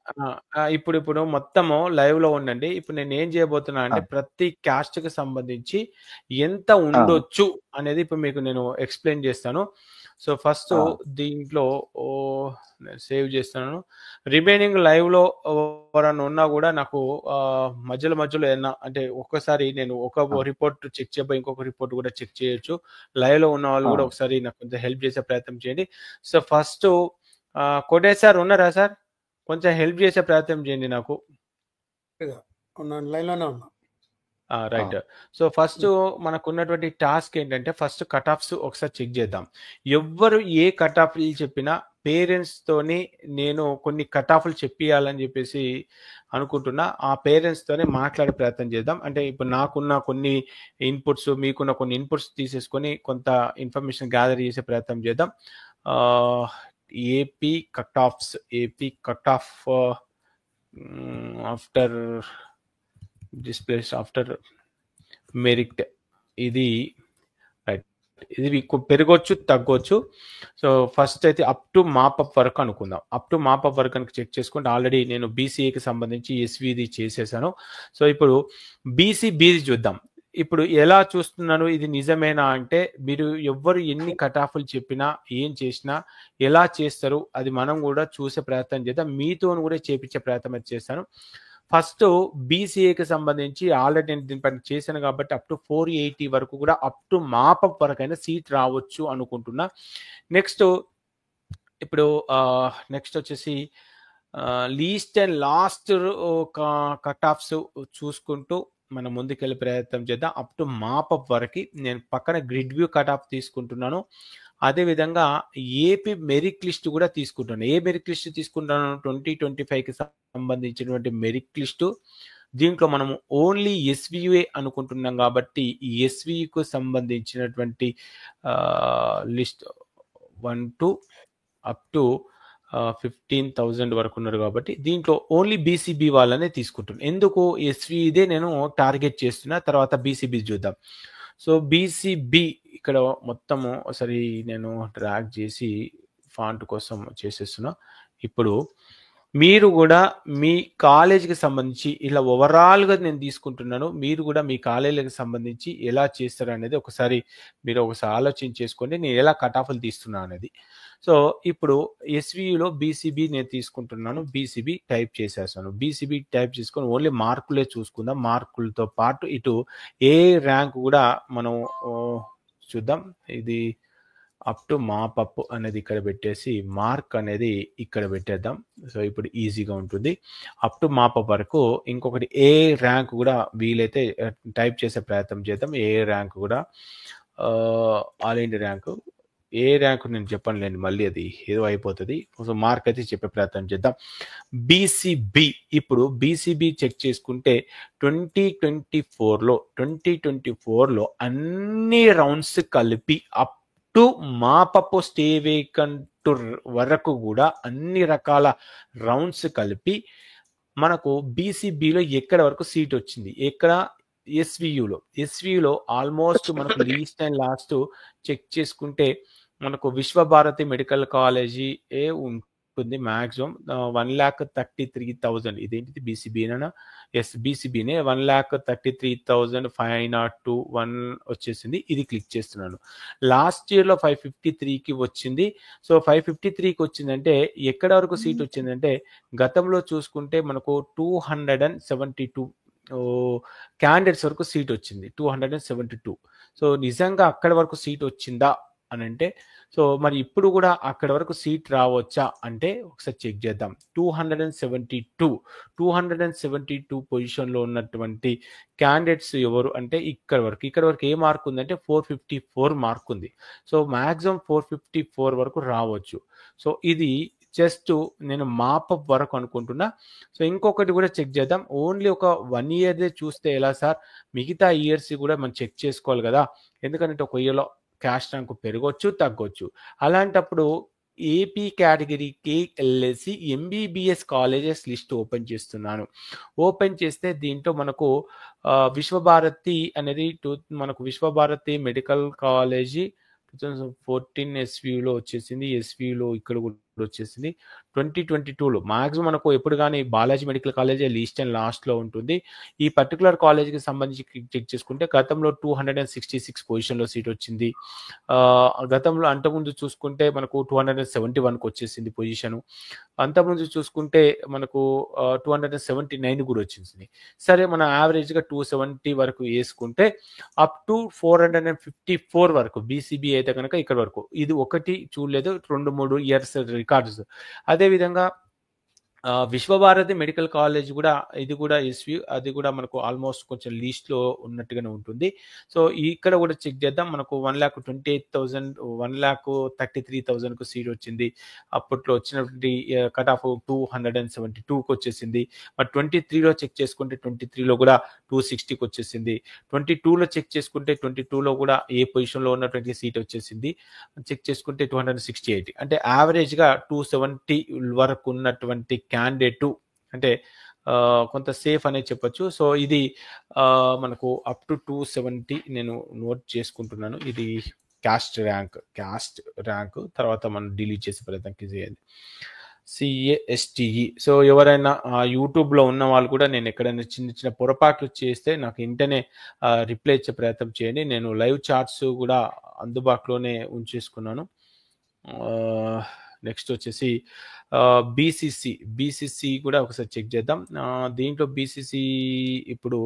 ఇప్పుడు మొత్తము లైవ్ లో ఉండండి. ఇప్పుడు నేను ఏం చేయబోతున్నా అంటే ప్రతి క్యాస్ట్ కి సంబంధించి ఎంత ఉండొచ్చు అనేది ఇప్పుడు మీకు నేను ఎక్స్ప్లెయిన్ చేస్తాను. సో ఫస్ట్ దీంట్లో సేవ్ చేస్తాను. రిమైనింగ్ లైవ్ లో ఎవరన్నా ఉన్నా కూడా నాకు మధ్యలో ఏమన్నా అంటే ఒక్కసారి నేను ఒక రిపోర్ట్ చెక్ చేయబోయి ఇంకొక రిపోర్ట్ కూడా చెక్ చేయొచ్చు. లైవ్ లో ఉన్న వాళ్ళు కూడా ఒకసారి నాకు కొంచెం హెల్ప్ చేసే ప్రయత్నం చేయండి. సో ఫస్ట్ కోటేష్ సార్ ఉన్నారా సార్? కొంచెం హెల్ప్ చేసే ప్రయత్నం చేయండి నాకు. రైట్. సో ఫస్ట్ మనకు ఉన్నటువంటి టాస్క్ ఏంటంటే ఫస్ట్ కట్ ఆఫ్స్ ఒకసారి చెక్ చేద్దాం. ఎవ్వరు ఏ కట్ ఆఫ్లు చెప్పినా పేరెంట్స్ తోని నేను కొన్ని కట్ ఆఫ్లు చెప్పియాలని చెప్పేసి అనుకుంటున్నా. ఆ పేరెంట్స్ తోనే మాట్లాడే ప్రయత్నం చేద్దాం. అంటే ఇప్పుడు నాకున్న కొన్ని ఇన్పుట్స్, మీకున్న కొన్ని ఇన్పుట్స్ తీసేసుకొని కొంత ఇన్ఫర్మేషన్ గ్యాదర్ చేసే ప్రయత్నం చేద్దాం. AP cut off after displace after merit, ఇది రైట్. ఇది పెరగొచ్చు తగ్గొచ్చు. సో ఫస్ట్ అయితే అప్ టు మాపప్ వరకు అనుకుందాం. అప్ టు మాపప్ వరకు కనుక చెక్ చేసుకుంటే ఆల్రెడీ నేను బీసీఏకి సంబంధించి ఎస్వీది చేసేసాను. సో ఇప్పుడు బీసీబీది చూద్దాం. ఇప్పుడు ఎలా చూస్తున్నాను, ఇది నిజమేనా అంటే మీరు ఎవ్వరు ఎన్ని కట్ ఆఫ్లు చెప్పినా ఏం చేసినా ఎలా చేస్తారు అది మనం కూడా చూసే ప్రయత్నం చేద్దాం. మీతో కూడా చేపించే ప్రయత్నం చేస్తాను. ఫస్ట్ బీసీఏకి సంబంధించి ఆల్రెడీ నేను దీనిపైన చేశాను కాబట్టి అప్ టు 480 వరకు కూడా అప్ టు మాపప్ వరకు అయినా సీట్ రావచ్చు అనుకుంటున్నా. నెక్స్ట్ వచ్చేసి least and last cut offs చూసుకుంటూ మనం ముందుకెళ్ళే ప్రయత్నం చేద్దాం. అప్ టు మాపప్ వరకు నేను పక్కన గ్రిడ్ వ్యూ కట్ ఆఫ్ తీసుకుంటున్నాను. అదేవిధంగా ఏపీ మెరిట్ లిస్ట్ కూడా తీసుకుంటాను. ఏ మెరిట్ లిస్ట్ తీసుకుంటాను? 2025కి సంబంధించినటువంటి మెరిట్ లిస్టు. దీంట్లో మనము ఓన్లీ ఎస్వియుఏ అనుకుంటున్నాం కాబట్టి ఈ ఎస్వియుకు సంబంధించినటువంటి లిస్ట్ 1 to అప్ టు 15,000 వరకు ఉన్నారు కాబట్టి దీంట్లో ఓన్లీ బీసీబీ వాళ్ళనే తీసుకుంటున్నాను. ఎందుకు? ఎస్విదే నేను టార్గెట్ చేస్తున్నా, తర్వాత బీసీబీ చూద్దాం. సో బీసీబీ ఇక్కడ మొత్తము ఒకసారి నేను డ్రాగ్ చేసి ఫాంట్ కోసం చేసేస్తున్నా. ఇప్పుడు మీరు కూడా మీ కాలేజీకి సంబంధించి ఇలా ఓవరాల్గా నేను తీసుకుంటున్నాను. మీరు కూడా మీ కాలేజీకి సంబంధించి ఎలా చేస్తారు అనేది ఒకసారి మీరు ఒకసారి ఆలోచన చేసుకోండి. నేను ఎలా కట్ ఆఫ్లు తీస్తున్నా అనేది. సో ఇప్పుడు ఎస్వియులో బీసీబీ నేను తీసుకుంటున్నాను. బీసీబీ టైప్ చేసేసాను. బీసీబీ టైప్ చేసుకొని ఓన్లీ మార్కులే చూసుకుందాం. మార్కులతో పాటు ఇటు ఏ ర్యాంక్ కూడా మనం చూద్దాం. ఇది అప్ టు మాపప్ అనేది ఇక్కడ పెట్టేసి మార్క్ అనేది ఇక్కడ పెట్టేద్దాం. సో ఇప్పుడు ఈజీగా ఉంటుంది. అప్ టు మాపప్ వరకు ఇంకొకటి ఏ ర్యాంక్ కూడా వీలైతే టైప్ చేసే ప్రయత్నం చేద్దాం. ఏ ర్యాంక్ కూడా ఆల్ ఇండియా ర్యాంకు ఏ ర్యాంకు నేను చెప్పనులేండి, మళ్ళీ అది ఏదో అయిపోతుంది. సో మార్క్ అయితే చెప్పే ప్రయత్నం చేద్దాం. బీసీబీ ఇప్పుడు బీసీబీ చెక్ చేసుకుంటే 2024లో అన్ని రౌండ్స్ కలిపి up to mop up stay vacant వరకు కూడా అన్ని రకాల రౌండ్స్ కలిపి మనకు బీసీబీలో ఎక్కడ వరకు సీట్ వచ్చింది, ఎక్కడ ఎస్వియులో ఆల్మోస్ట్ మనకు లీస్ట్ అండ్ లాస్ట్ చెక్ చేసుకుంటే మనకు విశ్వభారతి మెడికల్ కాలేజీ ఉంటుంది మ్యాక్సిమం 1,33,000. ఇదేంటిది బీసీబీనా? ఎస్ బీసీబీనే. 1,33,502 వచ్చేసింది. ఇది క్లిక్ చేస్తున్నాను. లాస్ట్ ఇయర్లో 553కి వచ్చింది. సో 553కి వచ్చిందంటే ఎక్కడ వరకు సీట్ వచ్చిందంటే గతంలో చూసుకుంటే మనకు 272 క్యాండిడేట్స్ వరకు సీట్ వచ్చింది. 272. సో నిజంగా అక్కడ వరకు సీట్ వచ్చిందా అని అంటే, సో మరి ఇప్పుడు కూడా అక్కడ వరకు సీట్ రావచ్చా అంటే ఒకసారి చెక్ చేద్దాం. 272 పొజిషన్లో ఉన్నటువంటి క్యాండిడేట్స్ ఎవరు అంటే ఇక్కడ వరకు ఏ మార్క్ ఉందంటే 454 మార్క్ ఉంది. సో మ్యాక్సిమం 454 వరకు రావచ్చు. సో ఇది జస్ట్ నేను మాపప్ వరకు అనుకుంటున్నా. సో ఇంకొకటి కూడా చెక్ చేద్దాం. ఓన్లీ ఒక 1 ఇయర్దే చూస్తే ఎలా సార్, మిగతా ఇయర్స్ కూడా మనం చెక్ చేసుకోవాలి కదా. ఎందుకంటే ఒక ఇయర్లో క్యాస్ట్ ర్యాంక్ పెరగొచ్చు, తగ్గొచ్చు. అలాంటప్పుడు ఏపీ కేటగిరీకి వెళ్ళేసి ఎంబీబీఎస్ కాలేజెస్ లిస్ట్ ఓపెన్ చేస్తున్నాను. ఓపెన్ చేస్తే దీంట్లో మనకు విశ్వభారతి అనేది మనకు విశ్వభారతి మెడికల్ కాలేజీ 2014 ఎస్విలో వచ్చేసింది. ఎస్విలో ఇక్కడ కూడా వచ్చేసింది. 2022లో మ్యాక్సిమం మనకు ఎప్పుడు కానీ Balaji medical college least and లాస్ట్లో ఉంటుంది. ఈ పర్టికులర్ కాలేజీకి సంబంధించి చెక్ చేసుకుంటే గతంలో 266 పొజిషన్లో సీట్ వచ్చింది. గతంలో అంతకుముందు చూసుకుంటే మనకు 271కి వచ్చేసింది పొజిషను. అంతకుముందు చూసుకుంటే మనకు 279 కూడా వచ్చింది. సరే మన యావరేజ్గా 270 వరకు వేసుకుంటే అప్ టు 454 వరకు బీసీబీ అయితే కనుక ఇక్కడ వరకు. ఇది ఒకటి చూడలేదు, 2-3 ఇయర్స్ రికార్డ్స్. అదేవిధంగా విశ్వభారతి మెడికల్ కాలేజ్ కూడా ఇది కూడా ఎస్వి, అది కూడా మనకు ఆల్మోస్ట్ కొంచెం లీస్ట్లో ఉన్నట్టుగానే ఉంటుంది. సో ఇక్కడ కూడా చెక్ చేద్దాం. మనకు 1,28,000 1,33,000కు సీట్ వచ్చింది. అప్పట్లో వచ్చినటువంటి కట్ ఆఫ్ 272కి వచ్చేసింది. మరి 23లో చెక్ చేసుకుంటే 23లో కూడా 260కి వచ్చేసింది. 22లో చెక్ చేసుకుంటే 22లో కూడా ఏ పొజిషన్లో ఉన్నటువంటి సీట్ వచ్చేసింది. చెక్ చేసుకుంటే 268, అంటే యావరేజ్గా 270 వరకు ఉన్నటువంటి క్యాండిడేట్ అంటే కొంత సేఫ్ అనేది చెప్పొచ్చు. సో ఇది మనకు అప్ టు 270 నేను నోట్ చేసుకుంటున్నాను. ఇది క్యాస్ట్ ర్యాంక్ తర్వాత మనం డిలీట్ చేసే ప్రయత్నం చేయాలి. CASTE. సో ఎవరైనా యూట్యూబ్లో ఉన్న వాళ్ళు కూడా నేను ఎక్కడైనా చిన్న పొరపాట్లు చేస్తే నాకు వెంటనే రిప్లై ఇచ్చే ప్రయత్నం చేయండి. నేను లైవ్ చాట్స్ కూడా అందుబాటులోనే ఉంచేసుకున్నాను. నెక్స్ట్ వచ్చేసి బీసీసీ కూడా ఒకసారి చెక్ చేద్దాం. దీంట్లో బీసీసీ ఇప్పుడు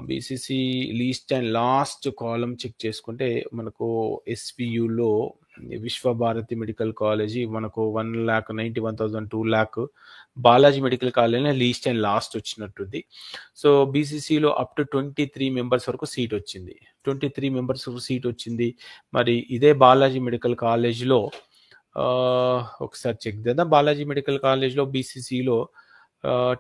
BCC least and last column check చేసుకుంటే మనకు ఎస్వియులో విశ్వభారతి మెడికల్ కాలేజీ మనకు 1,91,000 2 lakh. Balaji medical college least and last వచ్చినట్టుంది. సో బీసీసీలో అప్ టు 23 మెంబర్స్ వరకు సీట్ వచ్చింది. 23 మెంబర్స్ వరకు సీట్ వచ్చింది. మరి ఇదే బాలాజీ మెడికల్ కాలేజీలో ఒకసారి చెక్ చేద్దాం. బాలాజీ మెడికల్ కాలేజ్లో బీసీసీలో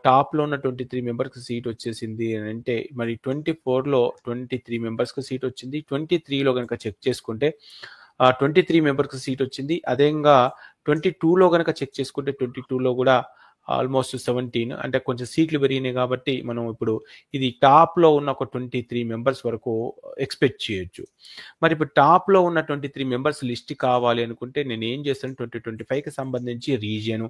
టాప్లో ఉన్న 23 మెంబర్స్కి సీట్ వచ్చేసింది అని అంటే మరి 24లో 23 మెంబర్స్కి సీట్ వచ్చింది. 23లో కనుక చెక్ చేసుకుంటే 23 మెంబర్స్కి సీట్ వచ్చింది. అదేవిధంగా 22లో కనుక చెక్ చేసుకుంటే 22లో కూడా ఆల్మోస్ట్ 17 అంటే కొంచెం సీట్లు పెరిగినాయి కాబట్టి మనం ఇప్పుడు ఇది టాప్లో ఉన్న ఒక 23 మెంబర్స్ వరకు ఎక్స్పెక్ట్ చేయొచ్చు. మరి ఇప్పుడు టాప్లో ఉన్న 23 మెంబర్స్ లిస్ట్ కావాలి అనుకుంటే నేను ఏం చేస్తాను, 2025కి సంబంధించి రీజియన్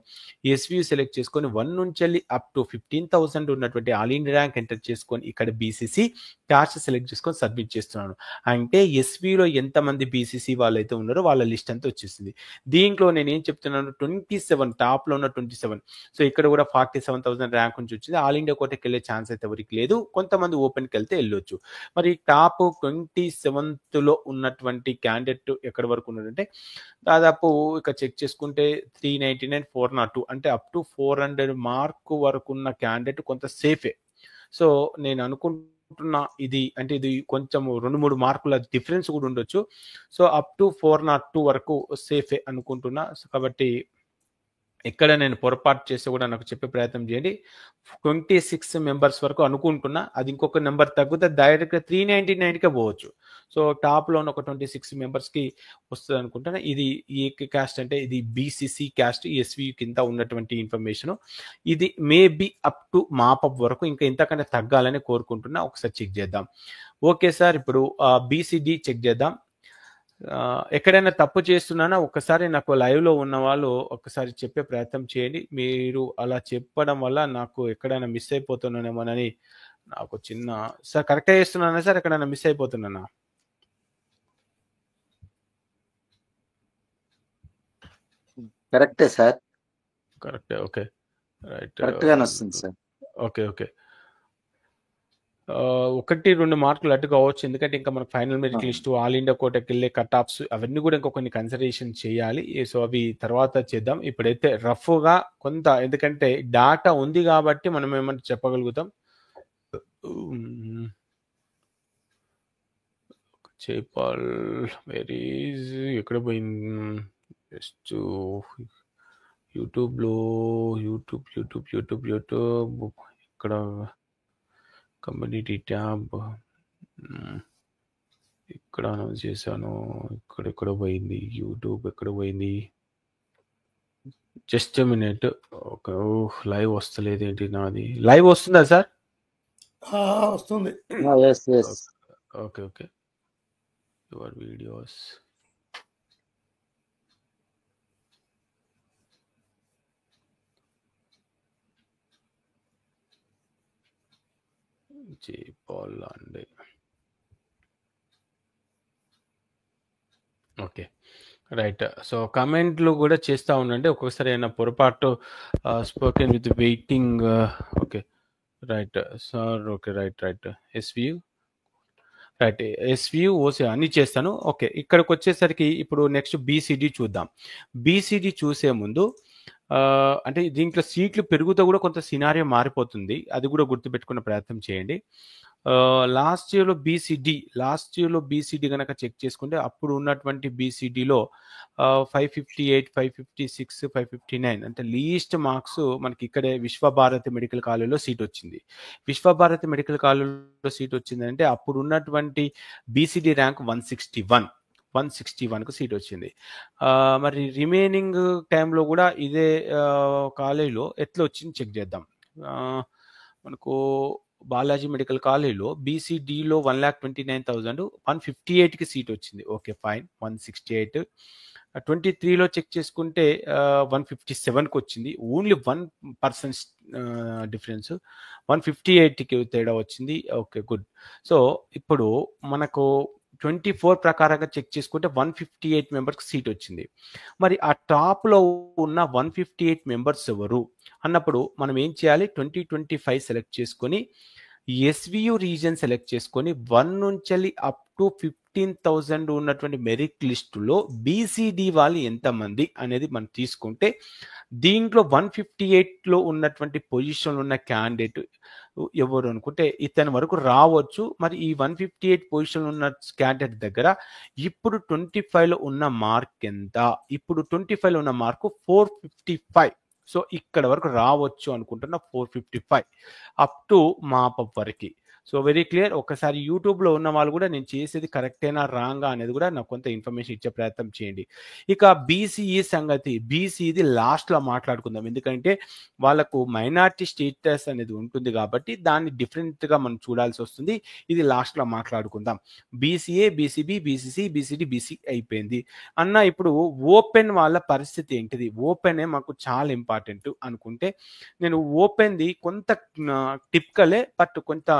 ఎస్వీయూ సెలెక్ట్ చేసుకొని 1 నుంచి వెళ్ళి అప్ టు 15,000 ఉన్నటువంటి ఆల్ ఇండియా ర్యాంక్ ఎంటర్ చేసుకొని ఇక్కడ బీసీసీ క్యాస్ట్ సెలెక్ట్ చేసుకొని సబ్మిట్ చేస్తున్నాను. అంటే ఎస్వీలో ఎంతమంది బీసీసీ వాళ్ళైతే ఉన్నారో వాళ్ళ లిస్ట్ అంతా వచ్చేసింది. దీంట్లో నేను ఏం చెప్తున్నాను, 27 టాప్లో ఉన్న 27. సో ఇక్కడ కూడా 47,000 ర్యాంక్ నుంచి వచ్చింది. ఆల్ ఇండియా కోటకి వెళ్ళే ఛాన్స్ అయితే ఎవరికి లేదు, కొంతమంది ఓపెన్కి వెళ్తే వెళ్ళొచ్చు. మరి టాప్ 27లో ఉన్నటువంటి క్యాండిడేట్ ఎక్కడి వరకు ఉన్నాడంటే దాదాపు ఇక చెక్ చేసుకుంటే 399, 402 అంటే అప్ టు 400 మార్క్ వరకు ఉన్న క్యాండిడేట్ కొంత సేఫే. సో నేను అనుకుంటున్నా ఇది అంటే ఇది కొంచెం 2-3 మార్కుల డిఫరెన్స్ కూడా ఉండొచ్చు. సో అప్ టు 402 వరకు సేఫే అనుకుంటున్నా. కాబట్టి ఎక్కడ నేను పొరపాటు చేస్తే కూడా నాకు చెప్పే ప్రయత్నం చేయండి. 26 మెంబర్స్ వరకు అనుకుంటున్నా, అది ఇంకొక నెంబర్ తగ్గితే డైరెక్ట్గా 399కే పోవచ్చు. సో టాప్లో ఉన్న ఒక 26 మెంబర్స్కి వస్తుంది అనుకుంటున్నా. ఇది ఏ క్యాస్ట్ అంటే ఇది బీసీసీ క్యాస్ట్ ఎస్వీ కింద ఉన్నటువంటి ఇన్ఫర్మేషన్. ఇది మేబీ అప్ టు మాపప్ వరకు ఇంకా ఇంతకంటే తగ్గాలని కోరుకుంటున్నా. ఒకసారి చెక్ చేద్దాం. ఓకే సార్, ఇప్పుడు బీసీడీ చెక్ చేద్దాం. ఎక్కడైనా తప్పు చేస్తున్నానా ఒక్కసారి నాకు లైవ్లో ఉన్న వాళ్ళు ఒక్కసారి చెప్పే ప్రయత్నం చేయండి. మీరు అలా చెప్పడం వల్ల నాకు ఎక్కడైనా మిస్ అయిపోతున్నానేమోనని నాకు చిన్న సార్ కరెక్ట్గా చేస్తున్నానా సార్, ఎక్కడైనా మిస్ అయిపోతున్నానా? కరెక్టే సార్, కరెక్టే. ఓకే రైట్, కరెక్ట్ గానే వస్తుంది సార్. ఓకే ఓకే 1-2 మార్కులు అటు కావచ్చు, ఎందుకంటే ఇంకా మనకు final merit list all India కోటకి వెళ్ళే కట్ ఆఫ్స్ అవన్నీ కూడా ఇంకా కొన్ని కన్సిడరేషన్ చేయాలి. సో అవి తర్వాత చేద్దాం. ఇప్పుడైతే రఫ్గా కొంత, ఎందుకంటే డాటా ఉంది కాబట్టి మనం ఏమంటే చెప్పగలుగుతాం. జైపాల్ వెరీస్ ఎక్కడ పోయింది? జస్ట్ యూట్యూబ్లో యూట్యూబ్ ఇక్కడ కమ్యూనిటీ ట్యాబ్ ఇక్కడ అనౌన్స్ చేశాను. ఇక్కడ పోయింది యూట్యూబ్, ఎక్కడ పోయింది? Just minute. ఓకే, లైవ్ వస్తలేదు ఏంటి నాది? లైవ్ వస్తుందా సార్? వస్తుంది. Okay okay your videos Jaipal అండి. Okay right. సో కామెంట్లు కూడా చేస్తూ ఉండండి. ఒక్కొక్కసారి అయినా పొరపాటు spoken with waiting. Okay right sir, okay right SVU right, SVU OC అన్ని చేస్తాను. ఓకే, ఇక్కడికి వచ్చేసరికి ఇప్పుడు నెక్స్ట్ బీసీడీ చూద్దాం. బీసీడీ చూసే ముందు అంటే దీంట్లో సీట్లు పెరుగుతూ కూడా కొంత సినారియో మారిపోతుంది, అది కూడా గుర్తుపెట్టుకునే ప్రయత్నం చేయండి. లాస్ట్ ఇయర్లో బీసీడీ కనుక చెక్ చేసుకుంటే అప్పుడు ఉన్నటువంటి బీసీడీలో 558, 556, 559 అంటే లీస్ట్ మార్క్స్ మనకి ఇక్కడే విశ్వభారతి మెడికల్ కాలేజ్లో సీట్ వచ్చింది. విశ్వభారతి మెడికల్ కాలేజ్లో సీట్ వచ్చిందంటే అప్పుడు ఉన్నటువంటి బీసీడీ ర్యాంక్ 161కు సీట్ వచ్చింది. మరి రిమైనింగ్ టైంలో కూడా ఇదే కాలేజ్లో ఎట్లా వచ్చింది చెక్ చేద్దాం. మనకు బాలాజీ మెడికల్ కాలేజ్లో బీసీడీలో 1,29,000, 158కి సీట్ వచ్చింది. Okay fine, 168. 23లో చెక్ చేసుకుంటే 157కి వచ్చింది. ఓన్లీ 1% డిఫరెన్స్, 158కి తేడా వచ్చింది. Okay good. సో ఇప్పుడు మనకు 24 ప్రకారంగా చెక్ చేసుకుంటే 158 మెంబర్స్కి సీట్ వచ్చింది. మరి ఆ టాప్లో ఉన్న 158 మెంబర్స్ ఎవరు అన్నప్పుడు మనం ఏం చేయాలి, 2025 సెలెక్ట్ చేసుకొని ఎస్వీయూ రీజన్ సెలెక్ట్ చేసుకొని 1 నుంచి అప్ టు 15,000 ఉన్నటువంటి మెరిట్ లిస్టులో బీసీడీ వాళ్ళు ఎంతమంది అనేది మనం తీసుకుంటే దీంట్లో 158లో ఉన్నటువంటి పొజిషన్లో ఉన్న క్యాండిడేట్ ఎవరు అనుకుంటే ఇతని వరకు రావచ్చు. మరి ఈ 158 పొజిషన్ ఉన్న క్యాండిడేట్ దగ్గర ఇప్పుడు 25లో ఉన్న మార్క్ ఎంత? ఇప్పుడు 25లో ఉన్న మార్కు 455. సో ఇక్కడ వరకు రావచ్చు అనుకుంటున్నా 455 అప్ టు మాపప్ వరకు. So very clear. ఒకసారి యూట్యూబ్లో ఉన్న వాళ్ళు కూడా నేను చేసేది కరెక్టేనా రాంగా అనేది కూడా నాకు కొంత ఇన్ఫర్మేషన్ ఇచ్చే ప్రయత్నం చేయండి. ఇక బీసీఈ సంగతి, బీసీది లాస్ట్లో మాట్లాడుకుందాం, ఎందుకంటే వాళ్ళకు మైనారిటీ స్టేటస్ అనేది ఉంటుంది కాబట్టి దాన్ని డిఫరెంట్గా మనం చూడాల్సి వస్తుంది. ఇది లాస్ట్లో మాట్లాడుకుందాం. BCA, BCB, BCC, BCD, BC అయిపోయింది అన్న. ఇప్పుడు ఓపెన్ వాళ్ళ పరిస్థితి ఏంటిది? ఓపెనే మాకు చాలా ఇంపార్టెంట్ అనుకుంటే నేను ఓపెన్ది కొంత టిపికలే, బట్ కొంత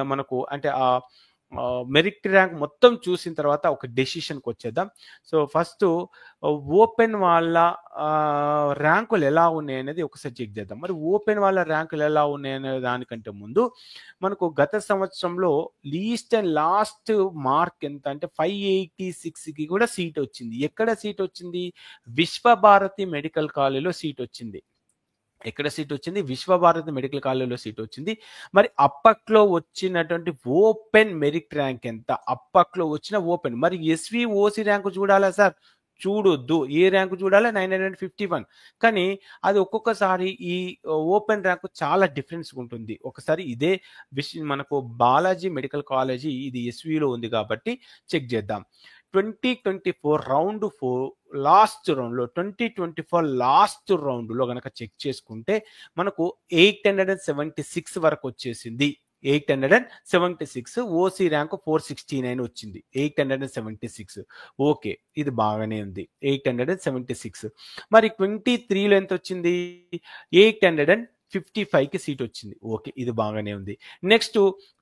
మనకు అంటే ఆ మెరిట్ ర్యాంక్ మొత్తం చూసిన తర్వాత ఒక డెసిషన్కి వచ్చేద్దాం. సో ఫస్ట్ ఓపెన్ వాళ్ళ ర్యాంకులు ఎలా ఉన్నాయి అనేది ఒకసారి చెక్ చేద్దాం. మరి ఓపెన్ వాళ్ళ ర్యాంకులు ఎలా ఉన్నాయి అనే దానికంటే ముందు మనకు గత సంవత్సరంలో లీస్ట్ అండ్ లాస్ట్ మార్క్ ఎంత అంటే 586కి కూడా సీట్ వచ్చింది. ఎక్కడ సీట్ వచ్చింది? విశ్వభారతి మెడికల్ కాలేజీలో సీట్ వచ్చింది. ఎక్కడ సీట్ వచ్చింది? విశ్వభారతి మెడికల్ కాలేజీలో సీట్ వచ్చింది. మరి అప్పట్లో వచ్చినటువంటి ఓపెన్ మెరిట్ ర్యాంక్ ఎంత? అప్పట్లో వచ్చిన ఓపెన్. మరి ఎస్వి ఓసీ ర్యాంకు చూడాలా సార్? చూడొద్దు. ఏ ర్యాంకు చూడాలి? 951. కానీ అది ఒక్కొక్కసారి ఈ ఓపెన్ ర్యాంకు చాలా డిఫరెన్స్ ఉంటుంది. ఒకసారి ఇదే మనకు బాలాజీ మెడికల్ కాలేజీ ఇది ఎస్విలో ఉంది కాబట్టి చెక్ చేద్దాం. 2024 రౌండ్ 4 లాస్ట్ రౌండ్లో 2024 లాస్ట్ రౌండ్లో కనుక చెక్ చేసుకుంటే మనకు 876 వరకు వచ్చేసింది. 876. ఓసీ ర్యాంకు 469 వచ్చింది. 876. ఓకే, ఇది బాగానే ఉంది. 876. మరి 23లో ఎంత వచ్చింది? 855కి సీట్ వచ్చింది. ఓకే, ఇది బాగానే ఉంది. నెక్స్ట్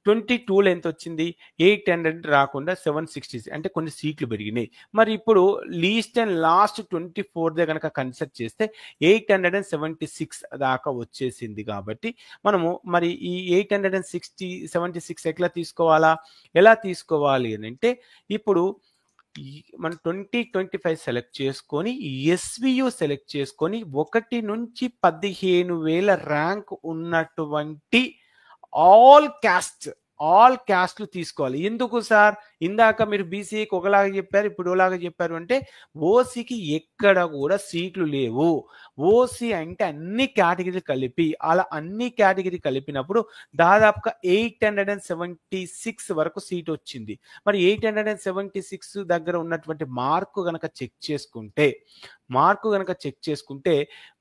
22లో ఎంత వచ్చింది? 800 రాకుండా 760, అంటే కొన్ని సీట్లు పెరిగినాయి. మరి ఇప్పుడు లీస్ట్ అండ్ లాస్ట్ 24దే కనుక కన్సిడర్ చేస్తే 876 దాకా వచ్చేసింది. కాబట్టి మనము మరి ఈ 876 ఎట్లా తీసుకోవాలా? ఎలా తీసుకోవాలి అని అంటే ఇప్పుడు మనం 2025 సెలెక్ట్ చేసుకొని ఎస్వియు సెలెక్ట్ చేసుకొని 1 నుంచి 15,000 ర్యాంక్ ఉన్నటువంటి ఆల్ క్యాస్ట్లు తీసుకోవాలి. ఎందుకు సార్? ఇందాక మీరు బీసీకి ఒకలాగా చెప్పారు, ఇప్పుడు ఒకలాగా చెప్పారు అంటే ఓసీకి ఎక్కడ కూడా సీట్లు లేవు. ఓసీ అంటే అన్ని కేటగిరీలు కలిపి, అలా అన్ని కేటగిరీ కలిపినప్పుడు దాదాపుగా 876 వరకు సీట్ వచ్చింది. మరి 876 దగ్గర ఉన్నటువంటి మార్కు గనక చెక్ చేసుకుంటే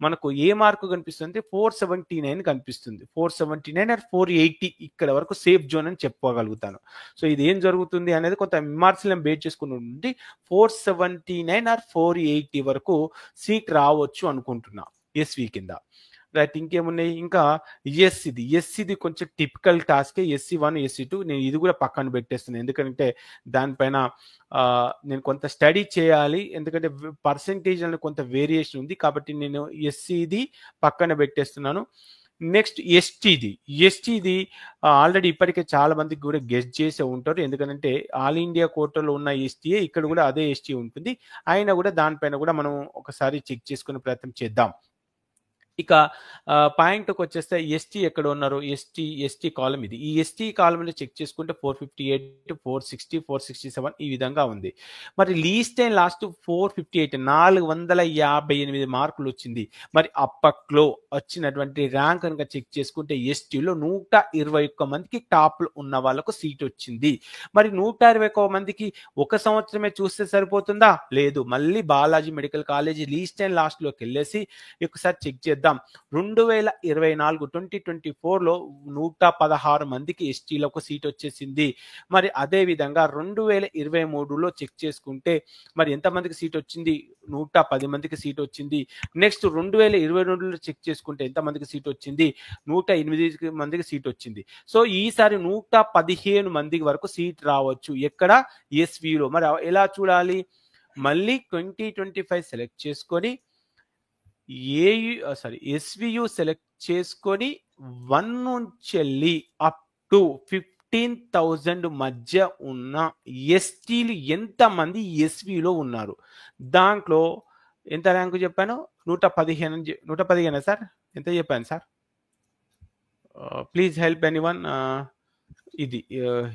మనకు ఏ మార్కు కనిపిస్తుంది? 479 కనిపిస్తుంది. 479 ఆర్ 480 ఇక్కడ వరకు సేఫ్ జోన్ అని చెప్పుకోగలుగుతాను. సో ఇది ఏం జరుగుతుంది అనేది కొంత విమర్శలను బేస్ చేసుకుని ఉంది. 479 ఆర్ 480 వరకు సీట్ రావచ్చు అనుకుంటున్నా ఎస్వి కింద. రైట్, ఇంకేమున్నాయి? ఇంకా ఎస్సీది కొంచెం టిపికల్ టాస్కే. SC1, SC2 నేను ఇది కూడా పక్కన పెట్టేస్తున్నాను, ఎందుకంటే దానిపైన నేను కొంత స్టడీ చేయాలి, ఎందుకంటే పర్సెంటేజ్ అనేది కొంత వేరియేషన్ ఉంది కాబట్టి నేను ఎస్సీది పక్కన పెట్టేస్తున్నాను. నెక్స్ట్ ఎస్టీది ఆల్రెడీ ఇప్పటికే చాలా మందికి కూడా గెస్ట్ చేసే ఉంటారు, ఎందుకంటే ఆల్ ఇండియా కోటాలో ఉన్న ఎస్టీఏ ఇక్కడ కూడా అదే ఎస్టీ ఉంటుంది. అయినా కూడా దానిపైన కూడా మనం ఒకసారి చెక్ చేసుకునే ప్రయత్నం చేద్దాం. ఇక పాయింట్కి వచ్చేస్తే ఎస్టీ ఎక్కడ ఉన్నారు? ఎస్టీ కాలం ఇది. ఈ ఎస్టీ కాలంలో చెక్ చేసుకుంటే 458, 460, 467 ఈ విధంగా ఉంది. మరి లీస్ట్ అండ్ లాస్ట్ 458, 458 మార్కులు వచ్చింది. మరి అప్పట్లో వచ్చినటువంటి ర్యాంక్ కనుక చెక్ చేసుకుంటే ఎస్టీలో 121 మందికి టాప్లో ఉన్న వాళ్ళకు సీట్ వచ్చింది. మరి 121 మందికి ఒక సంవత్సరమే చూస్తే సరిపోతుందా? లేదు, మళ్ళీ Balaji medical college least and లాస్ట్లోకి వెళ్ళేసి ఒకసారి చెక్ చేద్దాం. 2024 2024లో 116 మందికి ఎస్టీలకు సీట్ వచ్చేసింది. మరి అదే విధంగా 2023లో చెక్ చేసుకుంటే మరి ఎంతమందికి సీట్ వచ్చింది? 110 మందికి సీట్ వచ్చింది. నెక్స్ట్ 2022లో చెక్ చేసుకుంటే ఎంతమందికి సీట్ వచ్చింది? 108 మందికి సీట్ వచ్చింది. సో ఈసారి 115 మందికి వరకు సీట్ రావచ్చు. ఎక్కడ? ఎస్విలో. మరి ఎలా చూడాలి? మళ్ళీ 2025 సెలెక్ట్ చేసుకొని ఎస్వియు సెలెక్ట్ చేసుకొని 1 నుంచి వెళ్ళి అప్ టు 15,000 మధ్య ఉన్న ఎస్టీలు ఎంతమంది ఎస్విలో ఉన్నారు? దాంట్లో ఎంత ర్యాంకు చెప్పాను? 115 సార్? ఎంత చెప్పాను సార్? Please help anyone. ఇది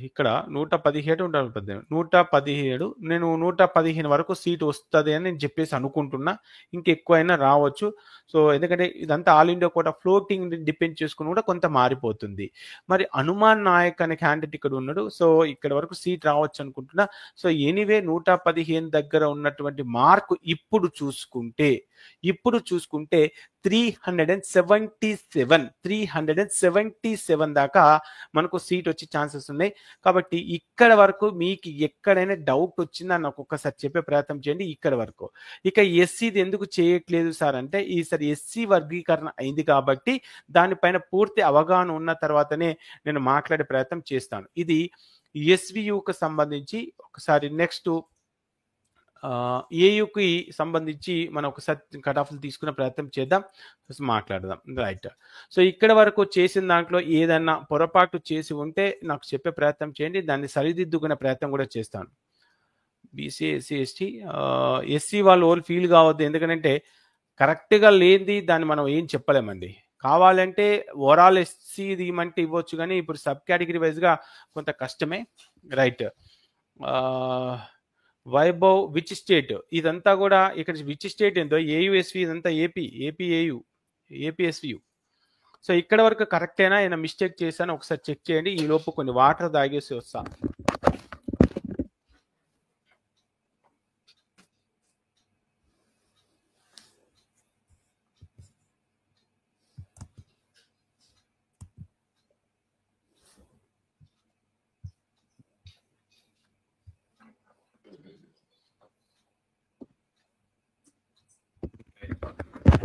ఇక్కడ 117 117 నేను 115 వరకు సీట్ వస్తుంది అని నేను చెప్పేసి అనుకుంటున్నా. ఇంకెక్కువైనా రావచ్చు. సో ఎందుకంటే ఇదంతా all India quota floating depend చేసుకుని కూడా కొంత మారిపోతుంది. మరి హనుమాన్ నాయక్ అనే క్యాండిడేట్ ఇక్కడ ఉన్నాడు. సో ఇక్కడ వరకు సీట్ రావచ్చు అనుకుంటున్నా. సో ఎనీవే 115 దగ్గర ఉన్నటువంటి మార్కు ఇప్పుడు చూసుకుంటే 377 దాకా మనకు సీట్ వచ్చే ఛాన్సెస్ ఉన్నాయి. కాబట్టి ఇక్కడ వరకు మీకు ఎక్కడైనా డౌట్ వచ్చిందా నాకు ఒక్కసారి చెప్పే ప్రయత్నం చేయండి. ఇక్కడ వరకు ఇక ఎస్సీది ఎందుకు చేయట్లేదు సార్ అంటే ఈసారి ఎస్సీ వర్గీకరణ అయింది కాబట్టి దానిపైన పూర్తి అవగాహన ఉన్న తర్వాతనే నేను మాట్లాడే ప్రయత్నం చేస్తాను. ఇది ఎస్వియుకు సంబంధించి. ఒకసారి నెక్స్ట్ ఏయుకి సంబంధించి మనం ఒకసారి కట్ ఆఫ్లు తీసుకునే ప్రయత్నం చేద్దాం, మాట్లాడదాం. రైట్. సో ఇక్కడ వరకు చేసిన దాంట్లో ఏదన్నా పొరపాటు చేసి ఉంటే నాకు చెప్పే ప్రయత్నం చేయండి, దాన్ని సరిదిద్దుకునే ప్రయత్నం కూడా చేస్తాను. బీసీ ఎస్సీ ఎస్టీ ఎస్సీ వాళ్ళు ఓల్ ఫీల్ కావద్దు, ఎందుకంటే కరెక్ట్గా లేనిది దాన్ని మనం ఏం చెప్పలేమండి. కావాలంటే ఓవరాల్ ఎస్సీ ఇవ్వమంటే ఇవ్వచ్చు, కానీ ఇప్పుడు సబ్ కేటగిరీ వైజ్గా కొంత కష్టమే. రైట్. వైభవ్ విచ్ స్టేట్, ఇదంతా కూడా ఇక్కడ విచ్ స్టేట్ ఏందో ఏయుఎస్వి, ఇదంతా ఏపీఎస్వియు. సో ఇక్కడ వరకు కరెక్టేనా, ఏమైనా మిస్టేక్ చేశాను ఒకసారి చెక్ చేయండి. ఈ లోపు కొన్ని వాటర్ తాగేసి వస్తాను.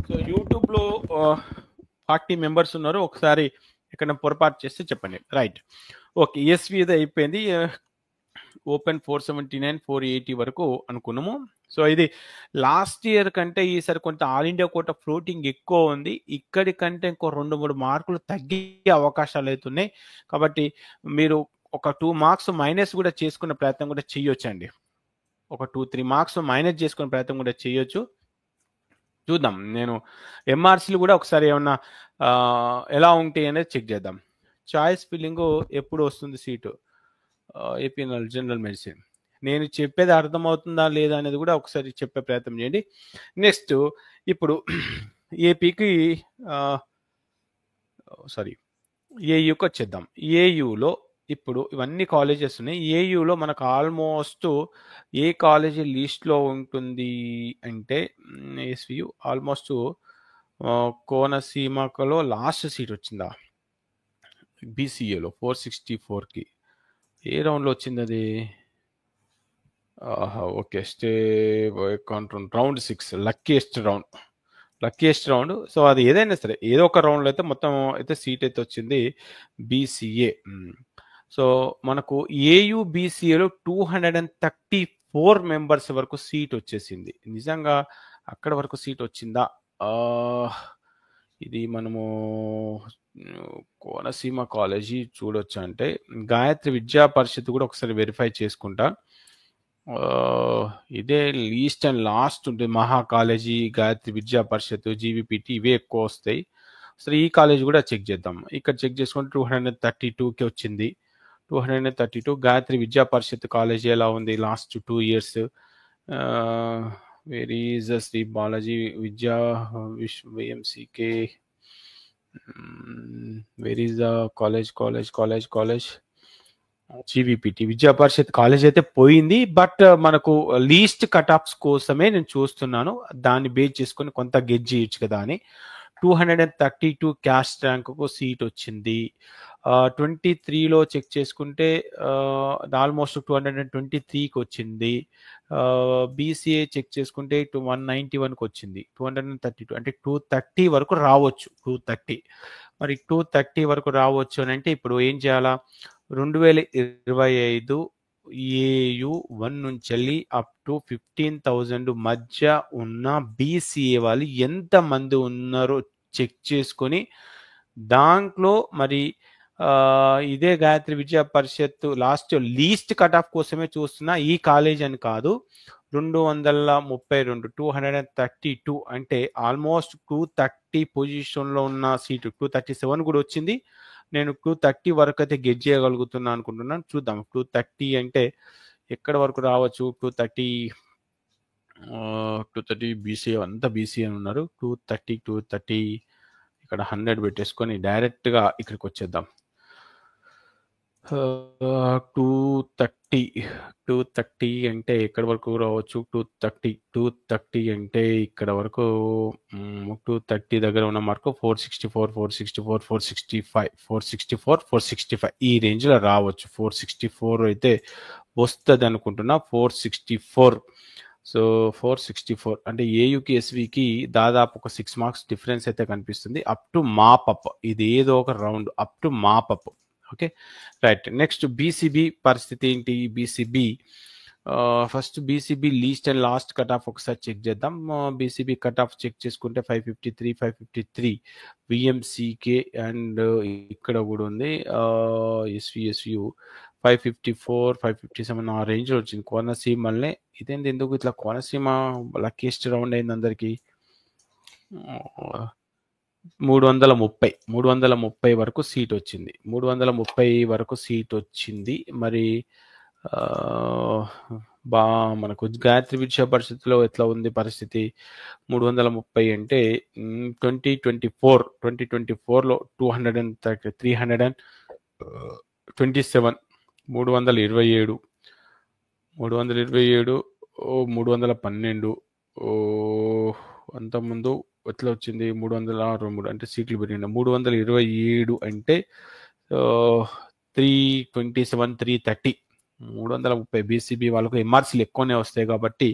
సో యూట్యూబ్లో 40 మెంబర్స్ ఉన్నారు. ఒకసారి ఇక్కడ పొరపాటు చేస్తే చెప్పండి. రైట్. ఓకే, ఎస్వి ఇది అయిపోయింది. ఓపెన్ 479 480 వరకు అనుకున్నాము. సో ఇది లాస్ట్ ఇయర్ కంటే ఈసారి కొంత ఆల్ ఇండియా కోటా ఫ్లోటింగ్ ఎక్కువ ఉంది. ఇక్కడి కంటే ఇంకో 2-3 మార్కులు తగ్గే అవకాశాలు అవుతున్నాయి. కాబట్టి మీరు ఒక 2 మార్క్స్ మైనస్ కూడా చేసుకునే ప్రయత్నం కూడా చేయొచ్చండి. ఒక 2-3 మార్క్స్ మైనస్ చేసుకునే ప్రయత్నం కూడా చేయొచ్చు. చూద్దాం. నేను ఎంఆర్సీలు కూడా ఒకసారి ఏమన్నా ఎలా ఉంటాయి అనేది చెక్ చేద్దాం. చాయిస్ ఫిల్లింగ్ ఎప్పుడు వస్తుంది సీటు, ఏపీ జనరల్ మెడిసిన్. నేను చెప్పేది అర్థమవుతుందా లేదా అనేది కూడా ఒకసారి చెప్పే ప్రయత్నం చేయండి. నెక్స్ట్ ఇప్పుడు ఏపీకి ఏయుకి వచ్చేద్దాం. ఏయులో ఇప్పుడు ఇవన్నీ కాలేజెస్ ఉన్నాయి. ఏయులో మనకు ఆల్మోస్ట్ ఏ కాలేజీ లిస్ట్లో ఉంటుంది అంటే ఎస్వియు ఆల్మోస్ట్ కోనసీమలో లాస్ట్ సీట్ వచ్చిందా బీసీఏలో 464కి. ఏ రౌండ్లో వచ్చింది అది? Okay, round 6 luckiest round. So అది ఏదైనా సరే ఏదో ఒక రౌండ్లో అయితే మొత్తం అయితే సీట్ అయితే వచ్చింది బీసీఏ. సో మనకు ఏయు బీసీఏలో 234 మెంబర్స్ వరకు సీట్ వచ్చేసింది. నిజంగా అక్కడ వరకు సీట్ వచ్చిందా? ఇది మనము కోనసీమ కాలేజీ చూడొచ్చా అంటే గాయత్రి విద్యా పరిషత్ కూడా ఒకసారి వెరిఫై చేసుకుంటా. ఇదే లీస్ట్ అండ్ లాస్ట్ ఉంటుంది. మహా కాలేజీ, గాయత్రి విద్యా పరిషత్, జీవీపీటీ ఇవే ఎక్కువ వస్తాయి. సరే ఈ కాలేజ్ కూడా చెక్ చేద్దాం. ఇక్కడ చెక్ చేసుకుంటే 232కి వచ్చింది. 232 గాయత్రి విద్యా పరిషత్ కాలేజీ ఎలా ఉంది last 2 years? Where is Shri Balaji Vidya విఎంసీకే, where is the college GVPT Vidya Parishad college అయితే పోయింది. బట్ మనకు లీస్ట్ కట్ ఆఫ్స్ కోసమే నేను చూస్తున్నాను, దాన్ని బేస్ చేసుకొని కొంత గెజ్ చేయొచ్చు కదా అని. 232 క్యాస్ట్ ర్యాంకుకు సీట్ వచ్చింది. 23లో చెక్ చేసుకుంటే ఆల్మోస్ట్ 223కి వచ్చింది. బీసీఏ చెక్ చేసుకుంటే 191కి వచ్చింది. 232 అంటే 230 వరకు రావచ్చు. 230 మరి 230 వరకు రావచ్చు అని అంటే ఇప్పుడు ఏం చేయాలా? 2025 ఏయు 1 నుంచి వెళ్ళి అప్ టు 15,000 మధ్య ఉన్న బీసీఏ వాళ్ళు ఎంతమంది ఉన్నారో చెక్ చేసుకొని దాంట్లో మరి ఇదే గాయత్రి విద్యా పరిషత్ లాస్ట్ లీస్ట్ కట్ ఆఫ్ కోసమే చూస్తున్నా, ఈ కాలేజ్ అని కాదు. 232 232 అంటే ఆల్మోస్ట్ 230 పొజిషన్లో ఉన్న సీటు 237 కూడా వచ్చింది. నేను 230 వరకు అయితే గెట్ చేయగలుగుతున్నా అనుకుంటున్నాను. చూద్దాం 230 అంటే ఎక్కడ వరకు రావచ్చు. 230 బీసీ అంతా బీసీ అని ఉన్నారు. 230 ఇక్కడ 100 పెట్టేసుకొని డైరెక్ట్గా ఇక్కడికి వచ్చేద్దాం. 230 అంటే ఎక్కడి వరకు రావచ్చు. 230 అంటే ఇక్కడ వరకు 230 దగ్గర ఉన్న మార్కు 464 ఈ రేంజ్లో రావచ్చు. 464 అయితే వస్తుంది అనుకుంటున్నా. 464 సో 464 అంటే ఏయుకి ఎస్వికి దాదాపు ఒక 6 మార్క్స్ డిఫరెన్స్ అయితే కనిపిస్తుంది. అప్ టు మాపప్, ఇది ఏదో ఒక round up to mop up. Okay right. Next BCB పరిస్థితి ఏంటి? BCB first BCB least and last cut off ఒకసారి చెక్ చేద్దాం. బీసీబీ కట్ ఆఫ్ చెక్ చేసుకుంటే 553 విఎంసీకే అండ్ ఇక్కడ కూడా ఉంది ఎస్వియు 554 557 ఆ రేంజ్లో వచ్చింది. కోనసీమల్నే ఇదేంటి ఎందుకు ఇట్లా కోనసీమ లక్కీస్ట్ రౌండ్ అయింది అందరికి. 330 వరకు సీట్ వచ్చింది. 330 వరకు సీట్ వచ్చింది. మరి మనకు గాయత్రి విద్యా పరిస్థితిలో ఎట్లా ఉంది పరిస్థితి? 330 అంటే 2024లో 327 327 312 అంతకుముందు ఎట్లా వచ్చింది? 363 అంటే సీట్లు పెరిగినాయి. 327 అంటే 327 330 330 బీసీబీ వాళ్ళకు ఎంఆర్సీలు ఎక్కువనే వస్తాయి కాబట్టి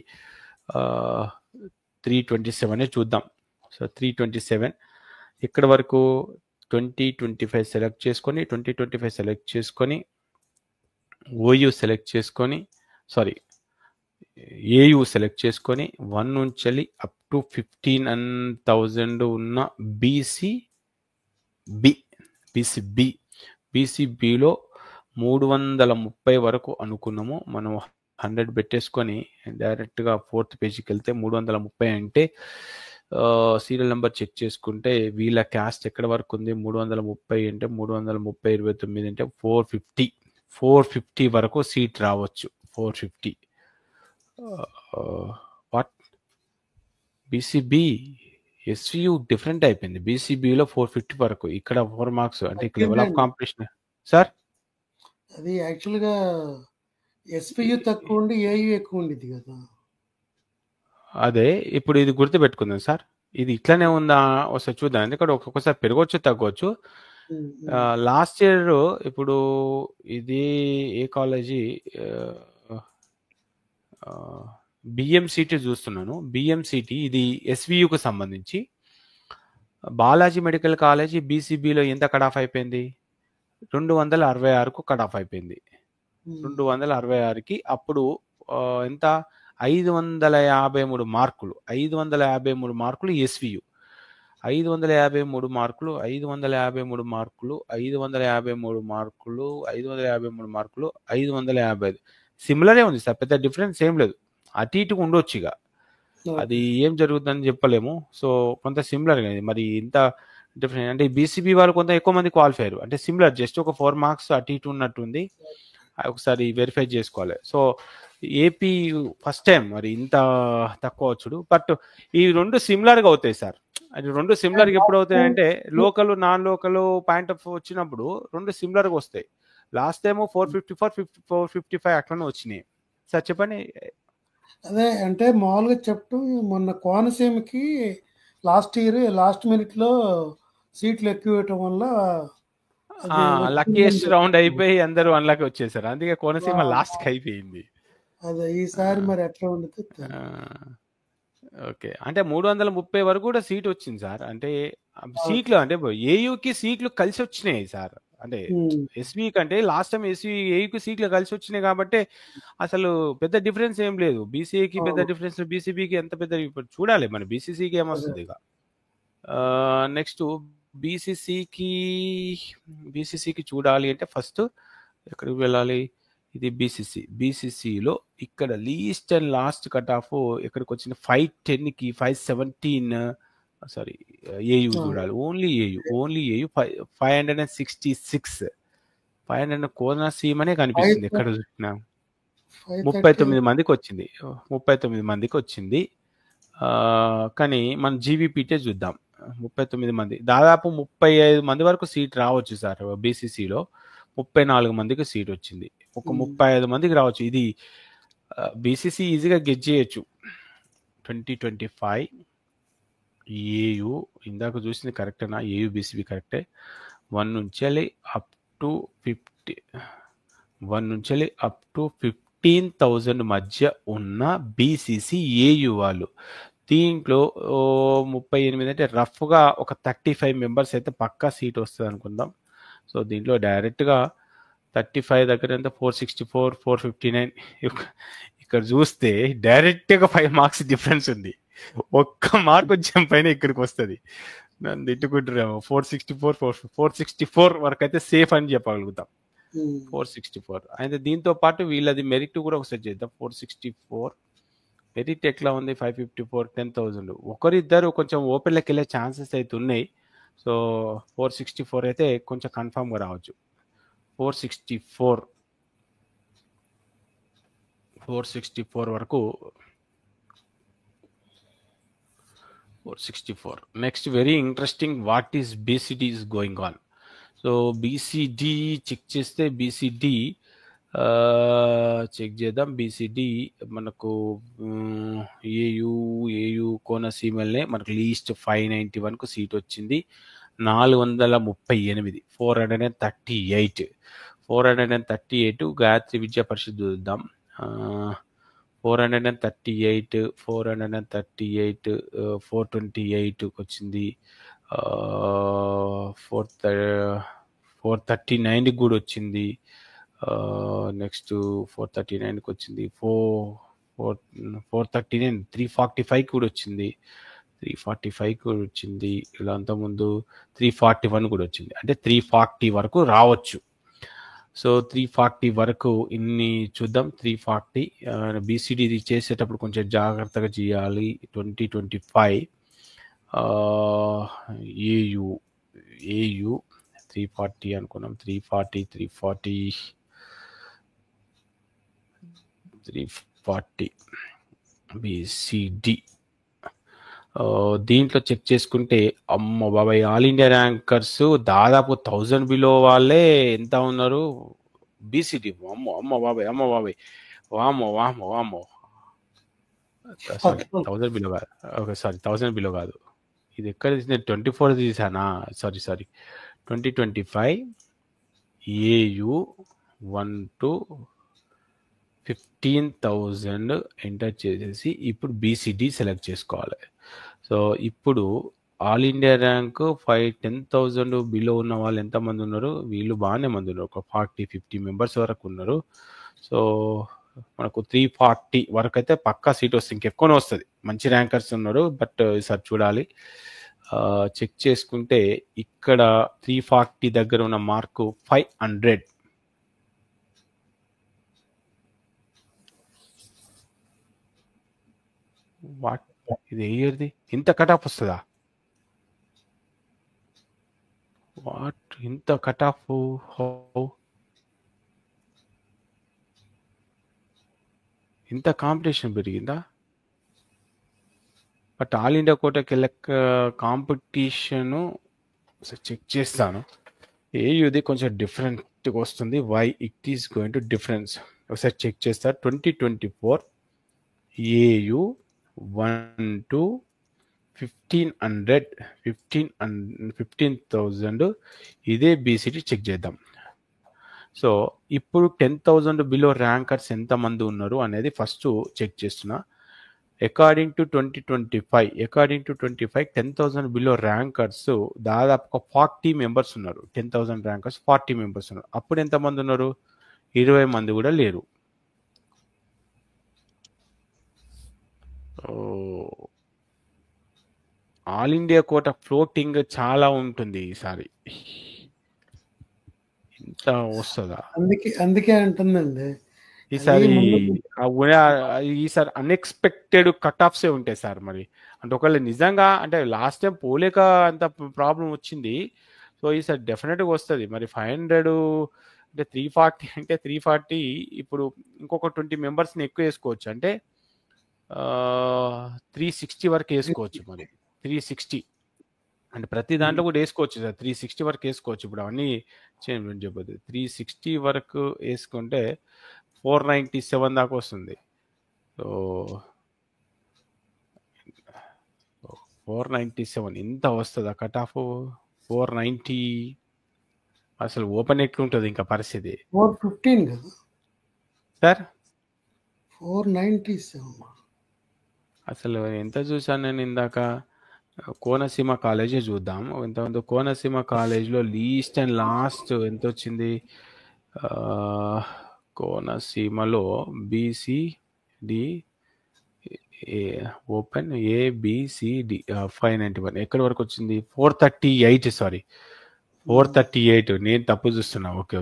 327 చూద్దాం. సో 327 ఇక్కడ వరకు 2025 సెలెక్ట్ చేసుకొని 2025 సెలెక్ట్ చేసుకొని ఓయూ సెలెక్ట్ చేసుకొని ఏయూ సెలెక్ట్ చేసుకొని 1 నుంచి అప్ టు 15,000 ఉన్న బీసీబీలో 330 వరకు అనుకున్నాము. మనం 100 పెట్టేసుకొని డైరెక్ట్గా 4th పేజీకి వెళ్తే 330 అంటే సీరియల్ నెంబర్ చెక్ చేసుకుంటే వీళ్ళ క్యాస్ట్ ఎక్కడ వరకు ఉంది? 330 అంటే 330/29 అంటే 450 వరకు సీట్ రావచ్చు. 450 వాట్ బీసీబీ ఎస్వియు డిఫరెంట్ అయిపోయింది. బీసీబీలో 450 వరకు, ఇక్కడ 4 మార్క్స్ అంటే ఇక్కడ లెవెల్ ఆఫ్ కాంపిటీషన్ సార్. అది యాక్చువల్గా ఎస్వియు తక్కువ ఉండి ఏయు ఎక్కువ ఉండేది కదా. అదే ఇప్పుడు ఇది గుర్తు పెట్టుకుందాం సార్. ఇది ఇట్లానే ఉందా ఒకసారి చూద్దాం. ఎందుకంటే ఒక్కొక్కసారి పెరగవచ్చు తగ్గవచ్చు. లాస్ట్ ఇయర్ ఇప్పుడు ఇది ఏ కాలేజీ బిఎంసిటీ చూస్తున్నాను. బిఎంసిటీ ఇది ఎస్వియుకు సంబంధించి. బాలాజీ మెడికల్ కాలేజీ బీసీబీలో ఎంత కట్ ఆఫ్ అయిపోయింది? 266కు కట్ ఆఫ్ అయిపోయింది. 266కి అప్పుడు ఎంత? 553 మార్కులు. 553 మార్కులు ఎస్వియు. 553 మార్కులు 553 మార్కులు 553 మార్కులు 553 మార్కులు 555. సిమిలరే ఉంది సార్, పెద్ద డిఫరెన్స్ ఏం లేదు. అటు ఇటుకు ఉండొచ్చు. ఇక అది ఏం జరుగుతుందని చెప్పలేము. సో కొంత సిమిలర్ మరి ఇంత డిఫరెంట్ అంటే బీసీబీ వాళ్ళు కొంత ఎక్కువ మంది క్వాలిఫై అయ్యారు. అంటే సిమిలర్, జస్ట్ ఒక 4 మార్క్స్ అటు ఇటు ఉన్నట్టుంది. ఒకసారి వెరిఫై చేసుకోవాలి. సో ఏపీ ఫస్ట్ టైం మరి ఇంత తక్కువ వచ్చుడు. బట్ ఈ రెండు సిమిలర్గా అవుతాయి సార్. అది రెండు సిమిలర్గా ఎప్పుడు అవుతాయంటే local non local point of వచ్చినప్పుడు రెండు సిమిలర్గా వస్తాయి. లాస్ట్ టైం 454 455 అట్లనే వచ్చినాయి సార్. చెప్పండి. అదే అంటే మామూలుగా చెప్పు, మొన్న కోనసీమకి లాస్ట్ ఇయర్ లాస్ట్ మినిట్ లో సీట్లు ఎక్కువ ఇవ్వటం వల్ల లక్కీయెస్ట్ రౌండ్ అయిపోయి అందరూ అన్లకి వచ్చేసారు. అందుకే కోనసీమ లాస్ట్ కి అయిపోయింది. అదే ఈసారి మరి ఎట్లా ఉండదు. ఓకే, అంటే 330 వరకు కూడా సీట్ వచ్చింది సార్. అంటే సీట్లు అంటే ఏయుకి సీట్లు కలిసి వచ్చినాయి సార్. అంటే ఎస్వి కంటే లాస్ట్ టైం ఏయుకి సీట్లు కలిసి వచ్చినాయి కాబట్టి అసలు పెద్ద డిఫరెన్స్ ఏం లేదు. బీసీఏకి పెద్ద డిఫరెన్స్, బీసీబీకి ఎంత పెద్ద చూడాలి మన బీసీసీకి ఏమొస్తుంది. ఇక నెక్స్ట్ బీసీసీకి చూడాలి అంటే ఫస్ట్ ఎక్కడికి వెళ్ళాలి? ఇది బీసీసీలో ఇక్కడ least and last cut off ఎక్కడికి వచ్చింది? 510కి 517 సారీ ఏయు చూడాలి, ఓన్లీ ఏయు 566 500 కోనసీమ అనే కనిపిస్తుంది ఎక్కడ చూసినా. 39 మందికి వచ్చింది, 39 మందికి వచ్చింది. కానీ మనం జీవీపీటే చూద్దాం. 39 మంది, దాదాపు 35 మంది వరకు సీట్ రావచ్చు సార్. బీసీసీలో 34 మందికి సీట్ వచ్చింది, ఒక 35 మందికి రావచ్చు. ఇది బీసీసీ ఈజీగా గెట్ చేయొచ్చు. 2025 ఏయు ఇందాక చూసింది కరెక్టేనా? ఏయు బీసీబీ కరెక్టే. 1 నుంచి అప్ టు 15,000 మధ్య ఉన్న బీసీసీ ఏయు వాళ్ళు. దీంట్లో 38 అంటే రఫ్గా ఒక 35 మెంబర్స్ అయితే పక్కా సీట్ వస్తుంది అనుకుందాం. సో దీంట్లో డైరెక్ట్గా 35 దగ్గర ఎంత 464 459. ఇక్కడ చూస్తే డైరెక్ట్గా 5 మార్క్స్ డిఫరెన్స్ ఉంది. ఒక్క మార్క్ వచ్చే పైన ఇక్కడికి వస్తుంది. నన్ను తిట్టుకుంటున్నాము. 464 వరకు అయితే సేఫ్ అని చెప్పగలుగుతాం. 464 అయితే దీంతో పాటు వీళ్ళది మెరిట్ కూడా ఒకసారి చేద్దాం. 464 మెరిట్ ఎట్లా ఉంది? 554 10,000. ఒకరిద్దరు కొంచెం ఓపెన్లోకి వెళ్ళే ఛాన్సెస్ అయితే ఉన్నాయి. సో 464 అయితే కొంచెం కన్ఫామ్గా రావచ్చు. 464 వరకు 464. Next very interesting, what is BCD is going on. So BCD check చేస్తే బీసీడీ చెక్ చేద్దాం. బీసీడీ మనకు ఏయు కోనసీమలనే మనకు లీస్ట్ 591కు సీట్ వచ్చింది. 438 438 గాయత్రి విద్యా పరిషత్ చూద్దాం. 438 428కి వచ్చింది. 439కి కూడా వచ్చింది. నెక్స్ట్ 439కి వచ్చింది. 439 345కి కూడా వచ్చింది. 345కి కూడా వచ్చింది. ఇలా అంతకుముందు 341 కూడా వచ్చింది. అంటే 340 వరకు రావచ్చు. సో 340 వరకు ఇన్ని చూద్దాం. 340 బీసీడీ చేసేటప్పుడు కొంచెం జాగ్రత్తగా చేయాలి. 2025 ఏయు 340 అనుకున్నాం. 340 బీసీడీ దీంట్లో చెక్ చేసుకుంటే అమ్మ బాబాయ్ ఆల్ ఇండియా ర్యాంకర్స్ దాదాపు 1000 బిలో వాళ్ళే ఎంత ఉన్నారు బీసీడీ. అమ్మ బాబాయ్ వామో 1000 బిలో కాదు. ఓకే సారీ 1000 బిలో కాదు. ఇది ఎక్కడ తీసిన 24 తీసానా? సారీ 2025 ఏయు 1 to 15,000 ఎంటర్ చేసేసి ఇప్పుడు బీసీడీ సెలెక్ట్ చేసుకోవాలి. సో ఇప్పుడు ఆల్ ఇండియా ర్యాంక్ 10,000 బిలో ఉన్న వాళ్ళు ఎంతమంది ఉన్నారు? వీళ్ళు బాగానే మంది ఉన్నారు, ఒక 40-50 మెంబర్స్ వరకు ఉన్నారు. సో మనకు 340 వరకు అయితే పక్కా సీట్ వస్తుంది, ఇంకెక్కువనే వస్తుంది. మంచి ర్యాంకర్స్ ఉన్నారు, బట్ ఈసారి చూడాలి. చెక్ చేసుకుంటే ఇక్కడ 340 దగ్గర ఉన్న మార్కు 500. వాట్ ఇది ఏ ఇయర్ది? ఇంత కట్ ఆఫ్ వస్తుందా? వాట్ ఇంత కట్ ఆఫ్? ఇంత కాంపిటీషన్ పెరిగిందా? బట్ ఆల్ ఇండియా కోటాకి వెళ్ళే కాంపిటీషను చెక్ చేస్తాను. ఏయుది కొంచెం డిఫరెంట్గా వస్తుంది. Why it is going to difference ఒకసారి చెక్ చేస్తా. 2024 ఏయు 1 to 15,000 ఇదే బీసీడీ చెక్ చేద్దాం. సో ఇప్పుడు 10,000 బిలో ర్యాంకర్స్ ఎంతమంది ఉన్నారు అనేది ఫస్ట్ చెక్ చేస్తున్నా. అకార్డింగ్ టు 2025 10,000 బిలో ర్యాంకర్స్ దాదాపు 40 మెంబర్స్ ఉన్నారు. 10,000 ర్యాంకర్స్ 40 మెంబర్స్ ఉన్నారు. అప్పుడు ఎంతమంది ఉన్నారు? 20 మంది కూడా లేరు. ఆల్ ఇండియా కోట ఫ్లోటింగ్ చాలా ఉంటుంది ఈసారి. ఇంత వస్తుందా? అందుకే అంటుందండి ఈసారి ఈసారి అన్ఎక్స్పెక్టెడ్ కట్ ఆఫ్సే ఉంటాయి సార్. మరి అంటే ఒకవేళ నిజంగా అంటే లాస్ట్ టైం పోలేక అంత ప్రాబ్లం వచ్చింది. సో ఈసారి డెఫినెట్గా వస్తుంది. మరి 500 అంటే 340 అంటే 340 ఇప్పుడు ఇంకొక 20 మెంబర్స్ని ఎక్కువ వేసుకోవచ్చు. అంటే 360 వరకు వేసుకోవచ్చు. మరి 360 అంటే ప్రతి దాంట్లో కూడా వేసుకోవచ్చు సార్. 360 వరకు వేసుకోవచ్చు. ఇప్పుడు అవన్నీ చేంజ్ చెప్పదు. 360 వరకు వేసుకుంటే 497 దాకా వస్తుంది. సో 497 ఇంత వస్తుందా కట్ ఆఫ్? 490 అసలు ఓపెన్ ఎట్లుంటుంది ఇంకా పరిస్థితి 415 కదా సార్? 497 అసలు ఎంత చూసాను నేను ఇందాక. కోనసీమ కాలేజే చూద్దాం. ఎంతమంది కోనసీమ కాలేజ్లో లీస్ట్ అండ్ లాస్ట్ ఎంత వచ్చింది? కోనసీమలో BCD ఓపెన్ ABCD 591 ఎక్కడి వరకు వచ్చింది? 438. సారీ 438. నేను తప్పు చూస్తున్నా. ఓకే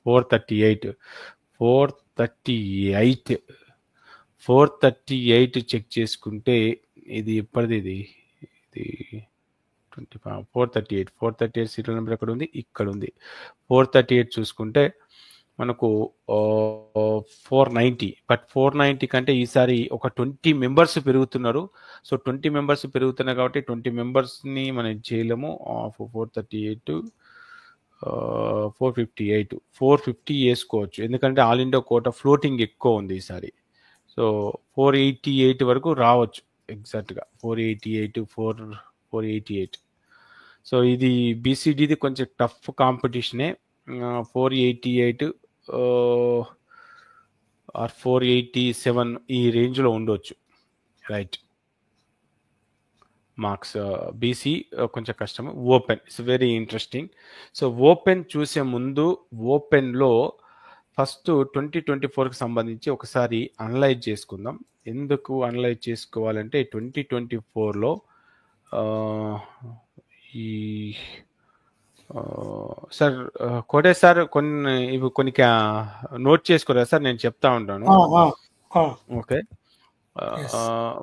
438 చెక్ చేసుకుంటే ఇది ఎప్పటిది? ఇది 438 సీట్ల నెంబర్ ఎక్కడ ఉంది? ఇక్కడ ఉంది. 438 చూసుకుంటే మనకు 490. బట్ 490 కంటే ఈసారి ఒక 20 మెంబర్స్ పెరుగుతున్నారు. సో 20 మెంబర్స్ పెరుగుతున్నారు కాబట్టి 20 మెంబర్స్ని మనం చేయలేము. 438 450 వేసుకోవచ్చు. ఎందుకంటే ఆల్ ఇండియా కోటా ఫ్లోటింగ్ ఎక్కువ ఉంది ఈసారి. సో 488 వరకు రావచ్చు. ఎగ్జాక్ట్గా 488. సో ఇది BCDది కొంచెం టఫ్ కాంపిటీషనే. 488 ఆర్ 487 ఈ రేంజ్లో ఉండొచ్చు. Right marks. BC కొంచెం కష్టం. Open it's very interesting. So open చూసే ముందు ఓపెన్లో ఫస్ట్ 2024కి సంబంధించి ఒకసారి అనలైజ్ చేసుకుందాం. ఎందుకు అనలైజ్ చేసుకోవాలంటే 2024లో ఈ సార్ కోటే సార్ కొన్ని నోట్ చేసుకోరా సార్? నేను చెప్తా ఉంటాను. ఓకే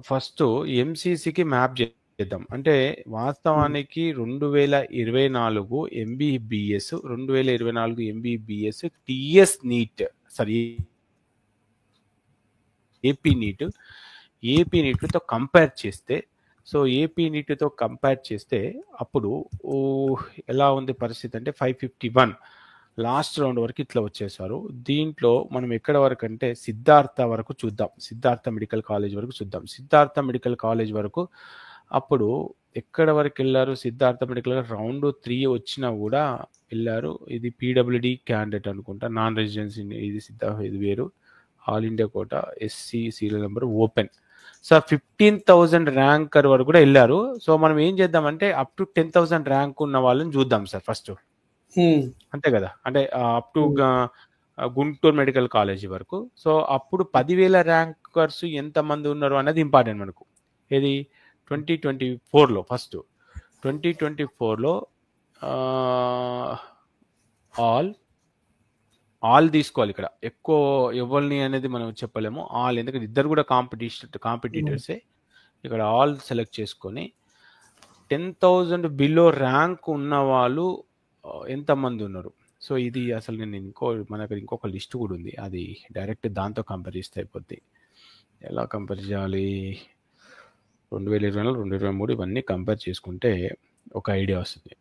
ఫస్ట్ MCCకి మ్యాప్ చేద్దాం. అంటే వాస్తవానికి 2024 MBBS 2024 MBBS TS NEET sorry AP నీట్తో కంపేర్ చేస్తే, సో ఏపీ నీట్తో కంపేర్ చేస్తే అప్పుడు ఎలా ఉంది పరిస్థితి అంటే 551 లాస్ట్ రౌండ్ వరకు ఇట్లా వచ్చేసారు. దీంట్లో మనం ఎక్కడ వరకు అంటే సిద్ధార్థ వరకు చూద్దాం. సిద్ధార్థ మెడికల్ కాలేజ్ వరకు చూద్దాం. సిద్ధార్థ మెడికల్ కాలేజ్ వరకు అప్పుడు ఎక్కడ వరకు వెళ్ళారు? సిద్ధార్థ మెడికల్ రౌండ్ 3 వచ్చినా కూడా వెళ్ళారు. ఇది PWD క్యాండిడేట్ అనుకుంటా, నాన్ రెసిడెన్సీ. ఇది ఇది వేరు. All India quota SC serial number open. So 15,000 ranker వరకు కూడా వెళ్ళారు. సో మనం ఏం చేద్దామంటే అప్ టు 10,000 ర్యాంక్ ఉన్న వాళ్ళని చూద్దాం సార్ ఫస్ట్. అంతే కదా? అంటే up to Guntur medical college వరకు. సో అప్పుడు 10,000 ర్యాంకర్స్ ఎంతమంది ఉన్నారు అనేది ఇంపార్టెంట్ మనకు. ఇది 2024లో ఫస్ట్ 2024లో ఆల్ తీసుకోవాలి. ఇక్కడ ఎక్కువ ఎవరిని అనేది మనం చెప్పలేము. ఆల్ ఎందుకంటే ఇద్దరు కూడా కాంపిటీటర్సే. ఇక్కడ ఆల్ సెలెక్ట్ చేసుకొని 10,000 బిలో ర్యాంక్ ఉన్న వాళ్ళు ఎంతమంది ఉన్నారు. సో ఇది అసలు నేను మనకు ఇంకొక లిస్ట్ కూడా ఉంది. అది డైరెక్ట్ దాంతో కంపేర్ చేస్తే అయిపోద్ది. ఎలా కంపేర్ చేయాలి? 2024 2023 ఇవన్నీ కంపేర్ చేసుకుంటే ఒక ఐడియా వస్తుంది.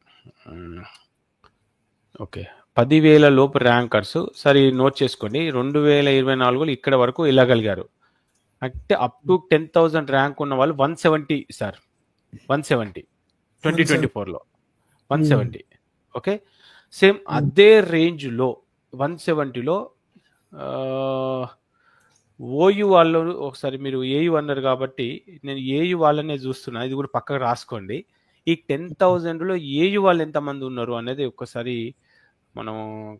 ఓకే 10,000 లోపు ర్యాంకర్స్ సరే నోట్ చేసుకోండి. 2024లో ఇక్కడ వరకు వెళ్ళగలిగారు. అంటే అప్ టు 10,000 ర్యాంక్ ఉన్న వాళ్ళు 170 సార్. 170 2024లో 170. ఓకే సేమ్ అదే రేంజ్లో 170లో ఓయూ వాళ్ళు ఒకసారి మీరు ఏయు అన్నారు కాబట్టి నేను ఏయు వాళ్ళనే చూస్తున్నా. ఇది కూడా పక్కకు రాసుకోండి. ఈ 10,000లో ఏయు వాళ్ళు ఎంతమంది ఉన్నారు అనేది ఒక్కసారి మనం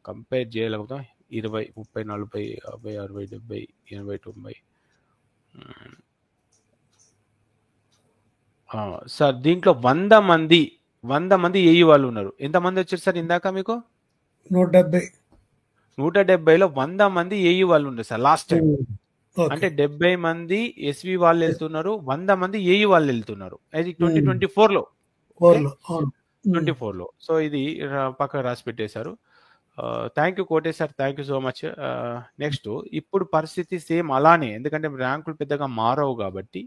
కంపేర్ చేయగలుగుతాం. 20, 30, 40, 50, 60, 70, 80, 90 సార్ దీంట్లో 100 మంది ఏయు వాళ్ళు ఉన్నారు. ఎంతమంది వచ్చారు సార్ ఇందాక మీకు? 170. 170లో 100 మంది ఏయూ వాళ్ళు ఉన్నారు సార్ లాస్ట్ టైం. అంటే ఓకే 70 మంది ఎస్వి వాళ్ళు వెళ్తున్నారు, 100 మంది ఏయూ వాళ్ళు వెళ్తున్నారు. అది 2024లో. ఓకే, ఫోర్లో అవును 24లో. సో ఇది పక్కన రాసి పెట్టేశారు. థ్యాంక్ యూ కోటే sir, thank you so much. Next ఇప్పుడు పరిస్థితి సేమ్ అలానే, ఎందుకంటే ర్యాంకులు పెద్దగా మారవు కాబట్టి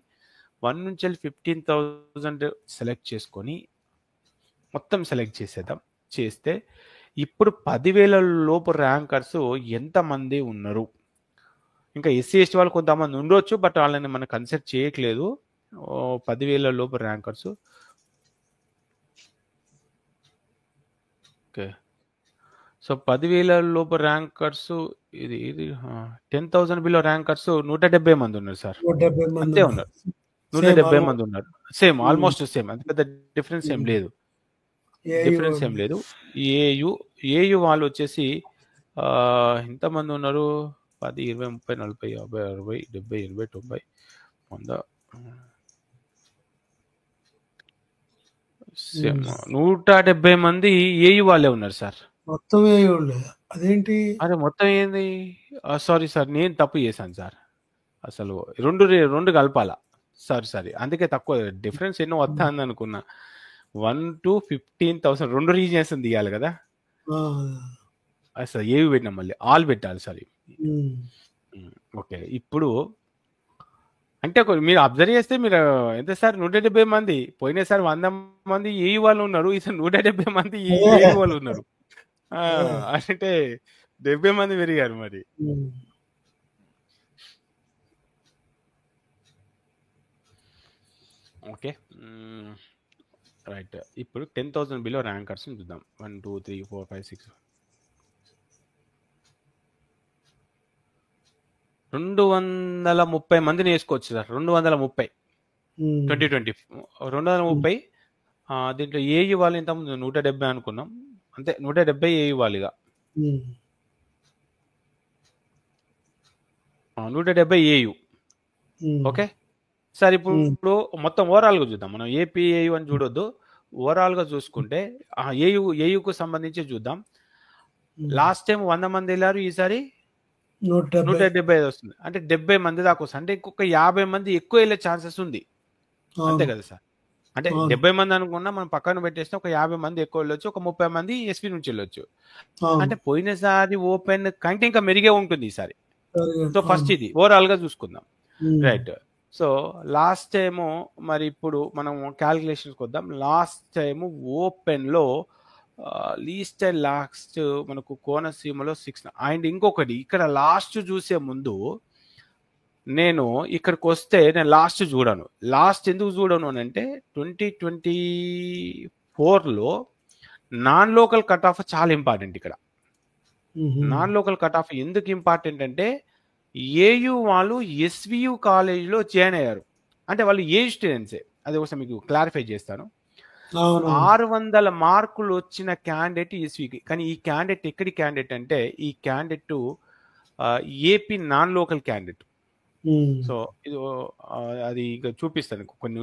1 నుంచి 15,000 సెలెక్ట్ చేసుకొని మొత్తం సెలెక్ట్ చేసేద్దాం. చేస్తే ఇప్పుడు 10,000 లోపు ర్యాంకర్స్ ఎంతమంది ఉన్నారు? ఇంకా ఎస్సీ ఎస్టీ వాళ్ళు కొంతమంది ఉండొచ్చు, బట్ వాళ్ళని మనం కన్సిడర్ చేయట్లేదు. 10,000 లోపు ర్యాంకర్స్. ఓకే, సో 10,000 లోపు ర్యాంకర్స్ ఇది 10,000 బిలో ర్యాంకర్స్ 170 మంది ఉన్నారు సార్. 170 మంది అంతే ఉన్నారు. ఉన్నారు, 170 మంది ఉన్నారు. సేమ్, ఆల్మోస్ట్ సేమ్, అంత పెద్ద డిఫరెన్స్ ఏం లేదు. డిఫరెన్స్ ఏం లేదు. ఏయు వాళ్ళు వచ్చేసి ఎంతమంది ఉన్నారు? 10, 20, 30, 40, 50, 60, 70, 80, 90, 100, 170 మంది ఏయు వాళ్ళే ఉన్నారు సార్. మొత్తం ఏయోళ్ళే. అదేంటి? అరే మొత్తం ఏంది? సారీ సార్, నేను తప్పు చేశాను సార్. అసలు రెండు కలపాలా. సారీ, అందుకే తక్కువ డిఫరెన్స్ ఎన్నో వస్తుంది అనుకున్నా. 1 to 15,000 రెండు రీజియన్స్ తీయాలి కదా. అసలు ఏవి పెట్టినా మళ్ళీ ఆల్ పెట్టాలి సార్. ఓకే, ఇప్పుడు అంటే మీరు అబ్జర్వ్ చేస్తే మీరు ఎంత సార్ 170 మంది, పోయినసారి 100 మంది ఏయు వాళ్ళు ఉన్నారు, ఈసారి 170 మంది ఏయు వాళ్ళు ఉన్నారు. అంటే 70 మంది పెరిగారు మరి. ఓకే రైట్, ఇప్పుడు 10,000 బిలో ర్యాంకర్స్ చూద్దాం. 1, 2, 3, 4, 5, 6, 230 మందిని వేసుకోవచ్చు సార్. 230 2020 230. దీంట్లో ఏయు వాళ్ళు ఇంత 170 అనుకున్నాం, అంతే 170 ఏయు వాళ్ళుగా 170 ఏయు. ఓకే సార్, ఇప్పుడు మొత్తం ఓవరాల్గా చూద్దాం. మనం ఏపీ ఏయు అని చూడొద్దు, ఓవరాల్గా చూసుకుంటే ఏయుకు సంబంధించి చూద్దాం. లాస్ట్ టైం 100 మంది వెళ్ళారు, ఈసారి 175 వస్తుంది. అంటే 70 మంది దాకా వస్తుంది. అంటే ఇంకొక 50 మంది ఎక్కువ వెళ్ళే ఛాన్సెస్ ఉంది, అంతే కదా సార్? అంటే 70 మంది అనుకున్నా మనం పక్కన పెట్టేస్తే ఒక 50 మంది ఎక్కువ వెళ్ళొచ్చు, ఒక 30 మంది ఎస్పీ నుంచి వెళ్ళొచ్చు. అంటే పోయినసారి ఓపెన్ కంటే ఇంకా మెరుగే ఉంటుంది ఈసారి. సో ఫస్ట్ ఇది ఓవరాల్ గా చూసుకుందాం. రైట్, సో లాస్ట్ టైము మరి ఇప్పుడు మనం క్యాలిక్యులేషన్స్కి వద్దాం. లాస్ట్ టైము ఓపెన్ లో లీస్ట్ అండ్ లాస్ట్ మనకు కోనసీమలో 6. అండ్ ఇంకొకటి ఇక్కడ లాస్ట్ చూసే ముందు నేను ఇక్కడికి వస్తే నేను లాస్ట్ చూడను. లాస్ట్ ఎందుకు చూడను అని అంటే 2024లో నాన్ లోకల్ కట్ ఆఫ్ చాలా ఇంపార్టెంట్. ఇక్కడ నాన్ లోకల్ కట్ ఆఫ్ ఎందుకు ఇంపార్టెంట్ అంటే ఏయు వాళ్ళు ఎస్వియు కాలేజీలో జాయిన్ అయ్యారు, అంటే వాళ్ళు ఏయు స్టూడెంట్సే. అది ఒకసారి మీకు క్లారిఫై చేస్తాను. 600 మార్కులు వచ్చిన క్యాండిడేట్ ఎస్వికి, కానీ ఈ క్యాండిడేట్ ఎక్కడి క్యాండిడేట్ అంటే ఈ candidate AP non local candidate. So ఇది అది ఇంకా చూపిస్తాను కొన్ని.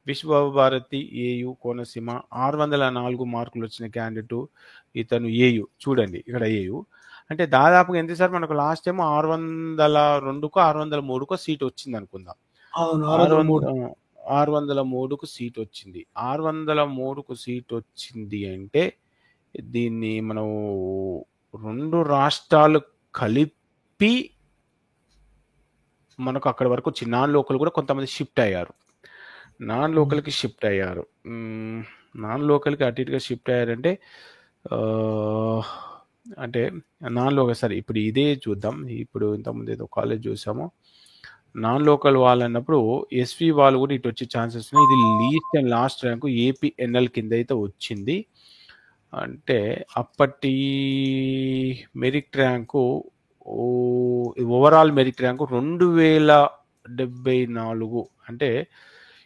విశ్వభారతి ఏయు కోనసీమ 604 మార్కులు వచ్చిన క్యాండిడేట్ ఇతను ఏయు. చూడండి ఇక్కడ ఏయు అంటే దాదాపుగా ఎంత సార్? మనకు లాస్ట్ టైం 602కో 603కో సీట్ వచ్చింది అనుకుందాం. 603కు సీట్ వచ్చింది. 603కు సీట్ వచ్చింది అంటే దీన్ని మనం 2 రాష్ట్రాలు కలిపి మనకు అక్కడి వరకు వచ్చి నాన్ లోకల్ కూడా కొంతమంది షిఫ్ట్ అయ్యారు. నాన్ లోకల్కి షిఫ్ట్ అయ్యారు. నాన్ లోకల్కి అటు ఇటుగా షిఫ్ట్ అయ్యారంటే అంటే నాన్ లోకల్ సరే ఇప్పుడు ఇదే చూద్దాం. ఇప్పుడు ఇంతకుముందు ఏదో కాలేజ్ చూసాము. నాన్ లోకల్ వాళ్ళు అన్నప్పుడు ఎస్వి వాళ్ళు కూడా ఇటు వచ్చే ఛాన్సెస్ ఉన్నాయి. ఇది లీస్ట్ అండ్ లాస్ట్ ర్యాంకు ఏపీఎన్ఎల్ కింద అయితే వచ్చింది. అంటే అప్పటి merit rank overall merit rank 2074. అంటే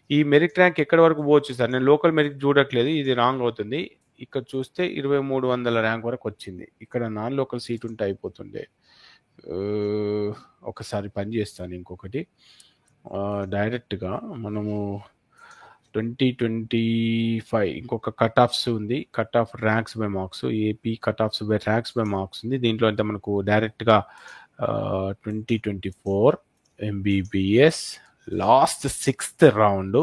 ఈ మెరిట్ ర్యాంక్ ఎక్కడి వరకు పోవచ్చు సార్? నేను లోకల్ మెరిట్ చూడట్లేదు, ఇది రాంగ్ అవుతుంది. ఇక్కడ చూస్తే 2300 ర్యాంక్ వరకు వచ్చింది. ఇక్కడ నాన్ లోకల్ సీట్ ఉంటే అయిపోతుండే. ఒకసారి పని చేస్తాను ఇంకొకటి. డైరెక్ట్గా మనము 2025 ఇంకొక కట్ ఆఫ్స్ ఉంది. Cut off ranks by marks, AP cut offs by ranks by marks ఉంది. దీంట్లో అయితే మనకు డైరెక్ట్గా 2024 MBBS last 6th round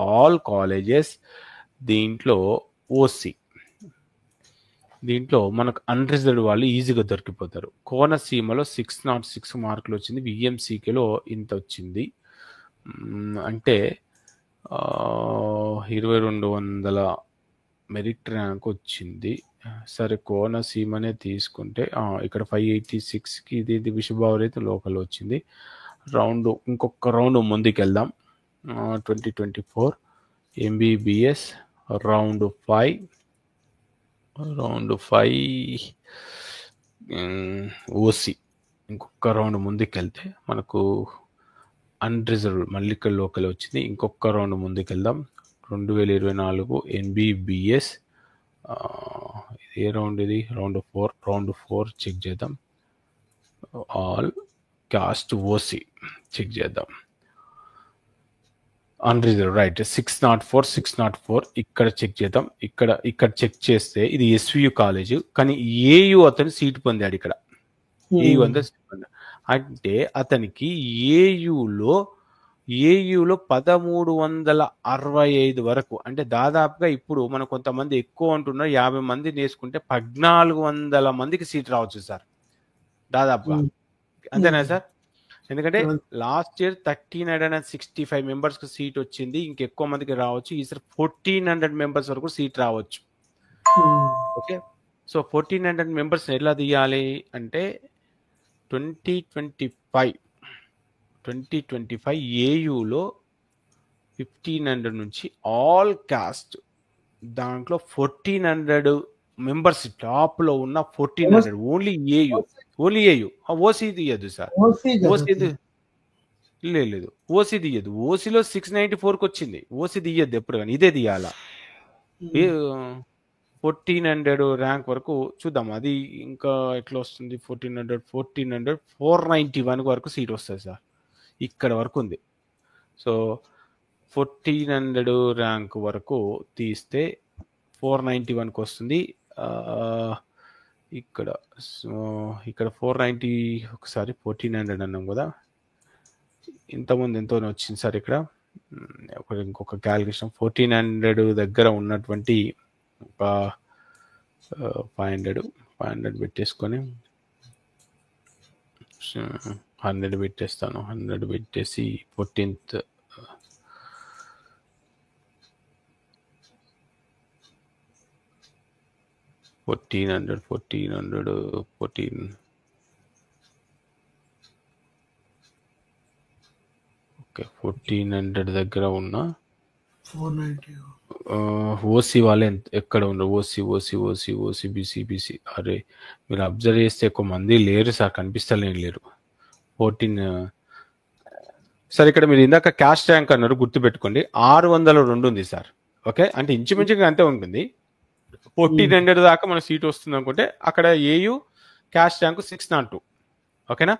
all colleges. దీంట్లో ఓసీ, దీంట్లో మనకు అన్రిజర్వ్డ్ వాళ్ళు ఈజీగా దొరికిపోతారు. కోనసీమలో 606 మార్కులు వచ్చింది. విఎంసీకేలో ఇంత వచ్చింది. అంటే 2200 మెరిట్ ర్యాంక్ వచ్చింది. సరే కోనసీమనే తీసుకుంటే ఇక్కడ 586కి ఇది విషుబాబు అయితే లోకల్ వచ్చింది. ఇంకొక రౌండ్ ముందుకెళ్దాం. 2024 MBBS రౌండ్ 5 ఓసీ. ఇంకొక రౌండ్ ముందుకెళ్తే మనకు అన్రిజర్వ్డ్ మళ్ళీ ఇక్కడ లోకల్ వచ్చింది. ఇంకొక రౌండ్ ముందుకెళ్దాం. 2024 NBBS ఏ రౌండ్ ఇది? రౌండ్ 4 చెక్ చేద్దాం. ఆల్ కాస్ట్ ఓసీ చెక్ చేద్దాం. అన్రిజర్వ్ రైట్ 604 ఇక్కడ చెక్ చేద్దాం. ఇక్కడ చెక్ చేస్తే ఇది ఎస్వియు కాలేజ్, కానీ ఏయు అతను సీట్ పొందాడు. ఇక్కడ ఏయు అంతా సీట్ పొందాడు. అంటే అతనికి ఏయులో 1365 వరకు, అంటే దాదాపుగా ఇప్పుడు మనం కొంతమంది ఎక్కువ అంటున్నారు, 50 మంది వేసుకుంటే 1400 మందికి సీట్ రావచ్చు సార్ దాదాపుగా. అంతేనా సార్? ఎందుకంటే లాస్ట్ ఇయర్ 1365 మెంబర్స్కి సీట్ వచ్చింది. ఇంకెక్కువ మందికి రావచ్చు. ఈసారి 1400 మెంబర్స్ వరకు సీట్ రావచ్చు. ఓకే, సో 1400 మెంబర్స్ ఎలా తీయాలి అంటే 2025 ఏయులో 1500 నుంచి ఆల్ కాస్ట్, దాంట్లో 1400 మెంబర్స్ టాప్ లో ఉన్న 1400 ఓన్లీ ఏయు. ఓసీ తీయద్దు సార్, లేదు ఓసీ తీయద్దు. ఓసీలో 694కి వచ్చింది. ఓసీ తీయద్దు ఎప్పుడు, కానీ ఇదే తీయాలా. 1400 ర్యాంక్ వరకు చూద్దాం. అది ఇంకా ఎట్లా వస్తుంది? 1400 491 వరకు సీట్ వస్తుంది సార్. ఇక్కడ వరకు ఉంది. సో 1400 ర్యాంక్ వరకు తీస్తే 491కి వస్తుంది. ఇక్కడ 490, ఒకసారి 1400 అన్నాం కదా, ఇంతకుముందు ఎంతో వచ్చింది సార్. ఇక్కడ ఇంకొక క్యాలిక్యులేషన్, 1400 దగ్గర ఉన్నటువంటి ఒక 500 పెట్టేసుకొని 100 పెట్టేస్తాను. 100 పెట్టేసి 14th 1400 ఓకే, 1400 దగ్గర ఉన్న 490 ఓసీ వాళ్ళే ఎక్కడ ఉండరు. OC BC. అరే మీరు అబ్జర్వ్ చేస్తే ఎక్కువ మంది లేరు సార్, కనిపిస్తలేరు. 14 సార్. ఇక్కడ మీరు ఇందాక క్యాష్ ర్యాంక్ అన్నారు, గుర్తుపెట్టుకోండి. 602 ఉంది సార్. ఓకే, అంటే ఇంచుమించుగా అంతే ఉంటుంది. 1400 దాకా మన సీట్ వస్తుంది అనుకుంటే అక్కడ ఏయు క్యాష్ ర్యాంక్ 602. ఓకేనా?